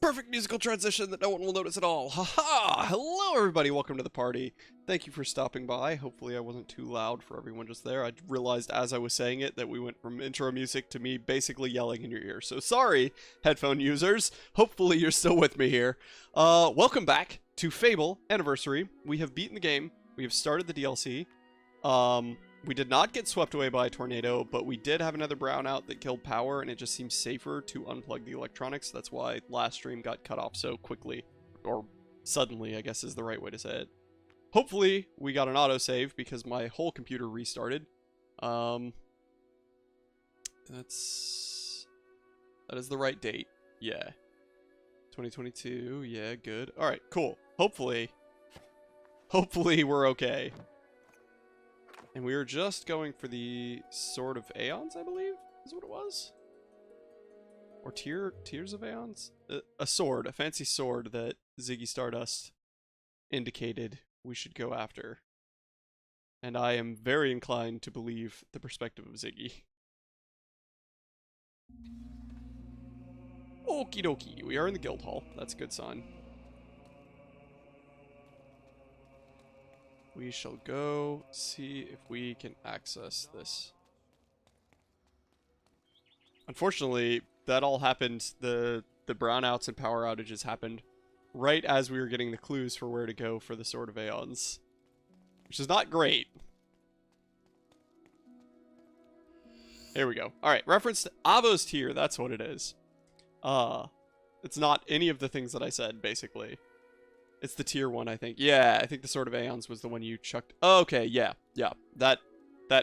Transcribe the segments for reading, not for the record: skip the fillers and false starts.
perfect musical transition that no one will notice at all. Haha! Hello everybody, welcome to the party. Thank you for stopping by. Hopefully I wasn't too loud for everyone just there. I realized as I was saying it that we went from intro music to me basically yelling in your ear. So sorry, headphone users. Hopefully you're still with me here. Welcome back to Fable Anniversary. We have beaten the game. We have started the DLC. We did not get swept away by a tornado, but we did have another brownout that killed power, and it just seems safer to unplug the electronics. That's why last stream got cut off so quickly. Or suddenly, I guess is the right way to say it. Hopefully, we got an autosave because my whole computer restarted. That is the right date. Yeah. 2022. Yeah, good. Alright, cool. Hopefully we're okay. And we were just going for the Sword of Aeons, I believe, is what it was? Or Tears of Aeons? A sword, a fancy sword that Ziggy Stardust indicated we should go after. And I am very inclined to believe the perspective of Ziggy. Okie dokie, we are in the guild hall. That's a good sign. We shall go see if we can access this. Unfortunately, that all happened, the brownouts and power outages happened right as we were getting the clues for where to go for the Sword of Aeons. Which is not great. Here we go. Alright, reference to Avo's tier, that's what it is. It's not any of the things that I said, basically. It's the tier 1, I think. Yeah, I think the Sword of Aeons was the one you chucked. Oh, okay, yeah. That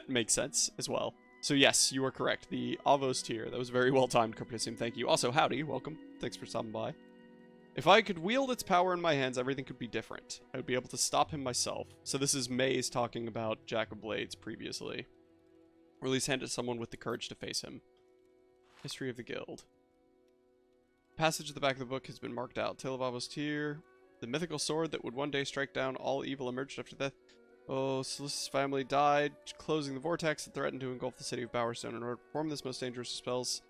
makes sense as well. So yes, you are correct. The Avos tier. That was very well timed, Crypticium. Thank you. Also, howdy. Welcome. Thanks for stopping by. If I could wield its power in my hands, everything could be different. I would be able to stop him myself. So this is Maze talking about Jack of Blades previously. Or at least hand it to someone with the courage to face him. History of the Guild. Passage at the back of the book has been marked out. Tale of Avos tier. The mythical sword that would one day strike down all evil emerged after death. Oh, Solis's family died, closing the vortex that threatened to engulf the city of Bowerstone. In order to perform this most dangerous of spells,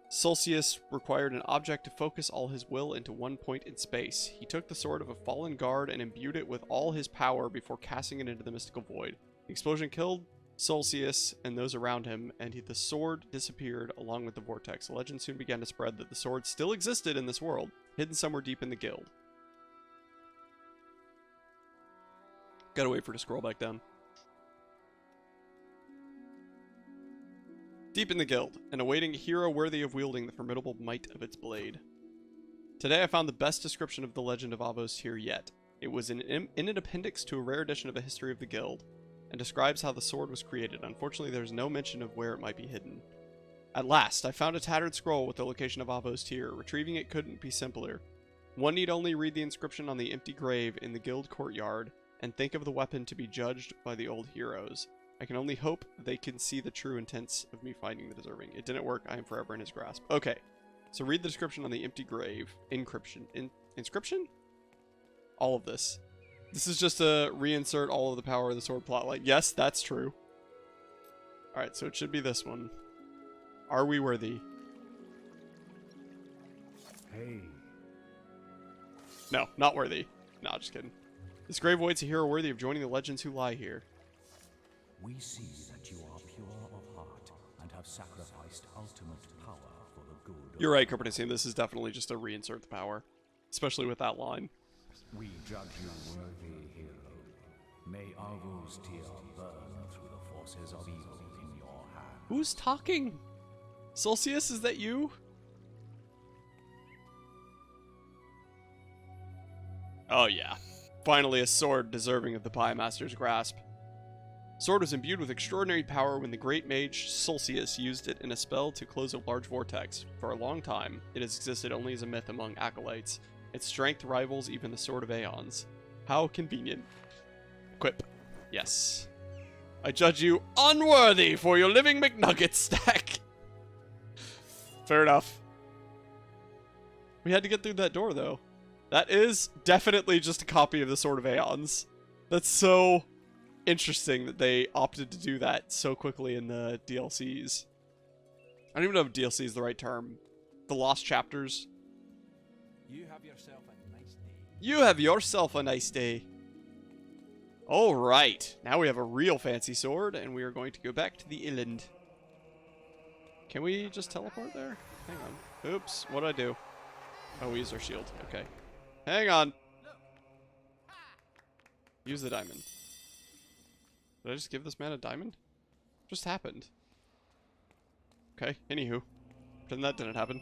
Solstice required an object to focus all his will into one point in space. He took the sword of a fallen guard and imbued it with all his power before casting it into the mystical void. The explosion killed Solstice and those around him, and the sword disappeared along with the vortex. A legend soon began to spread that the sword still existed in this world, hidden somewhere deep in the guild. Gotta wait for it to scroll back down. Deep in the guild, and awaiting a hero worthy of wielding the formidable might of its blade. Today I found the best description of the legend of Avos here yet. It was in an appendix to a rare edition of a history of the guild, and describes how the sword was created. Unfortunately, there's no mention of where it might be hidden. At last, I found a tattered scroll with the location of Avos tier. Retrieving it couldn't be simpler. One need only read the inscription on the empty grave in the guild courtyard, and think of the weapon to be judged by the old heroes. I can only hope they can see the true intents of me finding the deserving. It didn't work. I am forever in his grasp. Okay, so read the description on the empty grave. Inscription? All of this. This is just to reinsert all of the power of the sword plotline. Yes, that's true. Alright, so it should be this one. Are we worthy? Hey. No, not worthy. No, just kidding. This grave awaits a hero worthy of joining the legends who lie here. We see that you are pure of heart and have sacrificed ultimate power for the good. You're right, Crypticium. This is definitely just a reinsert the power. Especially with that line. We judge you worthy, hero. May Avos tear burn through the forces of evil in your hand. Who's talking? Solstice, is that you? Oh yeah. Finally a sword deserving of the Pie Master's grasp. Sword was imbued with extraordinary power when the great mage Solstice used it in a spell to close a large vortex. For a long time, it has existed only as a myth among acolytes. Its strength rivals even the Sword of Aeons. How convenient. Quip. Yes. I judge you unworthy for your living McNugget stack. Fair enough. We had to get through that door, though. That is definitely just a copy of the Sword of Aeons. That's so interesting that they opted to do that so quickly in the DLCs. I don't even know if DLC is the right term. The Lost Chapters. You have yourself a nice day. You have yourself a nice day. Alright, now we have a real fancy sword, and we are going to go back to the island. Can we just teleport there? Hang on. Oops, what did I do? Oh, we used our shield. Okay. Hang on. Use the diamond. Did I just give this man a diamond? What just happened? Okay, anywho. Pretend that didn't happen.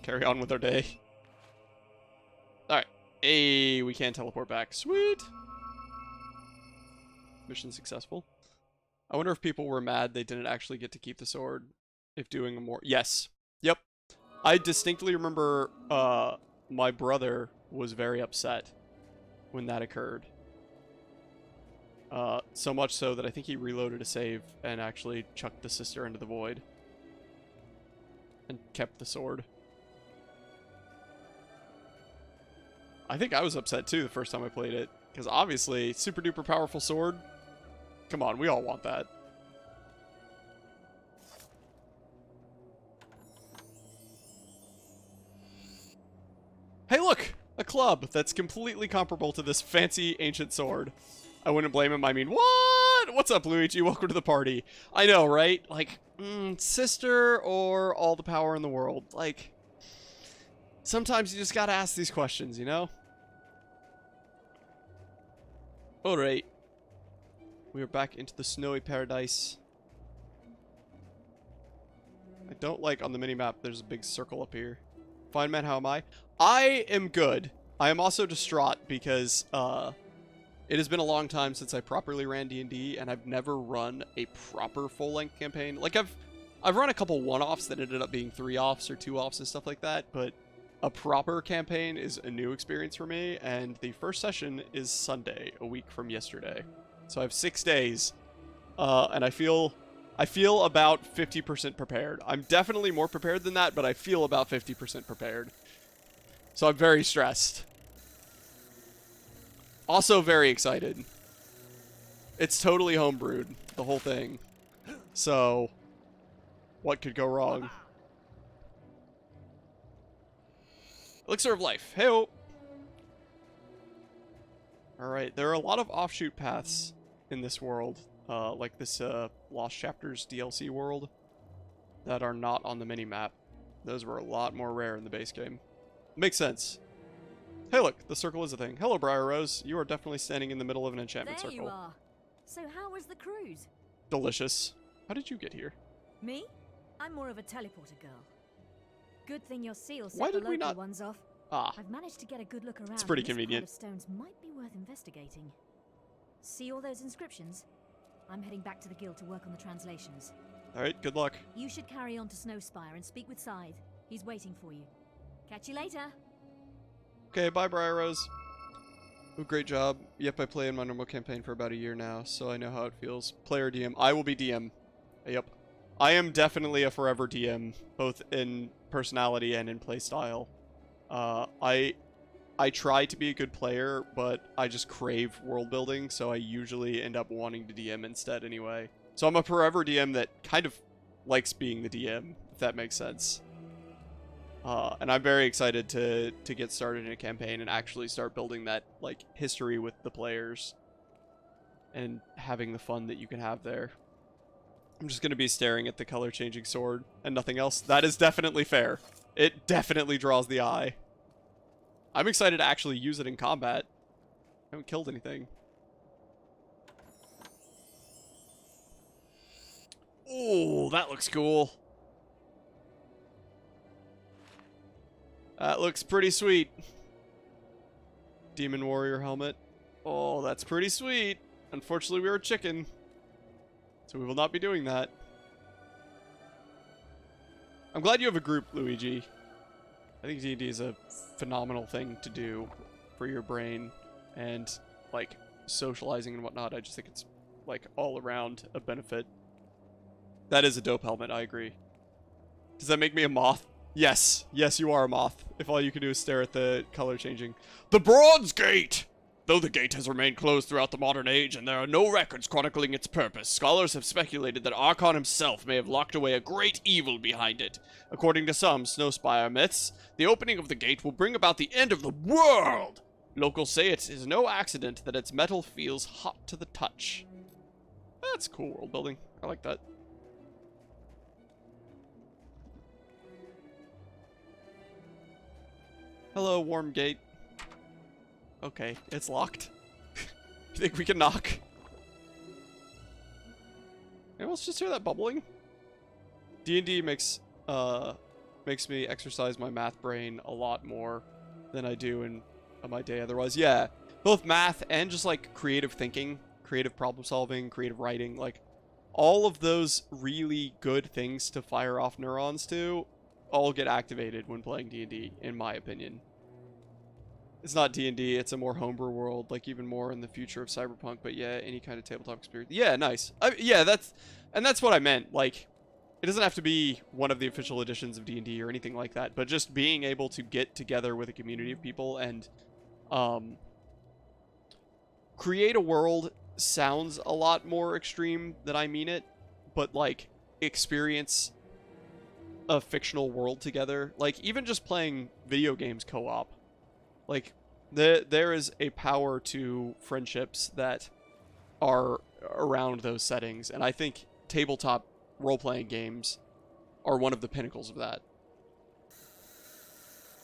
Carry on with our day. Alright. Hey, we can teleport back. Sweet! Mission successful. I wonder if people were mad they didn't actually get to keep the sword. If doing a more... Yes. Yep. I distinctly remember my brother was very upset when that occurred. So much so that I think he reloaded a save and actually chucked the sister into the void. And kept the sword. I think I was upset too the first time I played it. Because obviously, super duper powerful sword. Come on, we all want that. Hey look! A club that's completely comparable to this fancy ancient sword. I wouldn't blame him. I mean, what? What's up, Luigi? Welcome to the party. I know, right? Like, sister or all the power in the world? Like, sometimes you just gotta ask these questions, you know? Alright. We are back into the snowy paradise. I don't like on the minimap there's a big circle up here. Fine man, how am I? I am good. I am also distraught because it has been a long time since I properly ran D&D, and I've never run a proper full-length campaign. Like I've run a couple one-offs that ended up being 3-offs or 2-offs and stuff like that, but a proper campaign is a new experience for me, and the first session is Sunday, a week from yesterday. So I have 6 days, and I feel about 50% prepared. I'm definitely more prepared than that, but I feel about 50% prepared. So I'm very stressed. Also very excited. It's totally homebrewed, the whole thing. So, what could go wrong? Elixir of Life. Hey-oh! Alright, there are a lot of offshoot paths in this world. Like this Lost Chapters DLC world. That are not on the minimap. Those were a lot more rare in the base game. Makes sense. Hey look, the circle is a thing. Hello, Briar Rose. You are definitely standing in the middle of an enchantment There circle. you are. So how was the cruise? Delicious. How did you get here? Me? I'm more of a teleporter girl. Good thing your seal set Why the did we local not- ones off. Ah, I've managed to get a good look around. it's pretty and this convenient. pile of stones might be worth investigating. See all those inscriptions? I'm heading back to the guild to work on the translations. Alright, good luck. You should carry on to Snowspire and speak with Scythe. He's waiting for you. Catch you later. Okay, bye, Briar Rose. Oh, great job. Yep, I play in my normal campaign for about a year now, so I know how it feels. Player DM. I will be DM. Yep. I am definitely a forever DM, both in personality and in playstyle. I try to be a good player, but I just crave world building, so I usually end up wanting to DM instead anyway. So I'm a forever DM that kind of likes being the DM, if that makes sense. And I'm very excited to get started in a campaign and actually start building that, like, history with the players. And having the fun that you can have there. I'm just going to be staring at the color-changing sword and nothing else. That is definitely fair. It definitely draws the eye. I'm excited to actually use it in combat. I haven't killed anything. Oh, that looks cool. That looks pretty sweet. Demon Warrior helmet. Oh, that's pretty sweet. Unfortunately, we are a chicken. So we will not be doing that. I'm glad you have a group, Luigi. I think D&D is a phenomenal thing to do for your brain and, like, socializing and whatnot. I just think it's, like, all around a benefit. That is a dope helmet, I agree. Does that make me a moth? Yes. Yes, you are a moth. If all you can do is stare at the color changing. The Bronze Gate! Though the gate has remained closed throughout the modern age and there are no records chronicling its purpose, scholars have speculated that Archon himself may have locked away a great evil behind it. According to some Snowspire myths, the opening of the gate will bring about the end of the world! Locals say it is no accident that its metal feels hot to the touch. That's cool world building. I like that. Hello, warm gate. Okay, it's locked. You think we can knock? Anyone else just hear that bubbling? D&D makes me exercise my math brain a lot more than I do in my day otherwise. Yeah, both math and just like creative thinking, creative problem solving, creative writing, like all of those really good things to fire off neurons to all get activated when playing D&D, in my opinion. It's not D&D, it's a more homebrew world, like even more in the future of Cyberpunk, but yeah, any kind of tabletop experience. Yeah, nice. Yeah, that's what I meant. Like, it doesn't have to be one of the official editions of D&D or anything like that, but just being able to get together with a community of people and create a world sounds a lot more extreme than I mean it, but like experience a fictional world together. Like even just playing video games co-op. Like, there is a power to friendships that are around those settings, and I think tabletop role-playing games are one of the pinnacles of that.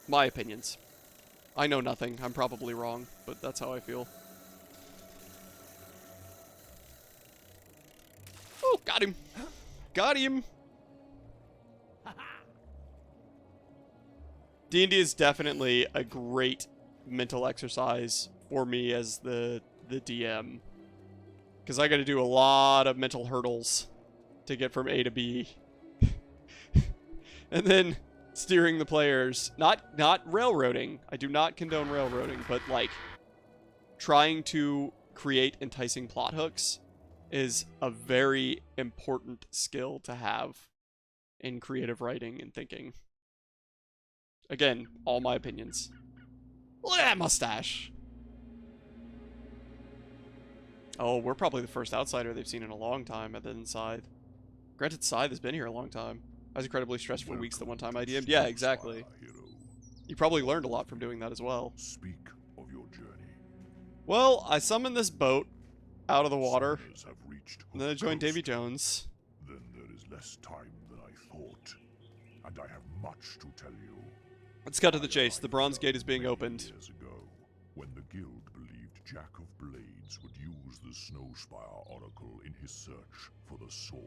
My opinions. I know nothing. I'm probably wrong, but that's how I feel. Oh, got him. Got him. D&D is definitely a great mental exercise for me as the DM. Because I got to do a lot of mental hurdles to get from A to B. And then steering the players. Not railroading. I do not condone railroading, but like trying to create enticing plot hooks is a very important skill to have in creative writing and thinking. Again, all my opinions. Look at that mustache! Oh, we're probably the first outsider they've seen in a long time at the inside. Granted, Scythe has been here a long time. I was incredibly stressed for weeks the one time I DM'd. Yeah, exactly. You probably learned a lot from doing that as well. Speak of your journey. Well, I summoned this boat out of the water, and then I joined Davy Jones. Then there is less time than I thought, and I have much to tell you. Let's cut to the chase. The Bronze Gate is being opened. Years ago, when the guild believed Jack of Blades would use the Snowspire Oracle in his search for the sword.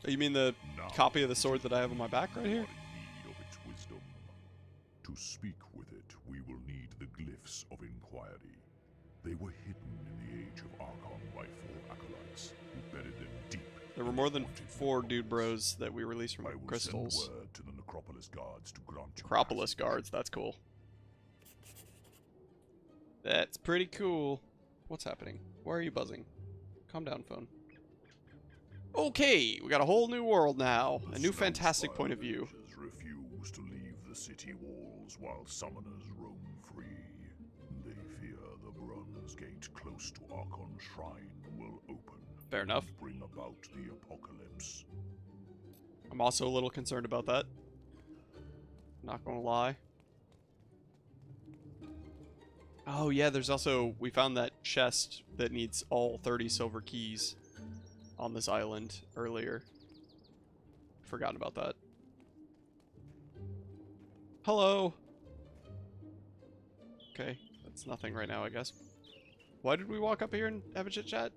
Oh, you mean the copy of the sword that I have on my back right here? Need of its wisdom. To speak with it, we will need the glyphs of inquiry. They were hidden in the age of Archon by 4 acolytes who buried them deep. There were more than 4 dude bros that we released from I will crystals. send word to the Necropolis guards to grant you Necropolis passage. guards, that's cool. That's pretty cool. What's happening? Why are you buzzing? Calm down, phone. Okay, we got a whole new world now. A new fantastic point of view. Refuse to leave the city walls while summoners roam free. They fear the Bronze Gate close to Archon's shrine will open. Fair enough. And bring about the apocalypse. I'm also a little concerned about that. Not gonna lie. Oh yeah, there's also, we found that chest that needs all 30 silver keys on this island earlier. Forgotten about that. Hello. Okay, that's nothing right now, I guess. Why did we walk up here and have a chit chat?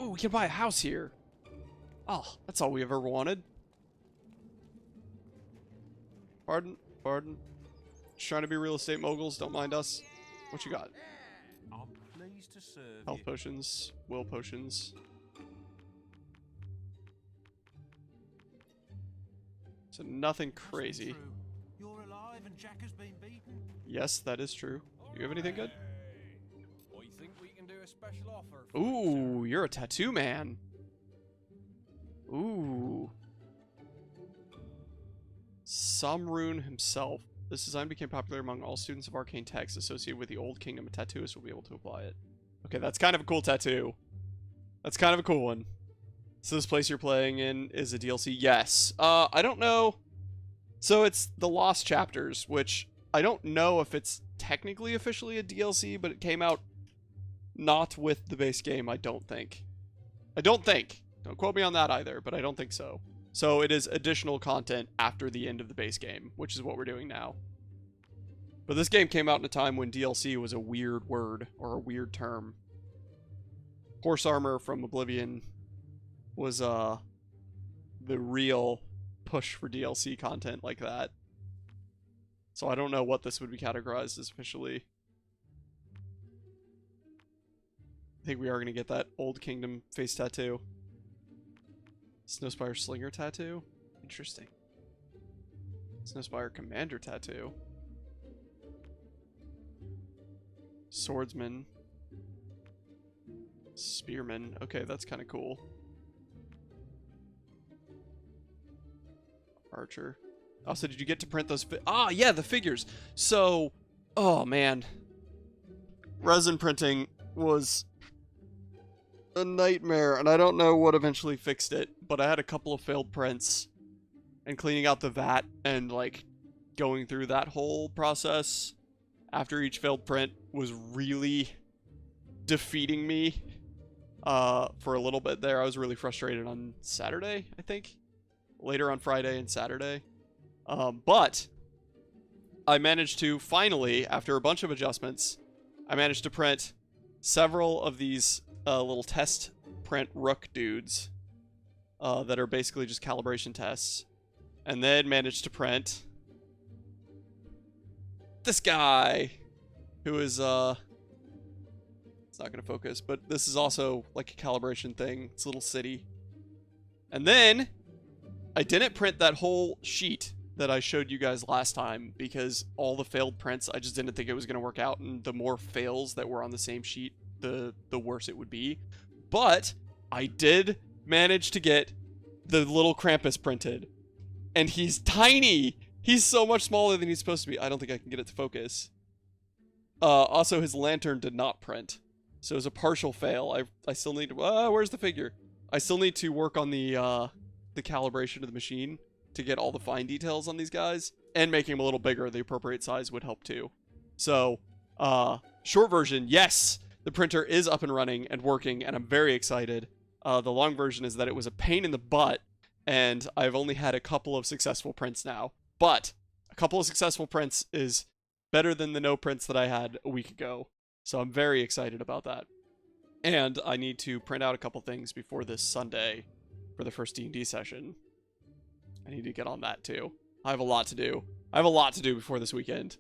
Ooh, we can buy a house here. Oh, that's all we ever wanted. Pardon, pardon. Just trying to be real estate moguls, don't mind us. What you got? I'm pleased to serve Health you. potions, will potions. So nothing crazy. True. You're alive and Jack has been beaten. Yes, that is true. Do you have anything good? I think we can do a special offer. For Ooh, you're a tattoo man. Ooh. Samrune himself. This design became popular among all students of arcane texts associated with the Old Kingdom. Tattooists will be able to apply it. Okay, that's kind of a cool tattoo. That's kind of a cool one. So this place you're playing in is a DLC? Yes. I don't know. So it's the Lost Chapters, which I don't know if it's technically officially a DLC, but it came out not with the base game, I don't think. I don't think. Don't quote me on that either, but I don't think so. So it is additional content after the end of the base game, which is what we're doing now. But this game came out in a time when DLC was a weird word, or a weird term. Horse Armor from Oblivion was the real push for DLC content like that. So I don't know what this would be categorized as officially. I think we are going to get that Old Kingdom face tattoo. Snowspire Slinger tattoo? Interesting. Snowspire Commander tattoo. Swordsman. Spearman. Okay, that's kind of cool. Archer. Also, did you get to print those? Yeah, the figures. So, oh man. Resin printing was a nightmare, and I don't know what eventually fixed it, but I had a couple of failed prints, and cleaning out the vat and like going through that whole process after each failed print was really defeating me for a little bit there. I was really frustrated on Saturday, I think. Later on Friday and Saturday. But I managed to finally, after a bunch of adjustments, I managed to print several of these little test print rook dudes that are basically just calibration tests. And then managed to print this guy who is, it's not going to focus, but this is also like a calibration thing. It's a little city. And then I didn't print that whole sheet that I showed you guys last time because all the failed prints, I just didn't think it was going to work out, and the more fails that were on the same sheet, the worse it would be. But I did manage to get the little Krampus printed, and he's tiny. He's so much smaller than he's supposed to be. I don't think I can get it to focus. Also, his lantern did not print, so it was a partial fail. I still need to, where's the figure? I still need to work on the calibration of the machine to get all the fine details on these guys, and making them a little bigger, the appropriate size would help too. So, short version, yes, the printer is up and running and working, and I'm very excited. The long version is that it was a pain in the butt, and I've only had a couple of successful prints now. But a couple of successful prints is better than the no prints that I had a week ago. So I'm very excited about that. And I need to print out a couple things before this Sunday for the first D&D session. I need to get on that too. I have a lot to do. I have a lot to do before this weekend.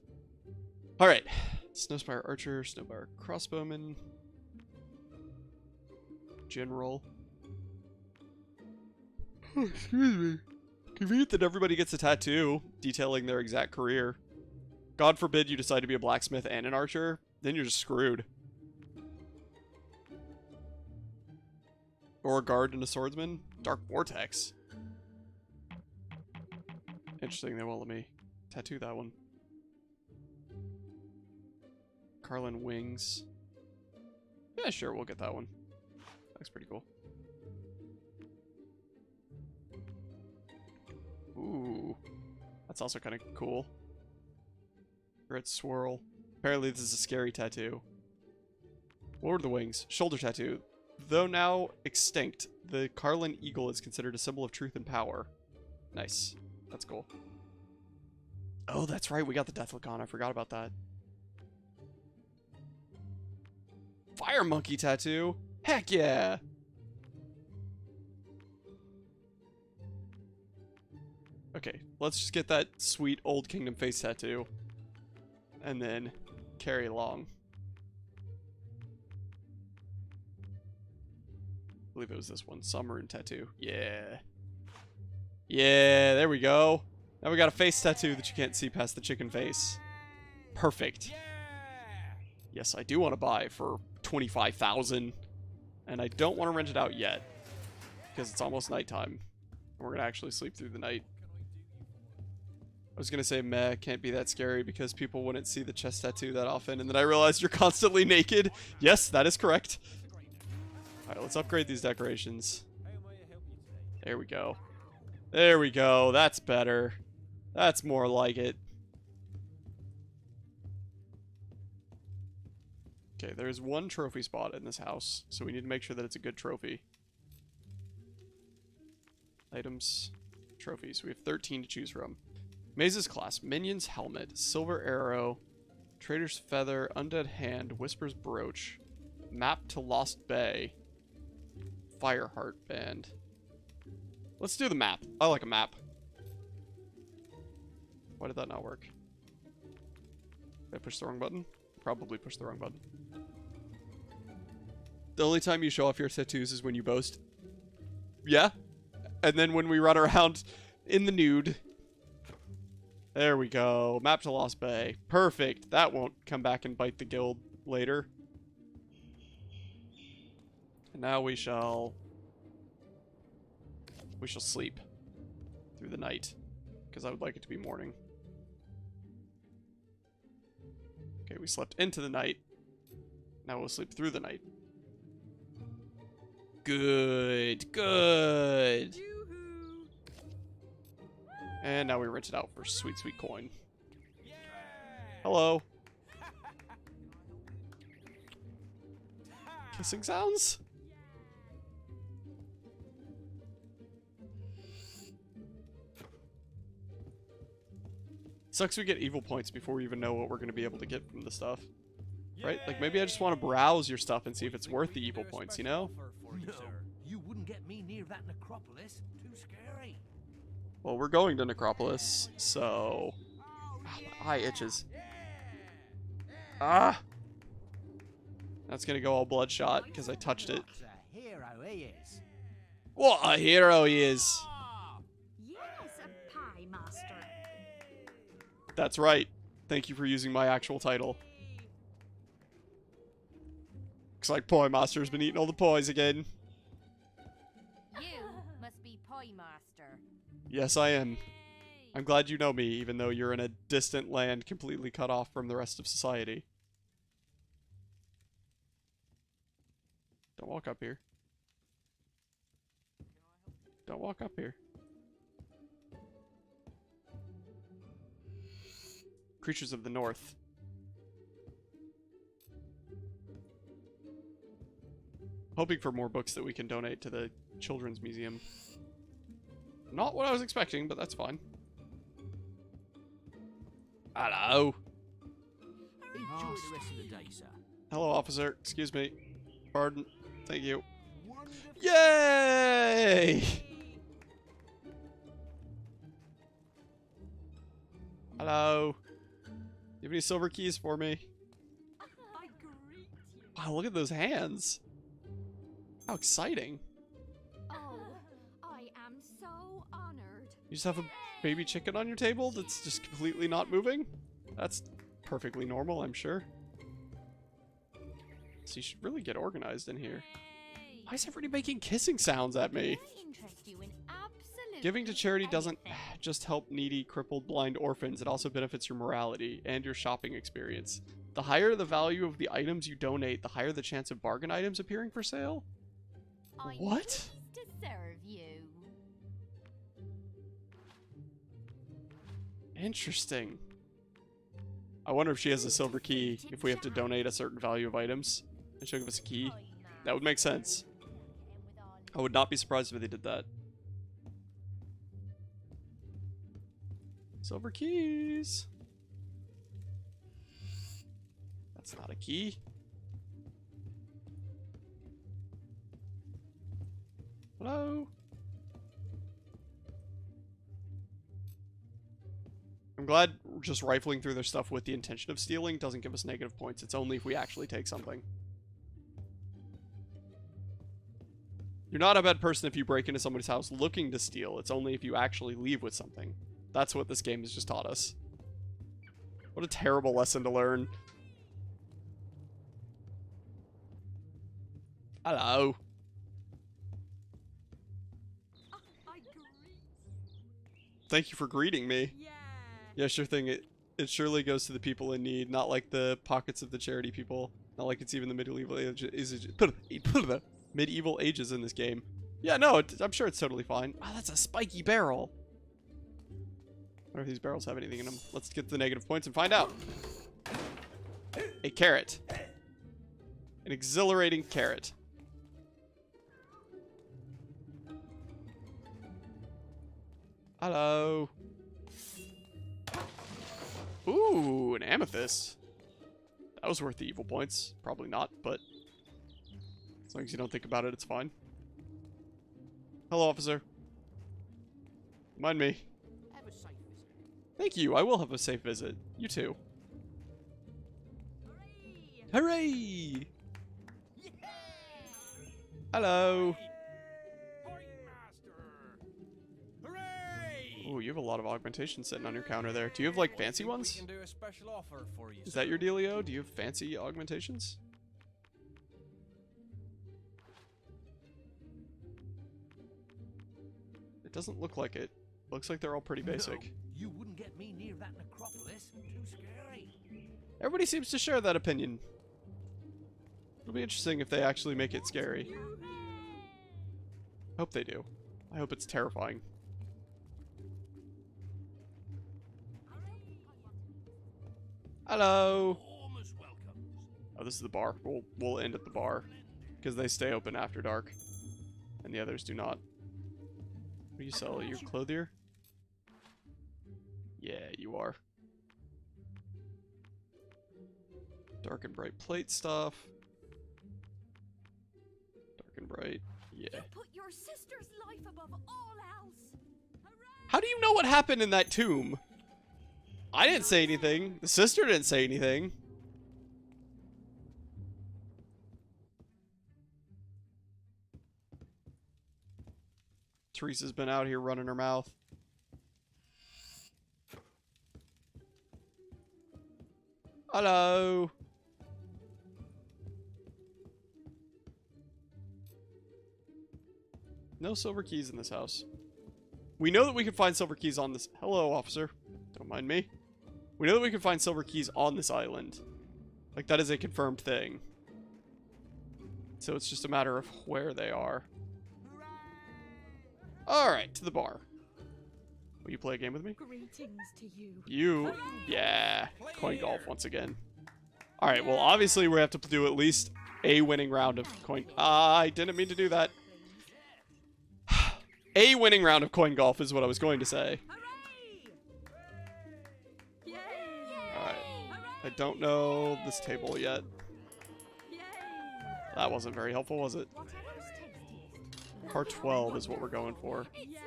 Alright. Snowspire Archer, Snowspire Crossbowman. General. Oh, excuse me. Convenient that everybody gets a tattoo detailing their exact career. God forbid you decide to be a blacksmith and an archer, then you're just screwed. Or a guard and a swordsman. Dark Vortex. Interesting, they won't let me tattoo that one. Carlin Wings. Yeah, sure, we'll get that one. Looks pretty cool. Ooh. That's also kind of cool. Red Swirl. Apparently this is a scary tattoo. What were the wings? Shoulder tattoo. Though now extinct, the Carlin Eagle is considered a symbol of truth and power. Nice. That's cool. Oh, that's right. We got the Deathlook on. I forgot about that. Fire Monkey tattoo. Heck yeah. Okay, let's just get that sweet Old Kingdom face tattoo. And then carry along. I believe it was this one. Submarine tattoo. Yeah. Yeah, there we go. Now we got a face tattoo that you can't see past the chicken face. Perfect. Yes, I do want to buy for $25,000. And I don't want to rent it out yet. Because it's almost nighttime. We're going to actually sleep through the night. I was gonna say meh, can't be that scary because people wouldn't see the chest tattoo that often, and then I realized you're constantly naked. Yes, that is correct. Alright, let's upgrade these decorations. There we go. There we go. That's better. That's more like it. Okay, there's one trophy spot in this house, so we need to make sure that it's a good trophy. Items, trophies. We have 13 to choose from. Maze's class, Minion's helmet, Silver Arrow, Trader's Feather, Undead Hand, Whisper's Brooch, Map to Lost Bay, Fireheart Band. Let's do the map. I like a map. Why did that not work? Did I push the wrong button? Probably pushed the wrong button. The only time you show off your tattoos is when you boast. Yeah. And then when we run around in the nude. There we go. Map to Lost Bay. Perfect. That won't come back and bite the guild later. And now we shall sleep through the night, because I would like it to be morning. Okay, we slept into the night. Now we'll sleep through the night. Good, good. And now we rent it out for sweet, sweet coin. Hello. Kissing sounds? Sucks we get evil points before we even know what we're going to be able to get from the stuff. Right? Like, maybe I just want to browse your stuff and see if it's worth the evil points, you know? No, you wouldn't get me near that necropolis. Too scary. Well, we're going to Necropolis, so... Ah, my eye itches. Ah! That's going to go all bloodshot because I touched it. What a hero he is. What a hero he is! Yes, a pie master. That's right. Thank you for using my actual title. Looks like Pie Master's been eating all the pies again. You must be Pie Master. Yes, I am. I'm glad you know me, even though you're in a distant land completely cut off from the rest of society. Don't walk up here. Don't walk up here. Creatures of the North. Hoping for more books that we can donate to the Children's Museum. Not what I was expecting, but that's fine. Hello. Enjoy the rest of the day, sir. Hello, officer. Excuse me. Pardon. Thank you. Yay! Hello. You have any silver keys for me? I greet you. Wow, look at those hands. How exciting. Oh, I am so honored. You just have a baby chicken on your table that's just completely not moving? That's perfectly normal, I'm sure. So you should really get organized in here. Why is everybody making kissing sounds at me? I interest you in absolutely Giving to charity doesn't anything. just help needy, crippled, blind orphans, it also benefits your morality and your shopping experience. The higher the value of the items you donate, the higher the chance of bargain items appearing for sale. I'm What? pleased to serve you. Interesting. I wonder if she has a silver key, if we have to donate a certain value of items. And she'll give us a key. That would make sense. I would not be surprised if they did that. Silver keys. That's not a key. Hello? I'm glad just rifling through their stuff with the intention of stealing doesn't give us negative points. It's only if we actually take something. You're not a bad person if you break into somebody's house looking to steal. It's only if you actually leave with something. That's what this game has just taught us. What a terrible lesson to learn. Hello. I greet you. Thank you for greeting me. Yeah. Yeah, sure thing. It surely goes to the people in need, not like the pockets of the charity people. Not like it's even the medieval medieval ages in this game. Yeah, no, I'm sure it's totally fine. Oh, that's a spiky barrel. I wonder if these barrels have anything in them. Let's get the negative points and find out. A carrot. An exhilarating carrot. Hello. Ooh, an amethyst. That was worth the evil points. Probably not, but as long as you don't think about it, it's fine. Hello, officer. Mind me. Have a safe visit. Thank you. I will have a safe visit. You too. Hooray! Hello. Hooray! Ooh, you have a lot of augmentation sitting on your counter there. Do you have like fancy We ones? can do a special offer for you, Is sir. that your dealio? Do you have fancy augmentations? It doesn't look like it. Looks like they're all pretty basic. No, you wouldn't get me near that necropolis. Too scary. Everybody seems to share that opinion. It'll be interesting if they actually make it scary. Hope they do. I hope it's terrifying. Hello. Warmest welcomes. Oh, this is the bar. We'll end at the bar because they stay open after dark, and the others do not. What do you sell? Your clothier? Yeah, you are. Dark and bright plate stuff. Dark and bright. Yeah. You put your sister's life above all else. How do you know what happened in that tomb? I didn't say anything. The sister didn't say anything. Teresa's been out here running her mouth. Hello. No silver keys in this house. We know that we can find silver keys on this. Hello, officer. Don't mind me. We know that we can find silver keys on this island. Like, that is a confirmed thing. So it's just a matter of where they are. Alright, to the bar. Will you play a game with me? Greetings to you. You? Yeah. Coin golf once again. Alright, well, obviously we have to do at least a winning round of coin... I didn't mean to do that. A winning round of coin golf is what I was going to say. Alright. I don't know this table yet. That wasn't very helpful, was it? Whatever's tastiest. Par 12 is what we're going for. It's you. Yes,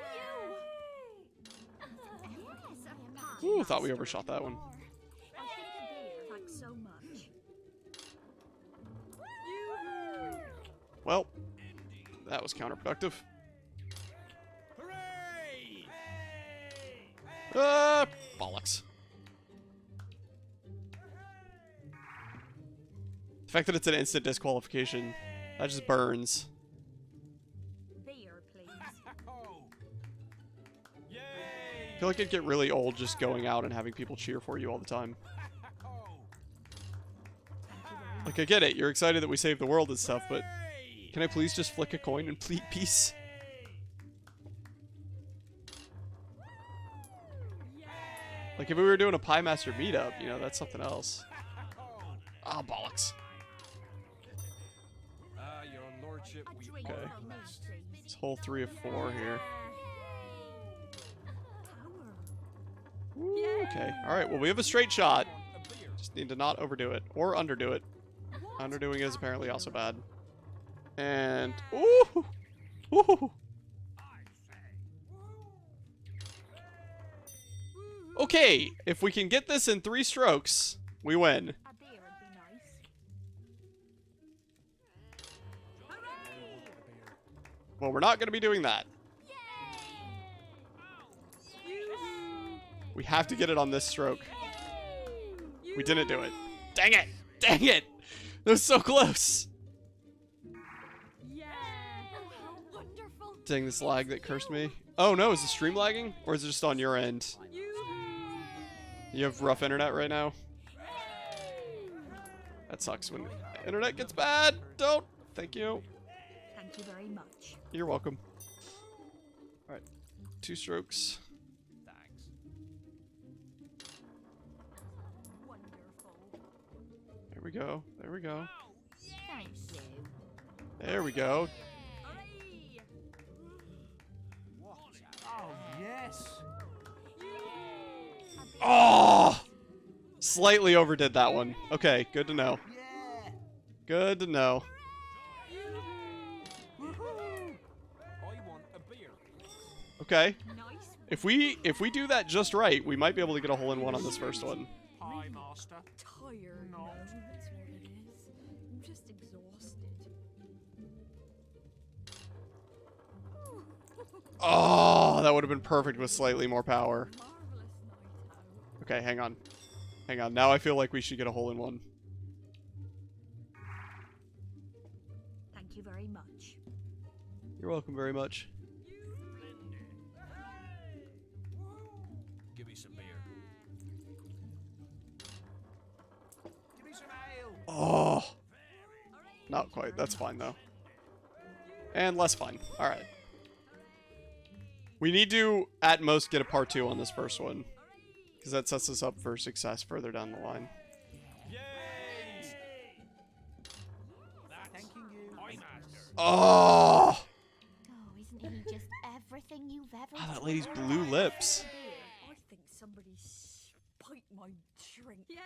I Ooh, thought we overshot that one. I think a beer. Thanks so much. Well, that was counterproductive. Hooray! Bollocks. The fact that it's an instant disqualification, that just burns. Beer, please. Oh. Yay! I feel like it'd get really old just going out and having people cheer for you all the time. Oh. Like, I get it, you're excited that we saved the world and stuff, but can I please just flick a coin and plead peace? Like, if we were doing a Pie Master meetup, you know, that's something else. Ah, bollocks. Your lordship, we drink Okay. from these trees. It's hole 3 of 4 here. Ooh, okay, alright, well, we have a straight shot. a beer. Just need to not overdo it, or underdo it. Underdoing is apparently also bad. And, ooh! Ooh! Okay, if we can get this in 3 strokes, we win. A beer would be nice. Well, we're not going to be doing that. We have to get it on this stroke. We didn't do it. Dang it! Dang it! That was so close! Oh, how wonderful. Dang, this lag that cursed me. Oh no, is the stream lagging? Or is it just on your end? You have rough internet right now? That sucks when internet gets bad. Don't. Thank you. Thank you very much. You're welcome. Alright. 2 strokes. Thanks. Wonderful. There we go. There we go. Thank you. There we go. Hooray! Oh, yes! Oh! Slightly overdid that one. Okay, good to know. Yeah! Good to know. I want a beer. Okay. Nice. If we do that just right, we might be able to get a hole-in-one on this first one. Hi, Master. Tired. No. That's what it is. I'm just exhausted. Oh, that would have been perfect with slightly more power. Marvelous night out. Okay, hang on. Hang on. Now I feel like we should get a hole-in-one. Thank you very much. You're welcome very much. Give me some beer. Give me some ale! Oh. Not quite. That's fine, though. And less fine. Alright. We need to, at most, get a part 2 on this first one. Because that sets us up for success further down the line. Yay! Thanking you. Hi, Master. Oh! Oh, isn't he just everything you've ever Ah, that lady's blue lips. I think somebody spiked my drink. Yay!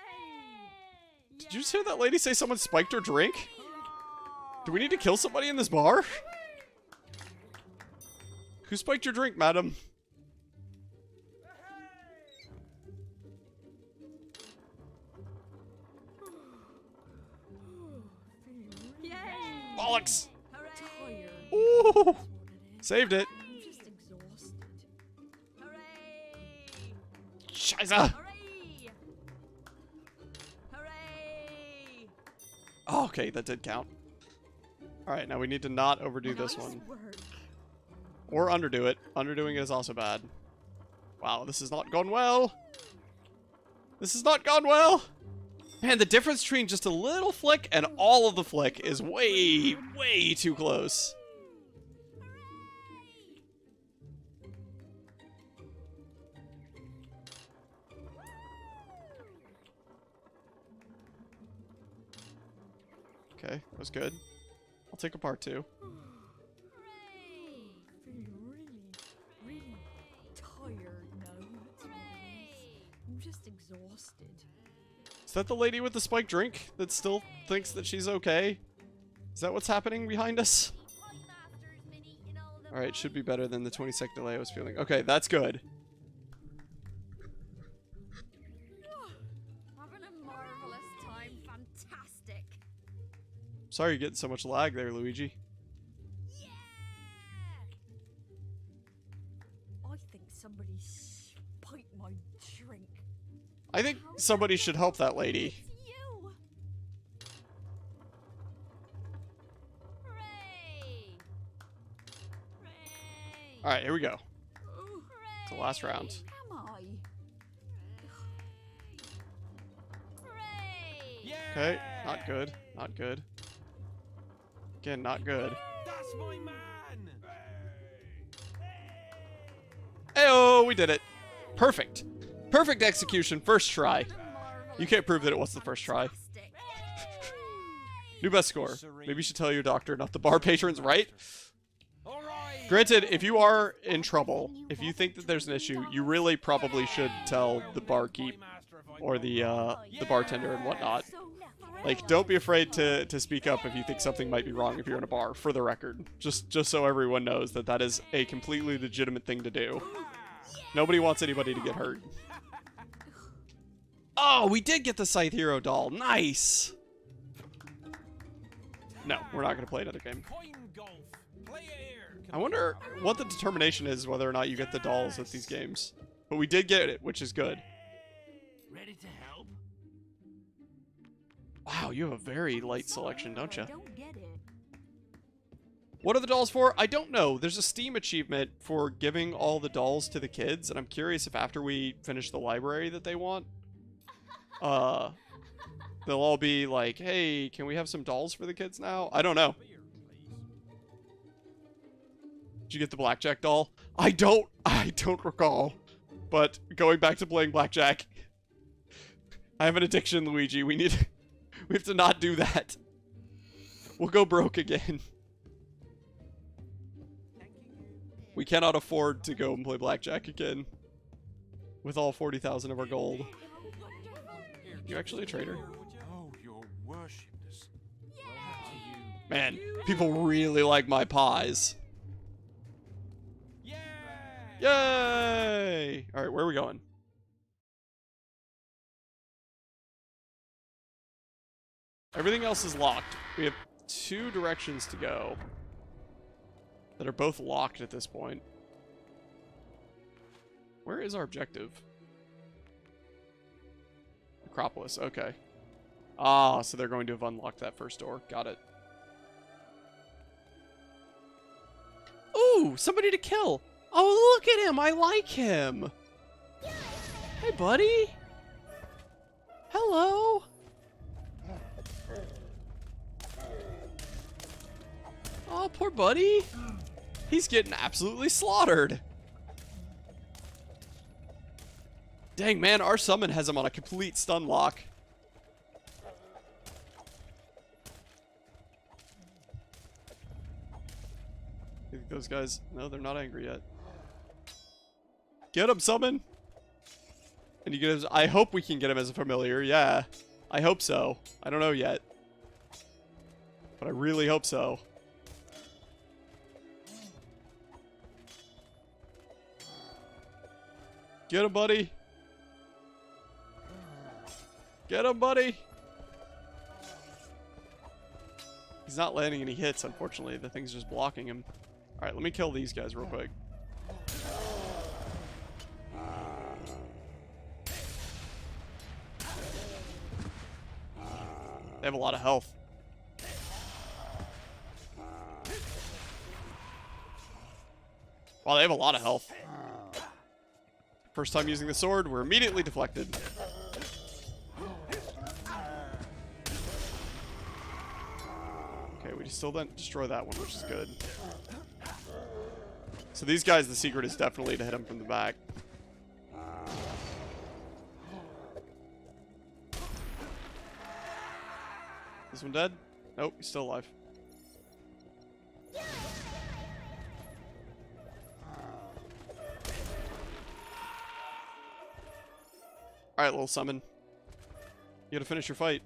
Did you just hear that lady say someone spiked her drink? Do we need to kill somebody in this bar? Who spiked your drink, madam? Yay! Bollocks! Tired. Ooh! That's what it is. Saved it. I'm just exhausted. Hooray! Scheiße! Hooray! Hooray! Oh, okay, that did count. Alright, now we need to not overdo this Nice one. work. Or underdo it. Underdoing it is also bad. Wow, this has not gone well. This has not gone well. Man, the difference between just a little flick and all of the flick is way, way too close. Okay, that was good. I'll take a part 2. Feel really tired now. That's what it is. I'm just exhausted. Is that the lady with the spiked drink that still thinks that she's okay? Is that what's happening behind us? Alright, should be better than the 20-second delay I was feeling. Okay, that's good. Having a marvelous time. Fantastic. Sorry you're getting so much lag there, Luigi. I think somebody spiked my drink. I think somebody should help that lady. It's you. Hooray! Hooray! Alright, here we go. Hooray! It's the last round. Am I? Hooray! Yeah! Okay, not good. Not good. Again, not good. That's my man! Ayo, we did it. Perfect. Perfect execution, first try. You can't prove that it was the first try. Fantastic. New best score. Maybe you should tell your doctor, not the bar patrons, right? All right! Granted, if you are in trouble, if you think that there's an issue, you really probably should tell the barkeep or the bartender and whatnot. Like, don't be afraid to speak up if you think something might be wrong if you're in a bar, for the record. Just so everyone knows that that is a completely legitimate thing to do. Nobody wants anybody to get hurt. Oh, we did get the Scythe Hero doll. Nice! No, we're not going to play another game. Coin golf. Play it here. I wonder what the determination is whether or not you get the dolls at these games. But we did get it, which is good. Ready to help? Wow, you have a very light selection, don't you? I don't get it. What are the dolls for? I don't know. There's a Steam achievement for giving all the dolls to the kids, and I'm curious if after we finish the library that they want, they'll all be like, hey, can we have some dolls for the kids now? I don't know. Did you get the blackjack doll? I don't recall. But going back to playing blackjack, I have an addiction, Luigi. We have to not do that. We'll go broke again. We cannot afford to go and play blackjack again with all 40,000 of our gold. You actually a traitor? Oh, your worshipness. Man, people really like my pies. Yay! Alright, where are we going? Everything else is locked. We have 2 directions to go that are both locked at this point. Where is our objective? Acropolis, okay. Ah, so they're going to have unlocked that first door. Got it. Ooh, somebody to kill! Oh, look at him! I like him! Hey, buddy! Hello! Oh, poor buddy! He's getting absolutely slaughtered! Dang, man, our summon has him on a complete stun lock. I think those guys... No, they're not angry yet. Get him, summon! And you get his... I hope we can get him as a familiar, yeah. I hope so. I don't know yet. But I really hope so. Get him, buddy! Get him, buddy! He's not landing any hits, unfortunately. The thing's just blocking him. Alright, let me kill these guys real quick. They have a lot of health. Wow, they have a lot of health. First time using the sword, we're immediately deflected. Okay, we still didn't destroy that one, which is good. So these guys, the secret is definitely to hit them from the back. This one dead? Nope, he's still alive. Alright, little summon. You gotta finish your fight.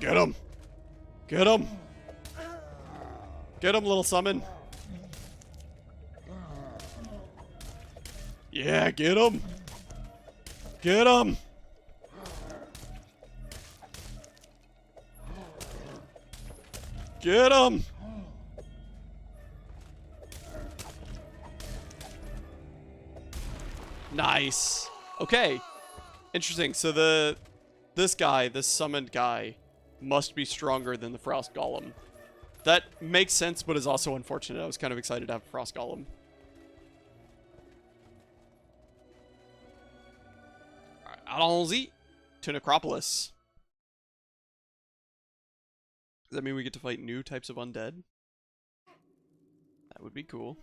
Get him! Get him! Get him, little summon! Yeah, get him! Get him! Get him! Nice. Okay. Interesting. So this guy, this summoned guy, must be stronger than the Frost Golem. That makes sense, but is also unfortunate. I was kind of excited to have a Frost Golem. Alright, allons-y to Necropolis. Does that mean we get to fight new types of undead? That would be cool.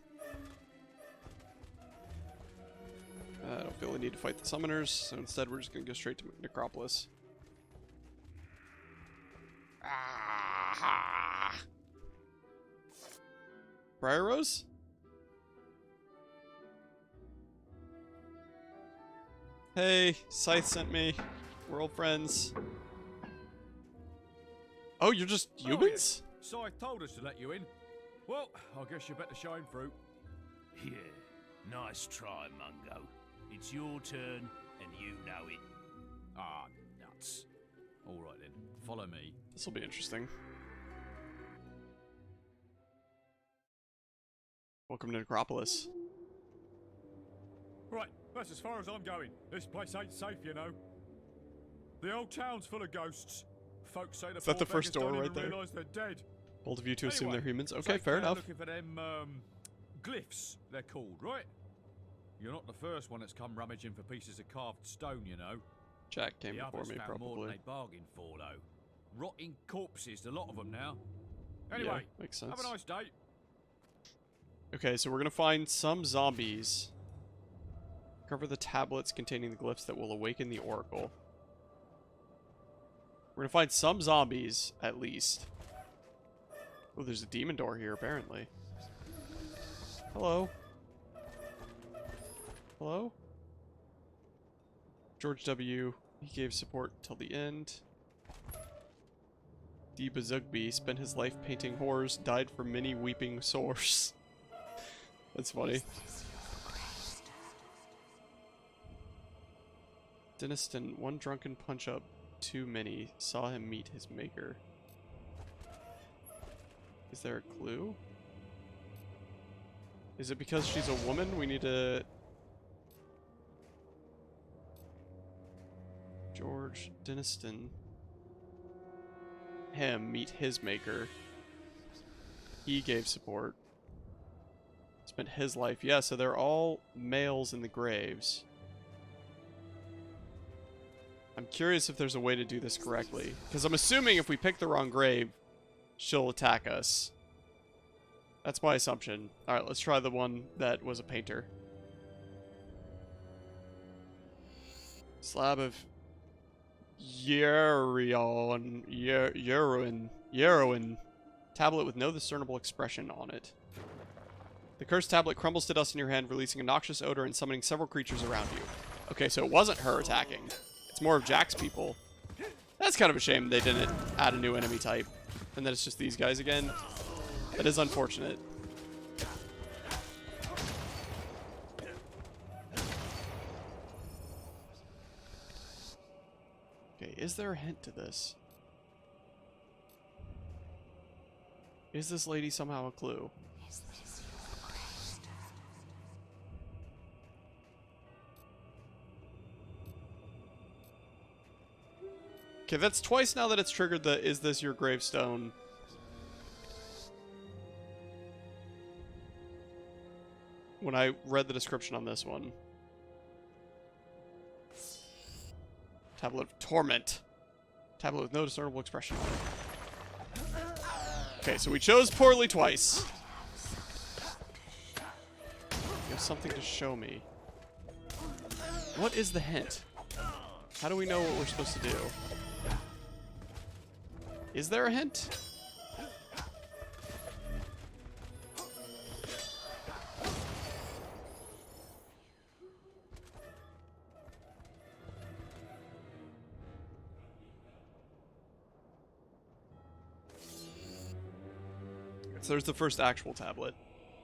I don't feel the need to fight the summoners, so instead we're just going to go straight to Necropolis. Ah! Briar Rose? Hey, Scythe sent me. We're old friends. Oh, you're just humans? So I told us to let you in. Well, I guess you better shine through. Yeah, nice try, Mungo. It's your turn, and you know it. Ah, nuts. All right then, follow me. This will be interesting. Welcome to Necropolis. Right, that's as far as I'm going. This place ain't safe, you know. The old town's full of ghosts. Folks say Is that the first door right there? Realize they're dead. Bold of you to assume Anyway, they're humans. Okay, take fair care enough. Looking for them glyphs, they're called, right? You're not the first one that's come rummaging for pieces of carved stone, you know. Jack came The before others me, found more than probably. they bargained for, though. Rotting corpses, a lot of them now. Anyway, Yeah, makes sense. have a nice day. Okay, so we're gonna find some zombies. Cover the tablets containing the glyphs that will awaken the oracle. We're gonna find some zombies, at least. Oh, there's a demon door here, apparently. Hello? Hello? George W. He gave support till the end. D. Bazugby spent his life painting horrors, died from many weeping sores. That's funny. Deniston, one drunken punch-up too many, saw him meet his maker. Is there a clue? Is it because she's a woman? We need to... George Deniston. Him meet his maker. He gave support. Spent his life. Yeah, so they're all males in the graves. I'm curious if there's a way to do this correctly. Because I'm assuming if we pick the wrong grave, she'll attack us. That's my assumption. Alright, let's try the one that was a painter. Slab of Yeroin. Tablet with no discernible expression on it. The cursed tablet crumbles to dust in your hand, releasing a noxious odor and summoning several creatures around you. Okay, so it wasn't her attacking. It's more of Jack's people. That's kind of a shame they didn't add a new enemy type. And then it's just these guys again. That is unfortunate. Okay, is there a hint to this? Is this lady somehow a clue? Okay, that's twice now that it's triggered the "is this your gravestone?" When I read the description on this one. Tablet of Torment. Tablet with no discernible expression on it. Okay, so we chose poorly twice. You have something to show me. What is the hint? How do we know what we're supposed to do? Is there a hint? So there's the first actual tablet.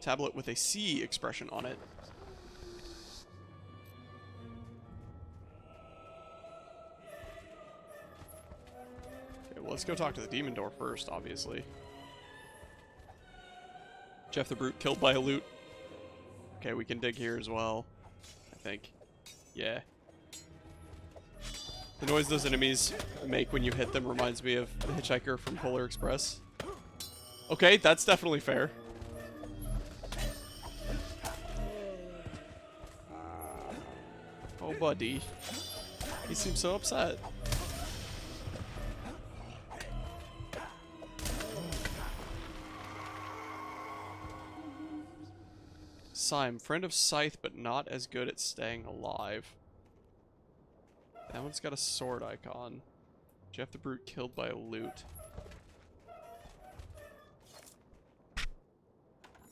Tablet with a C expression on it. Okay, well, let's go talk to the demon door first, obviously. Jeff the Brute killed by a loot. Okay, we can dig here as well, I think. Yeah. The noise those enemies make when you hit them reminds me of the hitchhiker from Polar Express. Okay, that's definitely fair. Oh, buddy. He seems so upset. Syme, friend of Scythe, but not as good at staying alive. That one's got a sword icon. Jeff the Brute killed by a loot.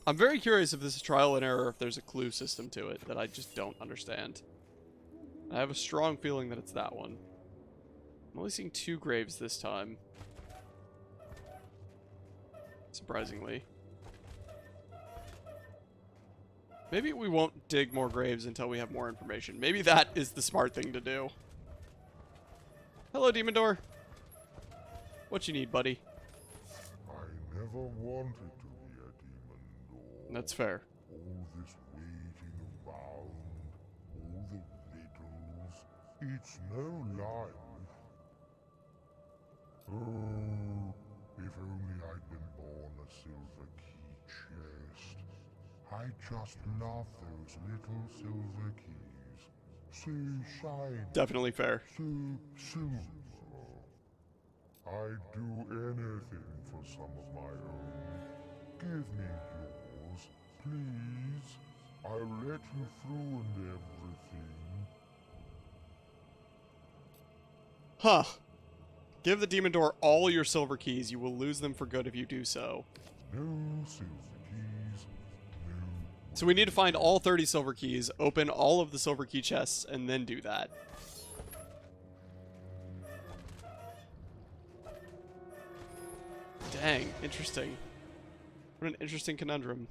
I'm very curious if this is trial and error, if there's a clue system to it that I just don't understand. I have a strong feeling that it's that one. I'm only seeing 2 graves this time. Surprisingly. Maybe we won't dig more graves until we have more information. Maybe that is the smart thing to do. Hello, Demon Door. What you need, buddy? I never wanted to be a demon door. That's fair. All this waiting around, all the riddles. It's no life. Oh, if only I'd been born a silver key chest. I just love those little silver keys. So shiny, Definitely fair. so silver. I'd do anything for some of my own. Give me yours, please. I'll let you through and everything. Huh. Give the demon door all your silver keys. You will lose them for good if you do so. No silver keys, no. So we need to find all 30 silver keys, open all of the silver key chests, and then do that. Dang, interesting. What an interesting conundrum.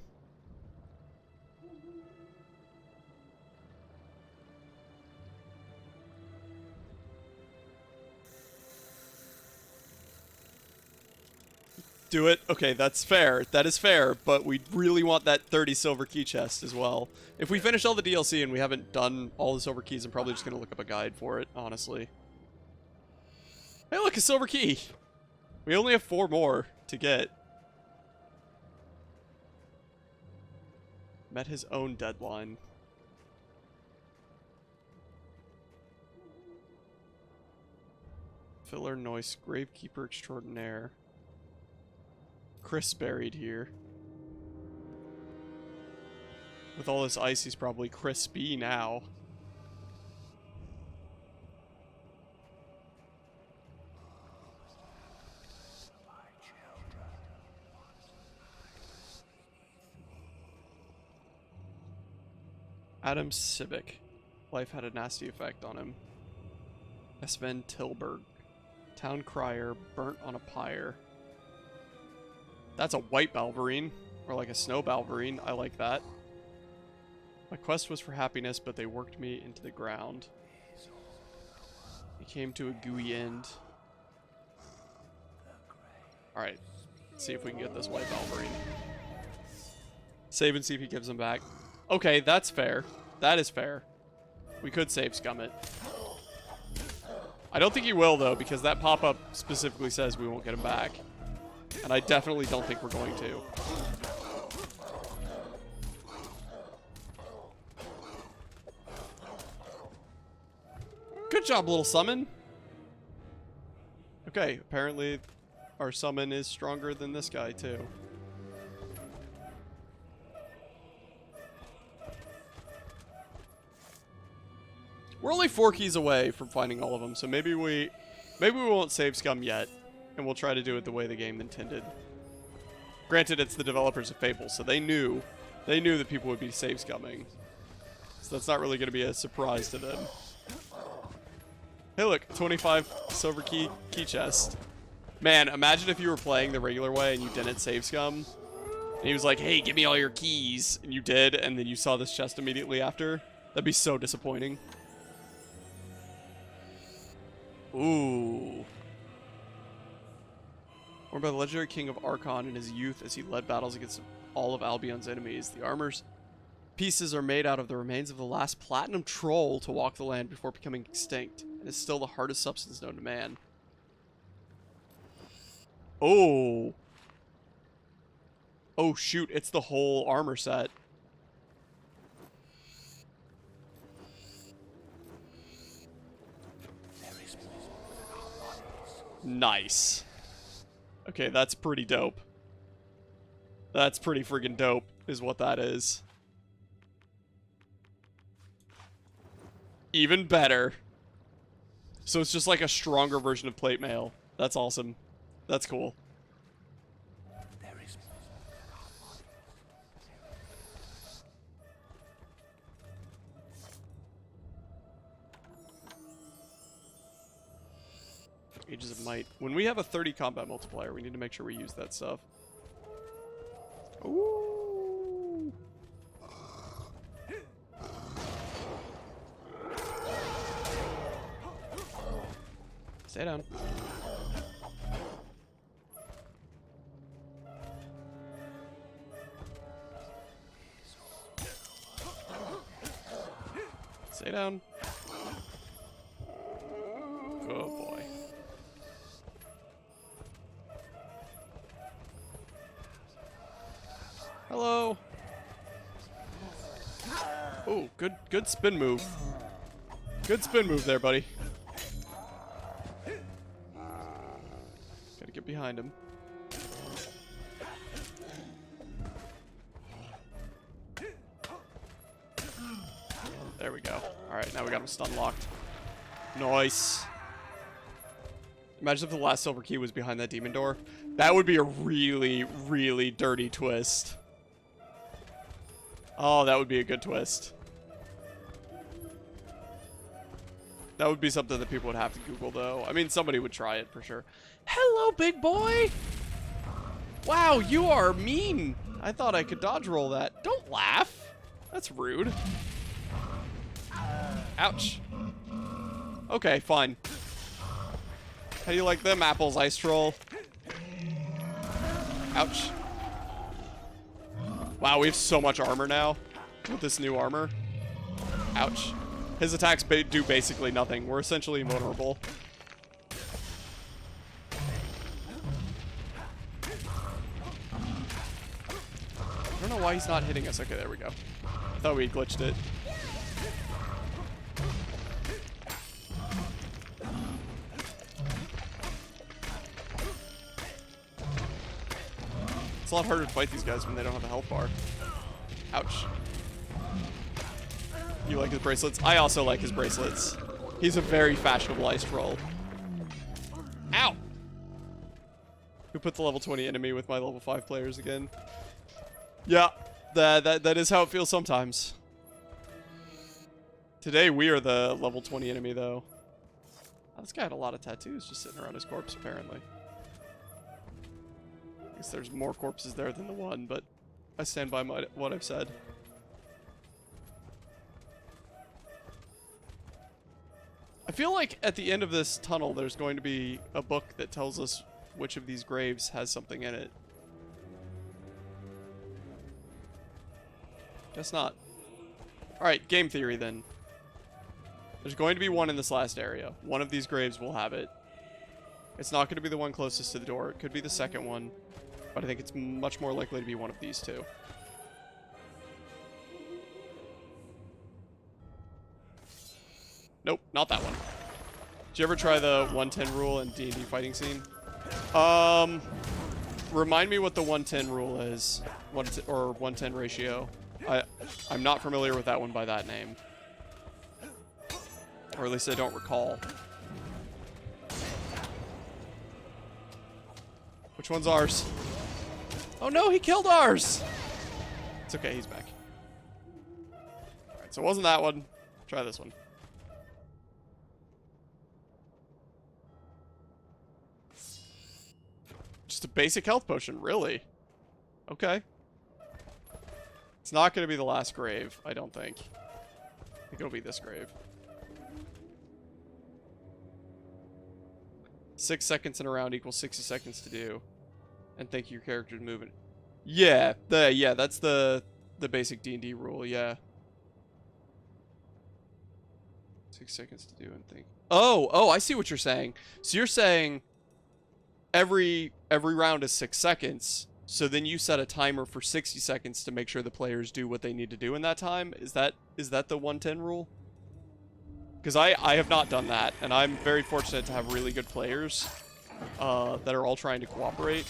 Do it. Okay, that's fair. That is fair, but we really want that 30 silver key chest as well. If we finish all the DLC and we haven't done all the silver keys, I'm probably just going to look up a guide for it, honestly. Hey, look, a silver key! We only have 4 more to get. Met his own deadline. Filler Noise, Gravekeeper Extraordinaire. Chris buried here. With all this ice, he's probably crispy now. Adam Civic. Life had a nasty effect on him. Sven Tilburg. Town Crier, burnt on a pyre. That's a white Balverine, or like a snow Balverine. I like that. My quest was for happiness, but they worked me into the ground. It came to a gooey end. Alright, let's see if we can get this white Balverine. Save and see if he gives them back. Okay, that's fair. That is fair. We could save scum it. I don't think he will, though, because that pop-up specifically says we won't get him back. And I definitely don't think we're going to. Good job, little summon. Okay, apparently our summon is stronger than this guy, too. We're only 4 keys away from finding all of them, so maybe we won't save scum yet. And we'll try to do it the way the game intended. Granted, it's the developers of Fable, so they knew that people would be save scumming. So that's not really going to be a surprise to them. Hey look, 25 silver key chest. Man, imagine if you were playing the regular way and you didn't save scum. And he was like, hey, give me all your keys. And you did, and then you saw this chest immediately after. That'd be so disappointing. Ooh. Born by the legendary king of Archon in his youth as he led battles against all of Albion's enemies. The armor's pieces are made out of the remains of the last platinum troll to walk the land before becoming extinct, and is still the hardest substance known to man. Oh. Oh shoot, it's the whole armor set. Nice. Okay, that's pretty dope. That's pretty friggin' dope, is what that is. Even better. So it's just like a stronger version of plate mail. That's awesome. That's cool. Ages of Might. When we have a 30 combat multiplier, we need to make sure we use that stuff. Ooh. Stay down. Stay down. Oh boy. Hello. Oh, good spin move. Good spin move there, buddy. Gotta get behind him. There we go. Alright, now we got him stun locked. Nice. Imagine if the last silver key was behind that demon door. That would be a really, really dirty twist. Oh, that would be a good twist. That would be something that people would have to Google, though. I mean, somebody would try it for sure. Hello, big boy! Wow, you are mean. I thought I could dodge roll that. Don't laugh. That's rude. Ouch. Okay, fine. How do you like them apples, Ice Troll? Ouch. Wow, we have so much armor now with this new armor. Ouch. His attacks do basically nothing. We're essentially invulnerable. I don't know why he's not hitting us. Okay, there we go. I thought we glitched it. It's a lot harder to fight these guys when they don't have a health bar. Ouch. You like his bracelets? I also like his bracelets. He's a very fashionable ice troll. Ow! Who put the level 20 enemy with my level 5 players again? Yeah, that is how it feels sometimes. Today we are the level 20 enemy, though. Oh, this guy had a lot of tattoos just sitting around his corpse, apparently. I guess there's more corpses there than the one, but I stand by what I've said. I feel like at the end of this tunnel, there's going to be a book that tells us which of these graves has something in it. Guess not. Alright, game theory then. There's going to be one in this last area. One of these graves will have it. It's not going to be the one closest to the door. It could be the second one. But I think it's much more likely to be one of these two. Nope, not that one. Did you ever try the 110 rule in D&D fighting scene? Remind me what the 110 rule is. Or 110 ratio. I'm not familiar with that one by that name. Or at least I don't recall. Which one's ours? Oh no, he killed ours! It's okay, he's back. Alright, so it wasn't that one. Try this one. Just a basic health potion, really? Okay. It's not going to be the last grave, I don't think. I think it'll be this grave. 6 seconds in a round equals 60 seconds to do. And think your character's moving. Yeah, that's the basic D&D rule, yeah. 6 seconds to do and think. Oh, I see what you're saying. So you're saying every round is 6 seconds. So then you set a timer for 60 seconds to make sure the players do what they need to do in that time. Is that the 110 rule? Because I have not done that, and I'm very fortunate to have really good players that are all trying to cooperate.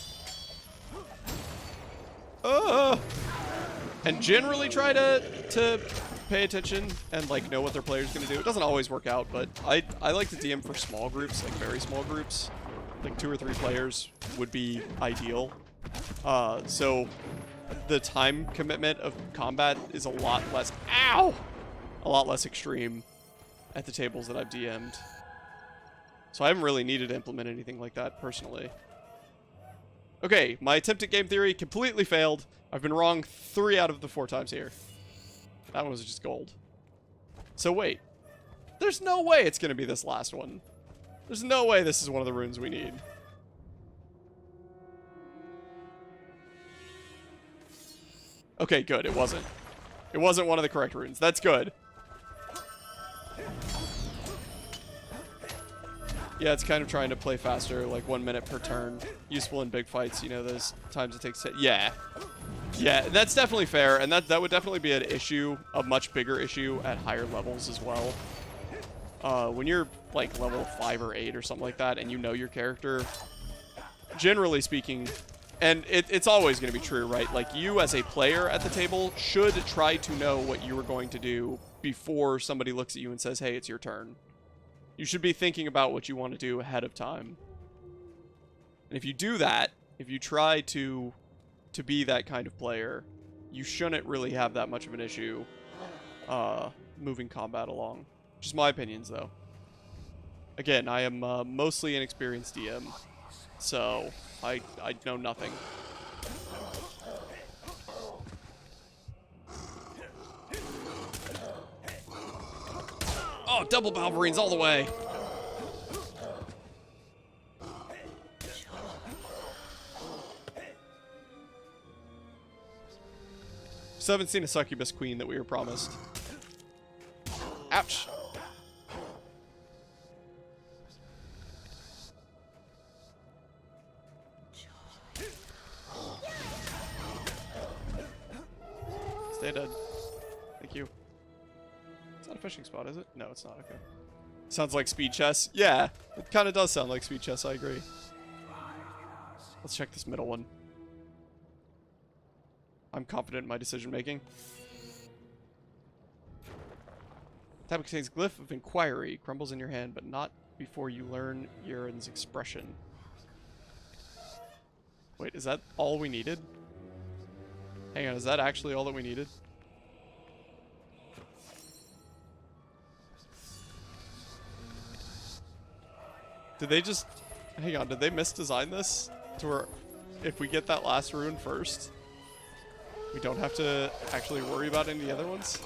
And generally try to pay attention and like know what their player's gonna do. It doesn't always work out, but I like to DM for small groups, like very small groups. Like 2 or 3 players would be ideal. So the time commitment of combat is a lot less, a lot less extreme at the tables that I've DM'd. So I haven't really needed to implement anything like that personally. Okay, my attempt at game theory completely failed. I've been wrong 3 out of the 4 times here. That one was just gold. So wait, there's no way it's gonna be this last one. There's no way this is one of the runes we need. Okay, good. It wasn't. It wasn't one of the correct runes. That's good. Yeah, it's kind of trying to play faster, like 1 minute per turn. Useful in big fights, you know, those times it takes to... Yeah. Yeah, that's definitely fair, and that would definitely be an issue, a much bigger issue at higher levels as well. When you're like level 5 or 8 or something like that, and you know your character, generally speaking, and it's always going to be true, right? Like, you as a player at the table should try to know what you are going to do before somebody looks at you and says, hey, it's your turn. You should be thinking about what you want to do ahead of time. And if you do that, if you try to be that kind of player, you shouldn't really have that much of an issue moving combat along. Just my opinions, though. Again, I am mostly an experienced DM, so I know nothing. Oh, double Balverines all the way! Still haven't seen a succubus queen that we were promised. Ouch! Stay dead. Thank you. It's not a fishing spot, is it? No, it's not. Okay. Sounds like speed chess. Yeah, it kind of does sound like speed chess. I agree. Let's check this middle one. I'm confident in my decision making. Tablet contains Glyph of Inquiry. Crumbles in your hand, but not before you learn Urin's expression. Wait, is that all we needed? Hang on, is that actually all that we needed? Did they just... Hang on, did they misdesign this? To where if we get that last rune first, we don't have to actually worry about any other ones?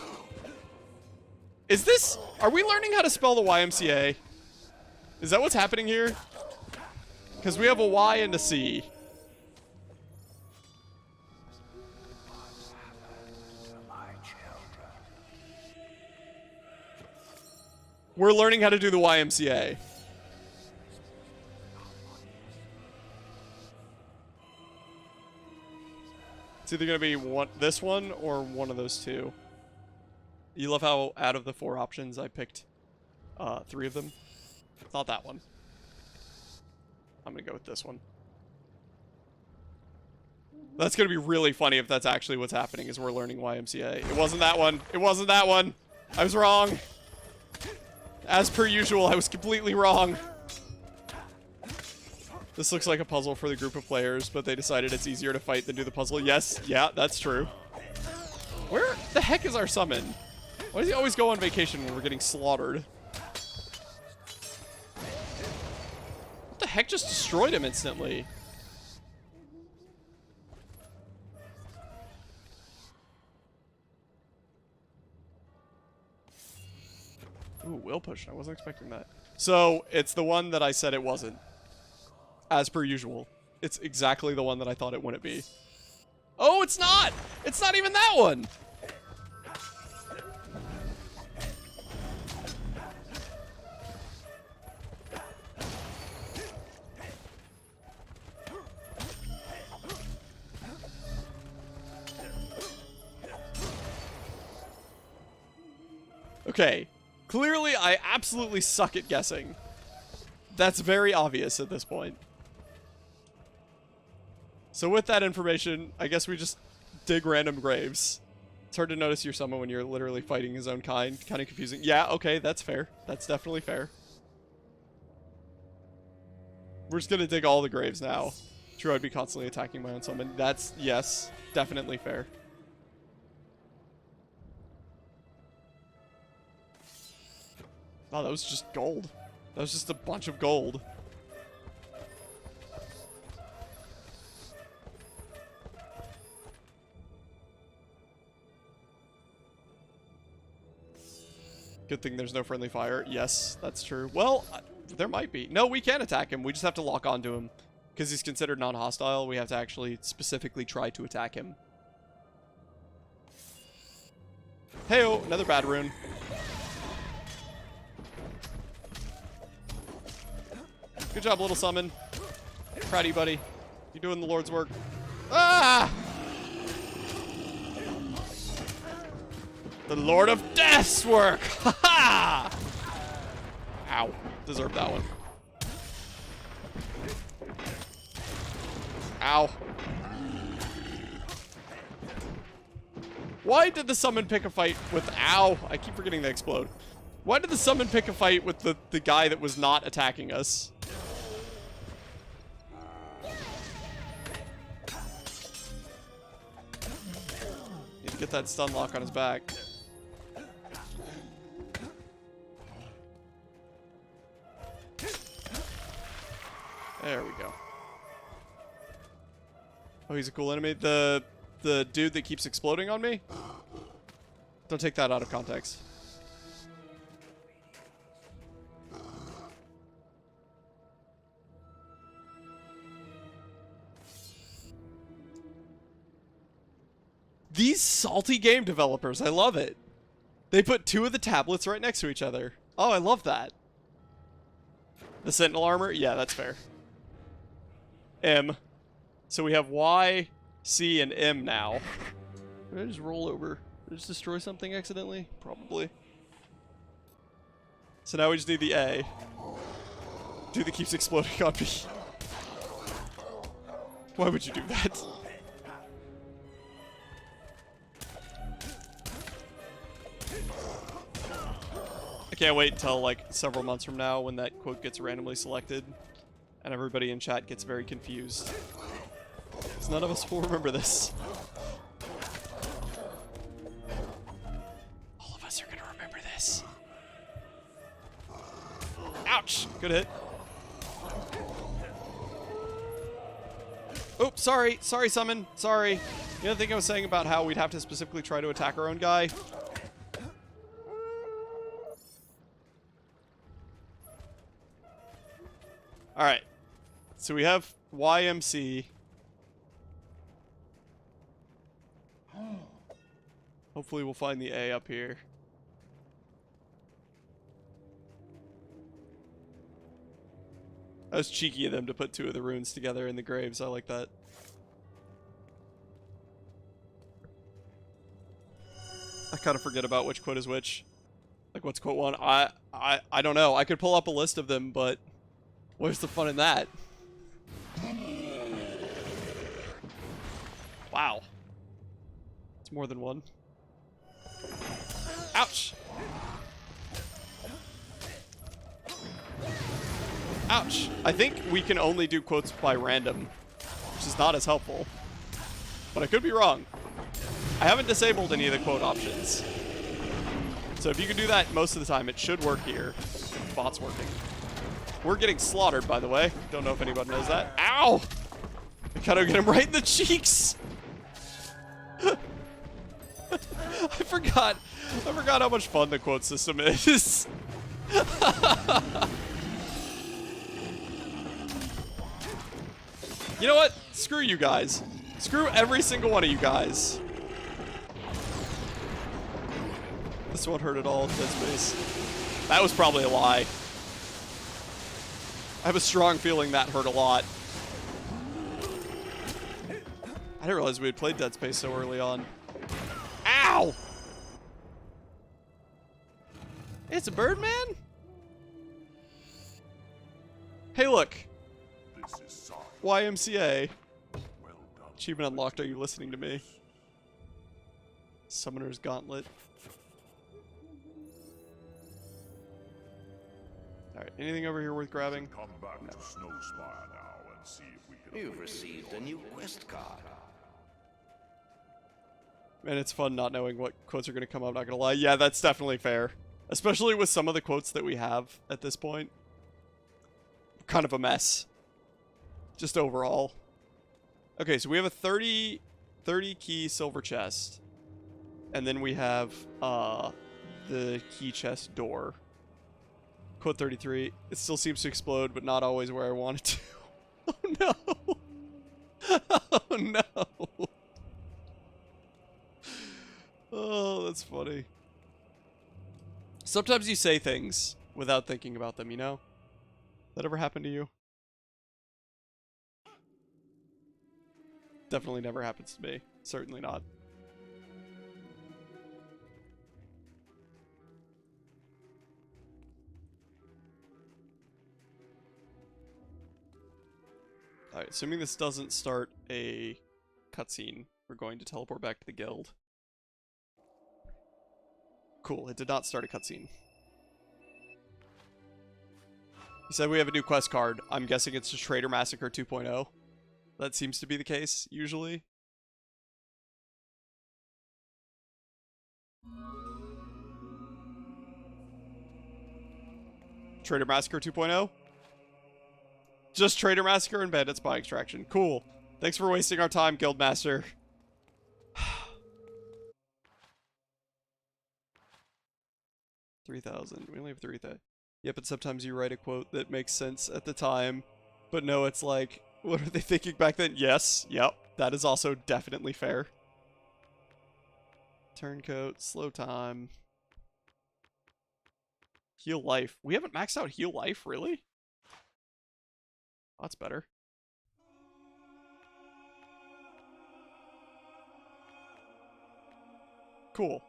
Is this... Are we learning how to spell the YMCA? Is that what's happening here? Because we have a Y and a C. We're learning how to do the YMCA. It's either going to be this one or one of those two. You love how out of the 4 options I picked 3 of them? It's not that one. I'm going to go with this one. That's going to be really funny if that's actually what's happening, is we're learning YMCA. It wasn't that one. It wasn't that one. I was wrong. As per usual, I was completely wrong. This looks like a puzzle for the group of players, but they decided it's easier to fight than do the puzzle. Yes, yeah, that's true. Where the heck is our summon? Why does he always go on vacation when we're getting slaughtered? What the heck just destroyed him instantly? Ooh, will push. I wasn't expecting that. So, it's the one that I said it wasn't. As per usual. It's exactly the one that I thought it wouldn't be. Oh, it's not! It's not even that one! Okay. Clearly, I absolutely suck at guessing. That's very obvious at this point. So with that information, I guess we just dig random graves. It's hard to notice your summon when you're literally fighting his own kind. Kind of confusing. Yeah, okay, that's fair. That's definitely fair. We're just gonna dig all the graves now. True, I'd be constantly attacking my own summon. That's, yes, definitely fair. Oh, that was just gold. That was just a bunch of gold. Good thing there's no friendly fire. Yes, that's true. Well, there might be. No, we can attack him. We just have to lock onto him. Because he's considered non-hostile, we have to actually specifically try to attack him. Hey-oh, another bad rune. Good job, little summon. Proud of you, buddy. You're doing the Lord's work. Ah! The Lord of Death's work! Ha ha! Ow. Deserved that one. Ow. Why did the summon pick a fight with... Ow. I keep forgetting to explode. Why did the summon pick a fight with the guy that was not attacking us? Need to get that stun lock on his back. There we go. Oh, he's a cool enemy. The dude that keeps exploding on me? Don't take that out of context. These salty game developers, I love it. They put two of the tablets right next to each other. Oh, I love that. The Sentinel armor? Yeah, that's fair. M. So we have Y, C, and M now. Did I just roll over? Did I just destroy something accidentally? Probably. So now we just need the A. Dude that keeps exploding on me. Why would you do that? I can't wait until like several months from now when that quote gets randomly selected and everybody in chat gets very confused. Because none of us will remember this. All of us are gonna remember this. Ouch! Good hit. Oops, sorry. Sorry, summon. Sorry. You know the thing I was saying about how we'd have to specifically try to attack our own guy? Alright. So we have YMC. Hopefully we'll find the A up here. That was cheeky of them to put two of the runes together in the graves. I like that. I kind of forget about which quote is which. Like what's quote one. I don't know. I could pull up a list of them, but where's the fun in that? Wow. It's more than one. Ouch! Ouch. I think we can only do quotes by random, which is not as helpful. But I could be wrong. I haven't disabled any of the quote options. So if you can do that most of the time, it should work here. Bot's working. We're getting slaughtered, by the way. Don't know if anybody knows that. Ow! I gotta get him right in the cheeks! I forgot how much fun the quote system is. You know what? Screw you guys. Screw every single one of you guys. This won't hurt at all, Dead Space. That was probably a lie. I have a strong feeling that hurt a lot. I didn't realize we had played Dead Space so early on. Ow! It's a bird man? Hey, look. YMCA. Achievement unlocked. Are you listening to me? Summoner's Gauntlet. Alright, anything over here worth grabbing? Come back to Snowspire now and see if we can. You've received a new quest card. Man, it's fun not knowing what quotes are going to come up, not going to lie. Yeah, that's definitely fair. Especially with some of the quotes that we have at this point. Kind of a mess. Just overall. Okay, so we have a 30 key silver chest. And then we have the key chest door. Quote 33. It still seems to explode, but not always where I want it to. Oh no. Oh no. Oh, that's funny. Sometimes you say things without thinking about them, you know? That ever happened to you? Definitely never happens to me. Certainly not. Alright, assuming this doesn't start a cutscene, we're going to teleport back to the guild. Cool, it did not start a cutscene. He said we have a new quest card. I'm guessing it's just Trader Massacre 2.0. That seems to be the case, usually. Trader Massacre 2.0? Just Trader Massacre and Bandit Spy Extraction. Cool. Thanks for wasting our time, Guildmaster. 3,000. We only have 3,000. Yep, but sometimes you write a quote that makes sense at the time. But no, it's like, what are they thinking back then? Yes, yep. That is also definitely fair. Turncoat, slow time. Heal life. We haven't maxed out heal life, really? That's better. Cool.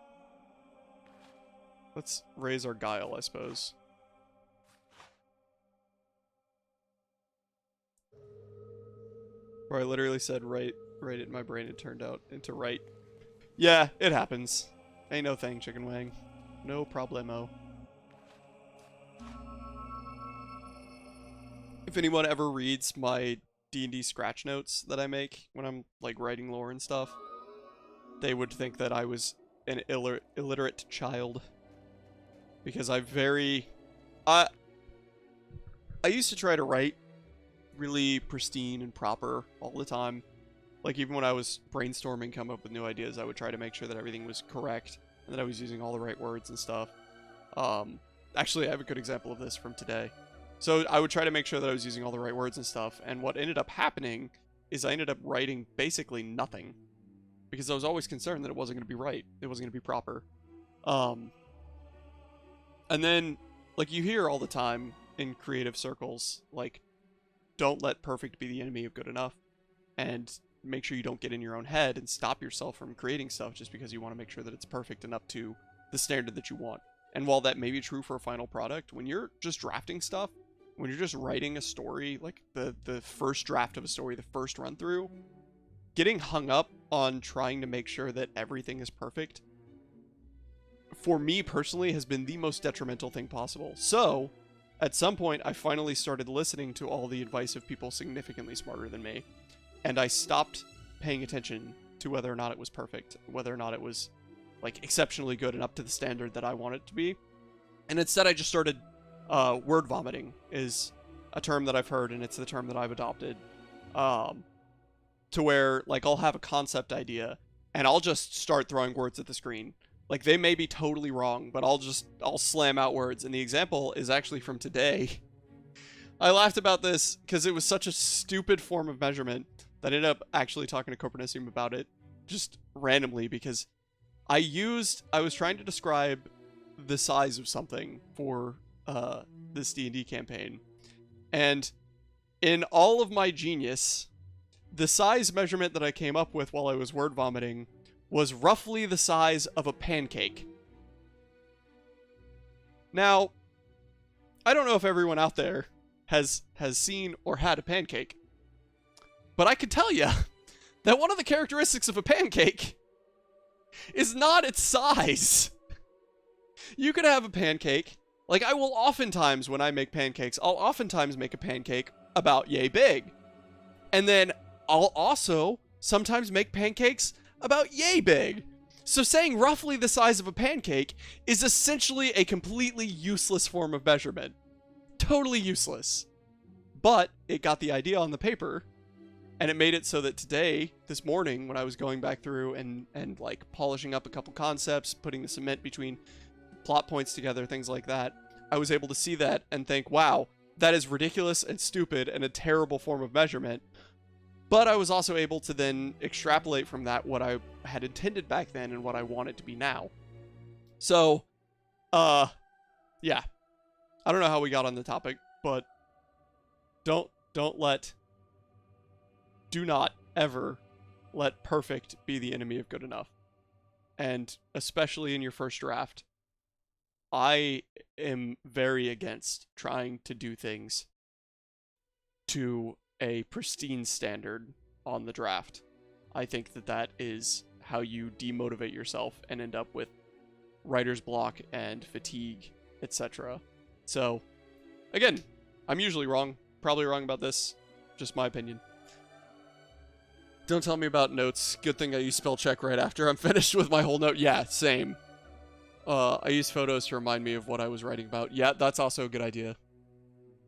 Let's raise our guile, I suppose. Where I literally said right it in my brain, it turned out into right. Yeah, it happens. Ain't no thing, Chicken Wang. No problemo. If anyone ever reads my D&D scratch notes that I make when I'm, like, writing lore and stuff, they would think that I was an illiterate child. Because I used to try to write really pristine and proper all the time. Like, even when I was brainstorming, come up with new ideas, I would try to make sure that everything was correct and that I was using all the right words and stuff. Actually, I have a good example of this from today. So I would try to make sure that I was using all the right words and stuff, and what ended up happening is I ended up writing basically nothing. Because I was always concerned that it wasn't going to be right. It wasn't going to be proper. And then, like, you hear all the time in creative circles, like, don't let perfect be the enemy of good enough. And make sure you don't get in your own head and stop yourself from creating stuff just because you want to make sure that it's perfect and up to the standard that you want. And while that may be true for a final product, when you're just drafting stuff, when you're just writing a story, like the first draft of a story, the first run through, getting hung up on trying to make sure that everything is perfect, for me personally, has been the most detrimental thing possible. So, at some point, I finally started listening to all the advice of people significantly smarter than me, and I stopped paying attention to whether or not it was perfect, whether or not it was, like, exceptionally good and up to the standard that I want it to be. And instead, I just started word vomiting is a term that I've heard, and it's the term that I've adopted. To where, like, I'll have a concept idea, and I'll just start throwing words at the screen. Like, they may be totally wrong, but I'll slam out words. And the example is actually from today. I laughed about this because it was such a stupid form of measurement that I ended up actually talking to Copernicium about it just randomly, because I was trying to describe the size of something for this D&D campaign. And in all of my genius, the size measurement that I came up with while I was word vomiting was roughly the size of a pancake. Now, I don't know if everyone out there has seen or had a pancake, but I can tell you that one of the characteristics of a pancake is not its size. You could have a pancake, like I will oftentimes, when I make pancakes, I'll oftentimes make a pancake about yay big. And then I'll also sometimes make pancakes about yay big. So saying roughly the size of a pancake is essentially a completely useless form of measurement. Totally useless. But it got the idea on the paper, and it made it so that today, this morning, when I was going back through and like polishing up a couple concepts, putting the cement between plot points together, things like that, I was able to see that and think, wow, that is ridiculous and stupid and a terrible form of measurement. But I was also able to then extrapolate from that what I had intended back then and what I want it to be now. So, yeah. I don't know how we got on the topic, but do not ever let perfect be the enemy of good enough. And especially in your first draft, I am very against trying to do things to a pristine standard on the draft. I think that that is how you demotivate yourself and end up with writer's block and fatigue, etc. So, again, I'm usually wrong. Probably wrong about this. Just my opinion. Don't tell me about notes. Good thing I use spell check right after I'm finished with my whole note. Yeah, same. I use photos to remind me of what I was writing about. Yeah, that's also a good idea.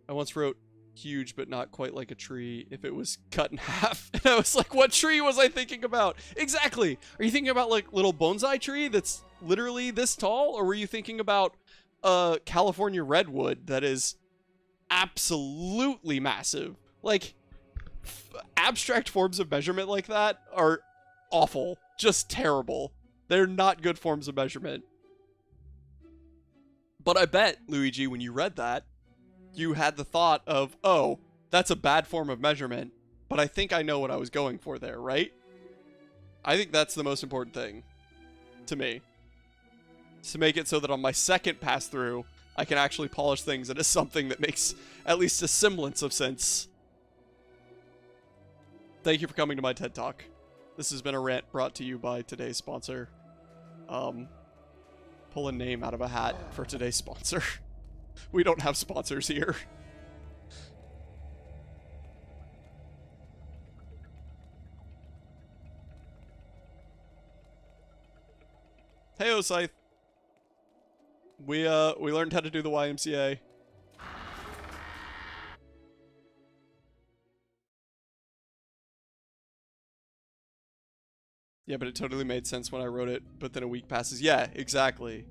I once wrote huge, but not quite like a tree if it was cut in half. And I was like, what tree was I thinking about? Exactly. Are you thinking about like little bonsai tree that's literally this tall? Or were you thinking about a California redwood that is absolutely massive? Like, abstract forms of measurement like that are awful. Just terrible. They're not good forms of measurement. But I bet, Luigi, when you read that, you had the thought of, oh, that's a bad form of measurement, but I think I know what I was going for there, right? I think that's the most important thing to me. To make it so that on my second pass through, I can actually polish things into something that makes at least a semblance of sense. Thank you for coming to my TED Talk. This has been a rant brought to you by today's sponsor. Pull a name out of a hat for today's sponsor. We don't have sponsors here. Hey, Scythe. We learned how to do the YMCA. Yeah, but it totally made sense when I wrote it, but then a week passes. Yeah, exactly.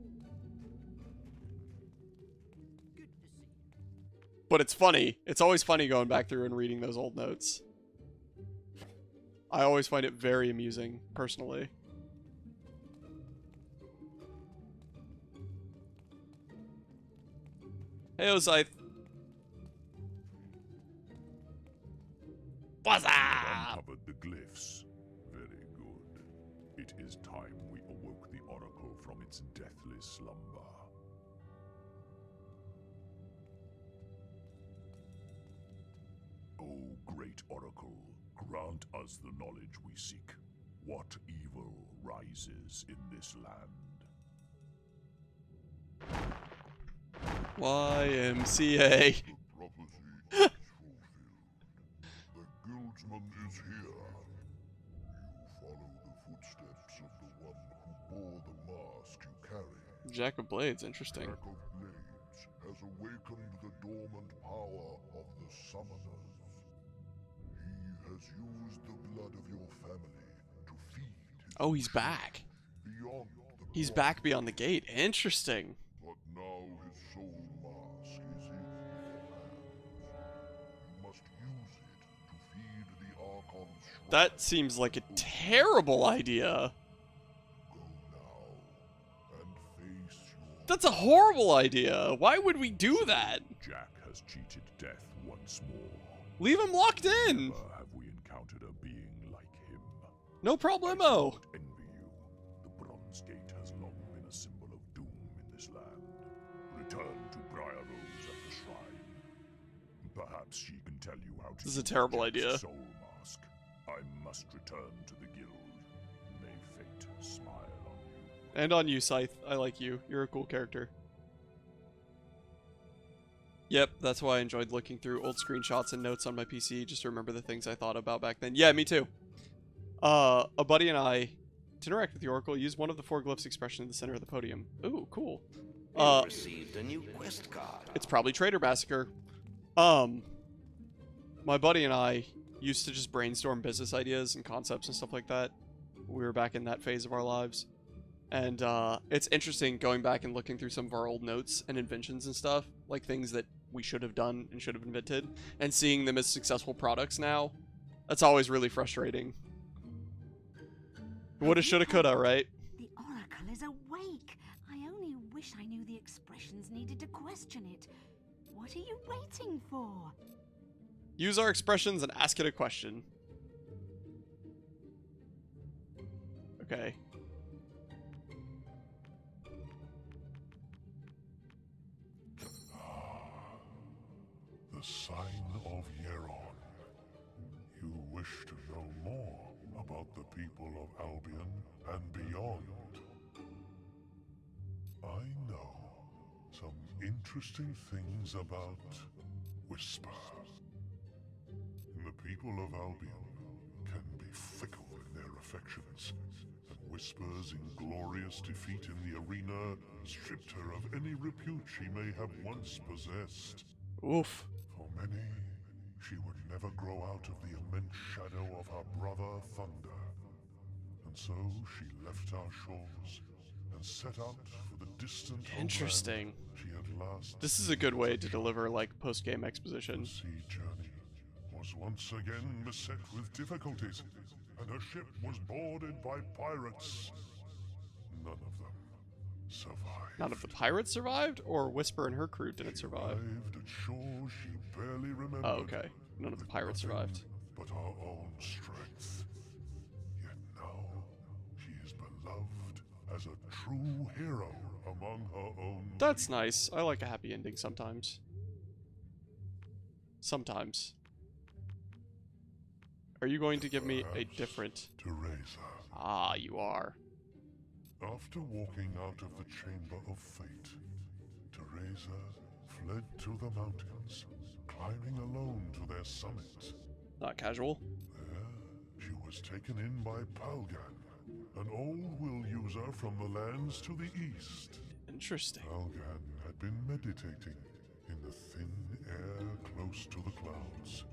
But it's funny. It's always funny going back through and reading those old notes. I always find it very amusing, personally. Hey, Scythe. What's up? Uncovered the glyphs. Very good. It is time we awoke the Oracle from its deathless slumber. O great Oracle, grant us the knowledge we seek. What evil rises in this land? YMCA. The prophecy is fulfilled. The guildsman is here. You follow the footsteps of the one who bore the mask you carry. Jack of Blades, interesting. Jack of Blades has awakened the dormant power of the summoners. He has used the blood of your family to feed his Oh, he's back. beyond the He's grave. back beyond the gate. Interesting. But now his soul mask is in your hands. You must use it to feed the Archon's shrine. That seems like a terrible idea. Go now and face your... That's a horrible idea. Why would we do that? Jack has cheated death once more. Leave him locked in. Never have we encountered a being like him. No I do problemo. not envy you. The Bronze Gate has long been a symbol of doom in this land. Return to Briar Rose at the shrine. Perhaps she can tell you how to This is a use terrible Jack's idea. soul mask. I must return to the guild. May fate smile on you. And on you, Scythe. I like you. You're a cool character. Yep, that's why I enjoyed looking through old screenshots and notes on my PC just to remember the things I thought about back then. Yeah, me too. A buddy and I, to interact with the Oracle, used one of the 4 glyphs expression in the center of the podium. Ooh, cool. You received a new quest card. It's probably Trader Massacre. My buddy and I used to just brainstorm business ideas and concepts and stuff like that. We were back in that phase of our lives. And it's interesting going back and looking through some of our old notes and inventions and stuff, like things that we should have done and should have invented, and seeing them as successful products now. That's always really frustrating. Woulda, shoulda, coulda, right? The Oracle is awake. I only wish I knew the expressions needed to question it. What are you waiting for? Use our expressions and ask it a question. Okay. The sign of Yeron. about the people of Albion and beyond. I know some interesting things about Whisper. The people of Albion can be fickle in their affections, and Whisper's inglorious defeat in the arena stripped her of any repute she may have once possessed. Oof. For many, she would never grow out of the immense shadow of her brother Thunder. And so she left our shores and set out for the distant Interesting. homeland she had last. This is a good way to deliver, like, post-game exposition. The sea journey was once again beset with difficulties, and her ship was boarded by pirates. None of them survived. None of the pirates survived, or Whisper and her crew didn't survive? Arrived at shore she barely remembered. Oh, okay. None of the with pirates nothing survived. but our own strength. Yet now she is beloved as a true hero among her own. That's nice. I like a happy ending sometimes. Sometimes. Are you going to give me a different... Teresa. Ah, you are. After walking out of the Chamber of Fate, Teresa fled to the mountains, climbing alone to their summit. Not casual. There, she was taken in by Palgan, an old will user from the lands to the east. Interesting. Palgan had been meditating in the thin air close to the clouds,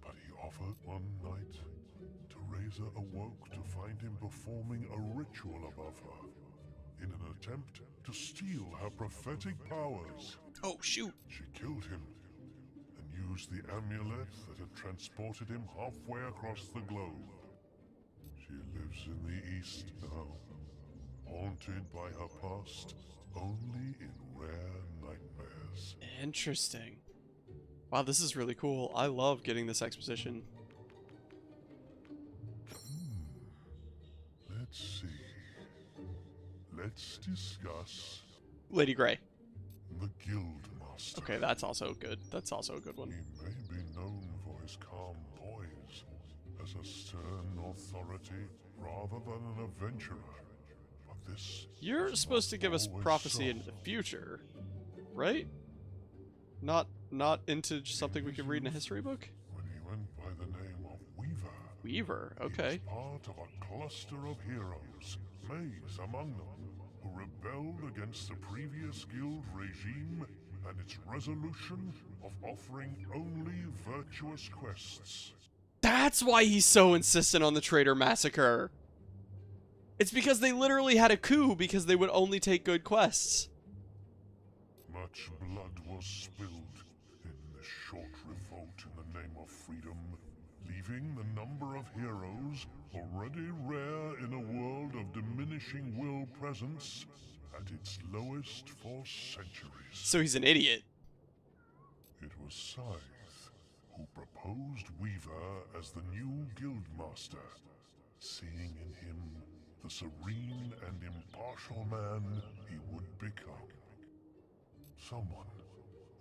but he offered one night. Teresa awoke to find him performing a ritual above her, in an attempt to steal her prophetic powers. Oh, shoot. She killed him, and used the amulet that had transported him halfway across the globe. She lives in the east now, haunted by her past only in rare nightmares. Interesting. Wow, this is really cool. I love getting this exposition. Let's see. Let's discuss Lady Grey. the Guildmaster. Okay, that's also good. That's also a good one. He may be known for his calm poise, as a stern authority rather than an adventurer. But this You're was supposed to not give us always prophecy so. into the future, right? Not into something we can read in a history book? When he went by the name of Weaver. Weaver, He okay. was part of a cluster of heroes, Maze among them, who rebelled against the previous guild regime and its resolution of offering only virtuous quests. That's why he's so insistent on the Traitor Massacre. It's because they literally had a coup because they would only take good quests. Much blood was spilled in this short revolt in the name of freedom, leaving the number of heroes, already rare in a world of diminishing will presence, at its lowest for centuries. So he's an idiot. It was Scythe who proposed Weaver as the new guildmaster, seeing in him the serene and impartial man he would become. Someone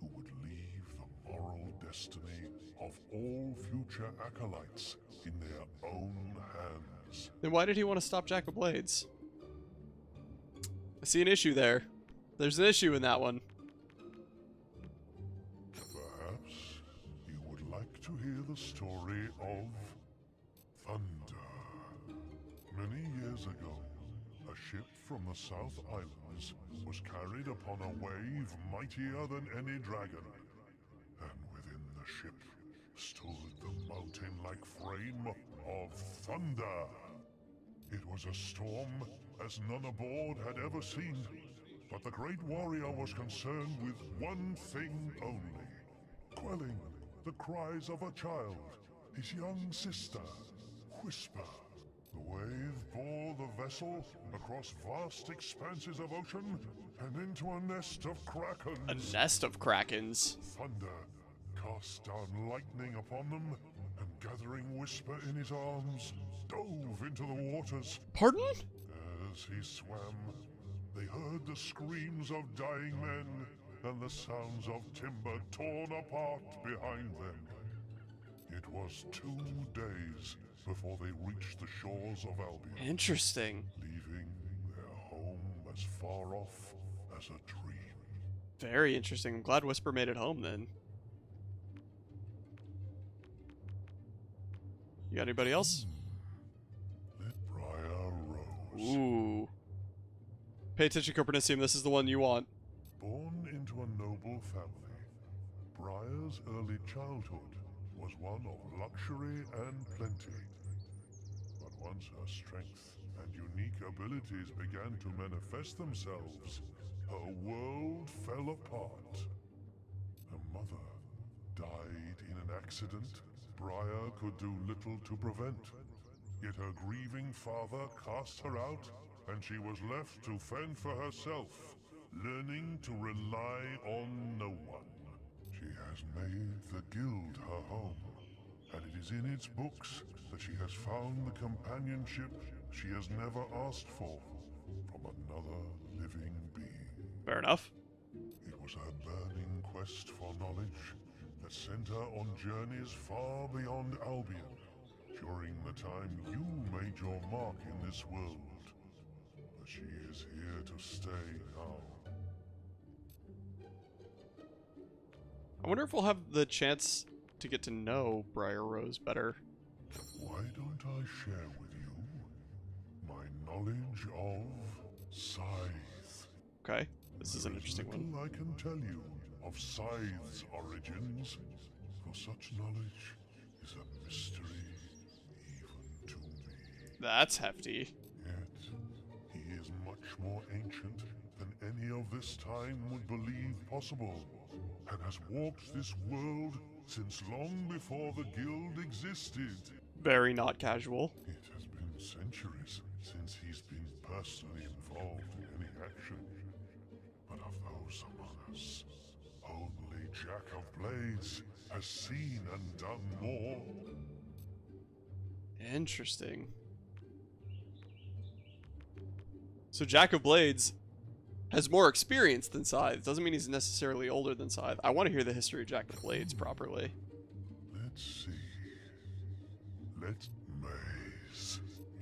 who would leave the moral destiny of all future acolytes in their own hands. Then why did he want to stop Jack of Blades? I see an issue there. There's an issue in that one. Perhaps you would like to hear the story of Thunder. Many years ago, a ship from the South Islands was carried upon a wave mightier than any dragon. And within the ship stood the mountain-like frame of Thunder. It was a storm as none aboard had ever seen, but the great warrior was concerned with one thing only: quelling the cries of a child, his young sister, Whisper. The wave bore the vessel across vast expanses of ocean and into a nest of krakens. A nest of krakens. Thunder cast down lightning upon them, and gathering Whisper in his arms, dove into the waters. Pardon? As he swam, they heard the screams of dying men and the sounds of timber torn apart behind them. It was 2 days before they reached the shores of Albion, Interesting. leaving their home as far off as a dream. Very interesting. I'm glad Whisper made it home then. You got anybody else? Briar Rose. Ooh. Pay attention, Copernicum. This is the one you want. Born into a noble family, Briar's early childhood was one of luxury and plenty. But once her strength and unique abilities began to manifest themselves, her world fell apart. Her mother died in an accident Briar could do little to prevent. Yet her grieving father cast her out, and she was left to fend for herself, learning to rely on no one. She has made the guild her home, and it is in its books that she has found the companionship she has never asked for from another living being. Fair enough. It was her burning quest for knowledge that sent her on journeys far beyond Albion, during the time you made your mark in this world. But she is here to stay now. I wonder if we'll have the chance to get to know Briar Rose better. Why don't I share with you my knowledge of Scythe? Okay, this is an interesting one. I can tell you of Scythe's origins, for such knowledge is a mystery even to me. That's hefty. Yet, he is much more ancient than any of this time would believe possible, and has walked this world since long before the guild existed. Very not casual. It has been centuries since he's been personally involved in any action. But of those among us, only Jack of Blades has seen and done more. Interesting. So Jack of Blades has more experience than Scythe. Doesn't mean he's necessarily older than Scythe. I want to hear the history of Jack of Blades properly. Let's see. Maze.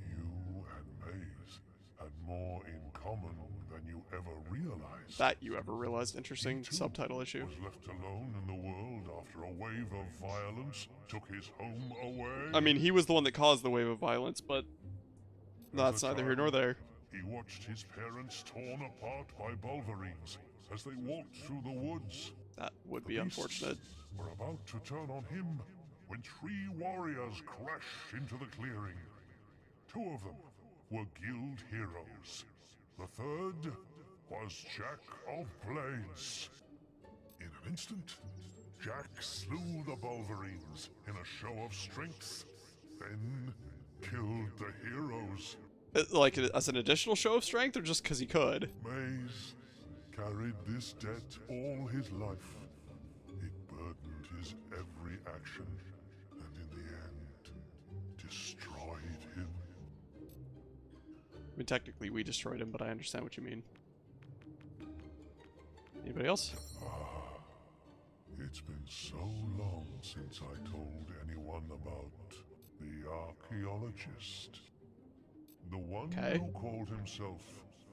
You and Maze had more in common than you ever realized. That you ever realized. Interesting He, too, subtitle issue. was left alone in the world after a wave of violence took his home away. I mean, he was the one that caused the wave of violence, but that's As a neither here nor child, there. He watched his parents torn apart by Bulverines as they walked through the woods. That would The be beasts unfortunate. were about to turn on him when 3 warriors crashed into the clearing. 2 of them were guild heroes. The third was Jack of Blades. In an instant, Jack slew the Bulverines in a show of strength, then killed the heroes. Like, as an additional show of strength, or just because he could? Maze carried this debt all his life. It burdened his every action, and in the end, destroyed him. I mean, technically we destroyed him, but I understand what you mean. Anybody else? It's been so long since I told anyone about the archaeologist. The one Okay. who called himself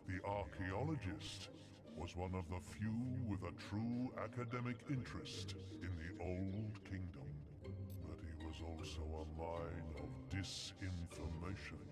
the archaeologist was one of the few with a true academic interest in the Old Kingdom. But he was also a mine of disinformation,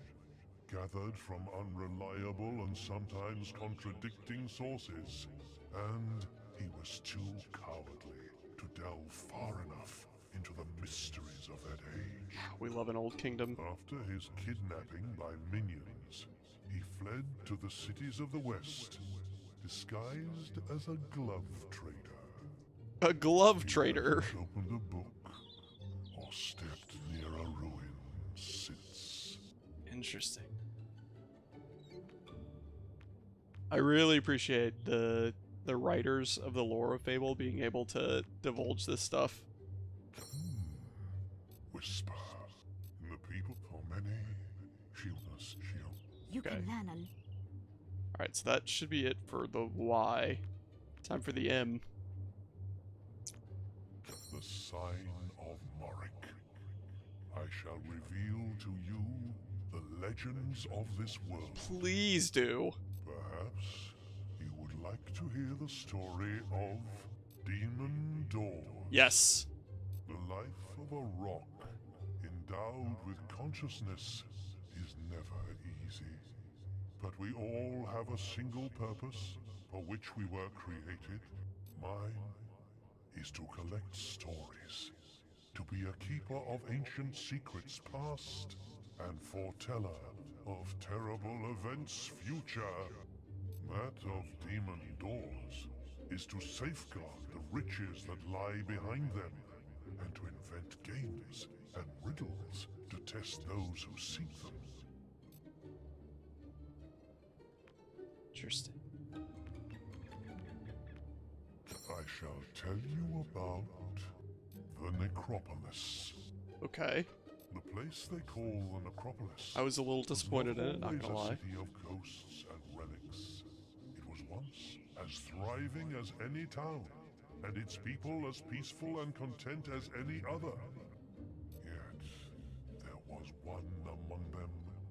gathered from unreliable and sometimes contradicting sources. And he was too cowardly to delve far enough into the mysteries of that age. We love an old kingdom. After his kidnapping by minions, he fled to the cities of the West, disguised as a glove trader. A glove He trader. hasn't opened a book or stepped near a ruin since. Interesting. I really appreciate the writers of the lore of Fable being able to divulge this stuff. Whisper. The people for many shieldless shield. You Okay. can learn a Alright, so that should be it for the Y. Time for the M. The sign of Morik. I I shall reveal to you the legends of this world. Please do. Perhaps you would like to hear the story of Demon Doors. Yes. The life of a rock endowed with consciousness is never easy. But we all have a single purpose for which we were created. Mine is to collect stories, to be a keeper of ancient secrets past, and foreteller of terrible events future. That of Demon Doors is to safeguard the riches that lie behind them, and to invent games and riddles to test those who seek them. Interesting. I shall tell you about the Necropolis. Okay. The place they call the Necropolis. I was a little disappointed in it, not always gonna a lie. city of ghosts and relics. It was once as thriving as any town, and its people as peaceful and content as any other. Yet, there was one among them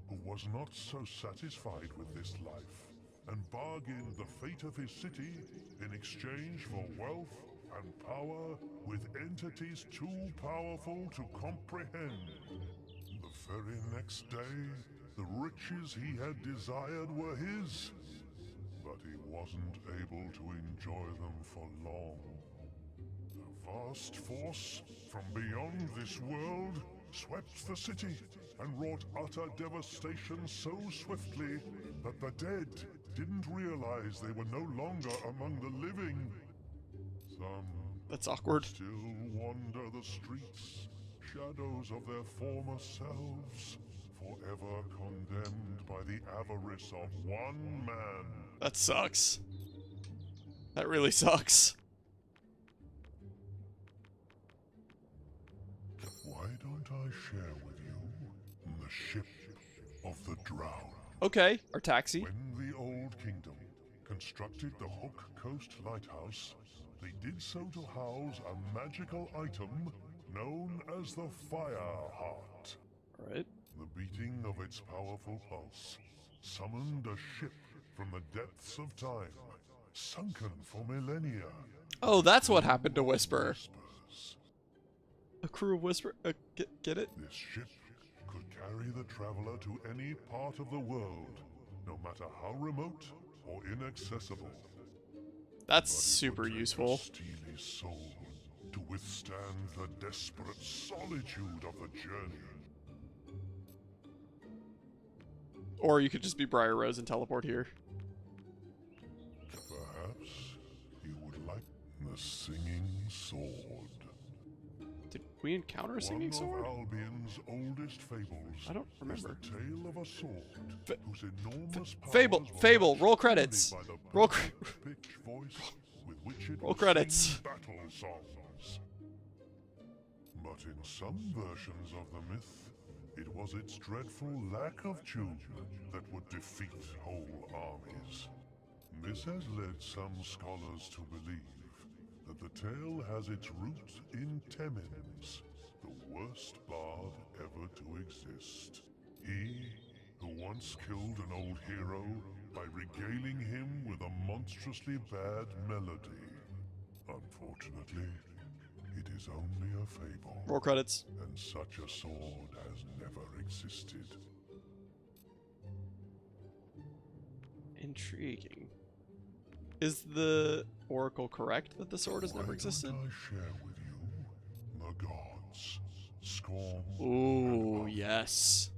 who was not so satisfied with this life, and bargained the fate of his city in exchange for wealth and power with entities too powerful to comprehend. The very next day, the riches he had desired were his, but he wasn't able to enjoy them for long. A vast force from beyond this world swept the city and wrought utter devastation so swiftly that the dead didn't realize they were no longer among the living. Some That's awkward. still wander the streets, shadows of their former selves, forever condemned by the avarice of one man. That sucks. That really sucks. Why don't I share with you the ship of the drowned? Okay, our taxi. When the Old Kingdom constructed the Hook Coast Lighthouse, they did so to house a magical item known as the Fire Heart. Alright. The beating of its powerful pulse summoned a ship from the depths of time, sunken for millennia. Oh, that's what happened to Whisper. Whispers. A crew of Whisper. Get it? This ship could carry the traveler to any part of the world, no matter how remote or inaccessible. That's But it super would take useful. a steely soul to withstand the desperate solitude of the journey. Or you could just be Briar Rose and teleport here. Perhaps you would like the Singing Sword. Did we encounter a singing sword? One of Albion's oldest fables. I don't remember. Is the tale of a sword whose enormous powers Fable, were Fable, matched roll only credits. by the Roll perfect-pitch voice with which it Roll would credits. sing battle songs. But in some versions of the myth, it was its dreadful lack of tune that would defeat whole armies. This has led some scholars to believe that the tale has its root in Temens, the worst bard ever to exist. He, who once killed an old hero by regaling him with a monstrously bad melody. Unfortunately, it is only a fable, Roll credits. and such a sword has never existed. Intriguing. Is the Oracle correct that the sword has never existed? Why don't I share with you the gods, Scorn Ooh, and yes.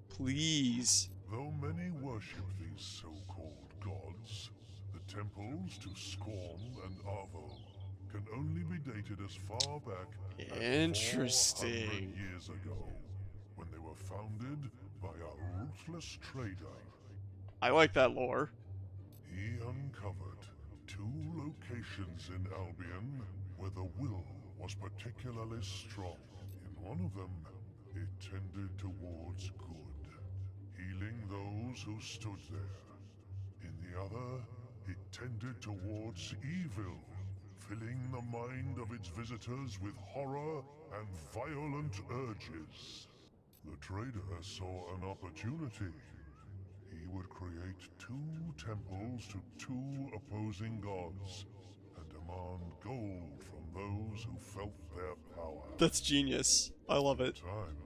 Please. Though many worship these so-called gods, the temples to Scorn and Arvo can only be dated as far back as Interesting. 400 years ago, when they were founded by a ruthless trader. I like that lore. He uncovered two locations in Albion where the will was particularly strong. In one of them, it tended towards good, healing those who stood there. In the other, it tended towards evil, filling the mind of its visitors with horror and violent urges. The trader saw an opportunity. He would create 2 temples to 2 opposing gods and demand gold from those who felt their power. That's genius. I love it. In time,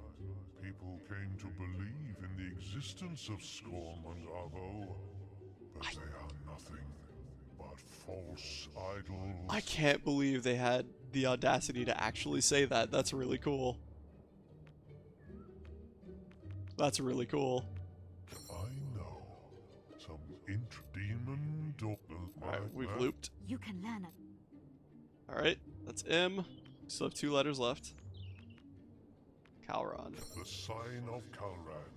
people came to believe in the existence of Scorn and Avo, but they are nothing but false idols. I can't believe they had the audacity to actually say that. That's really cool. That's really cool. I know. Some demon doctor. Alright, we've looped. You can learn a Alright, that's M. Still have 2 letters left. Calron. The sign of Calran.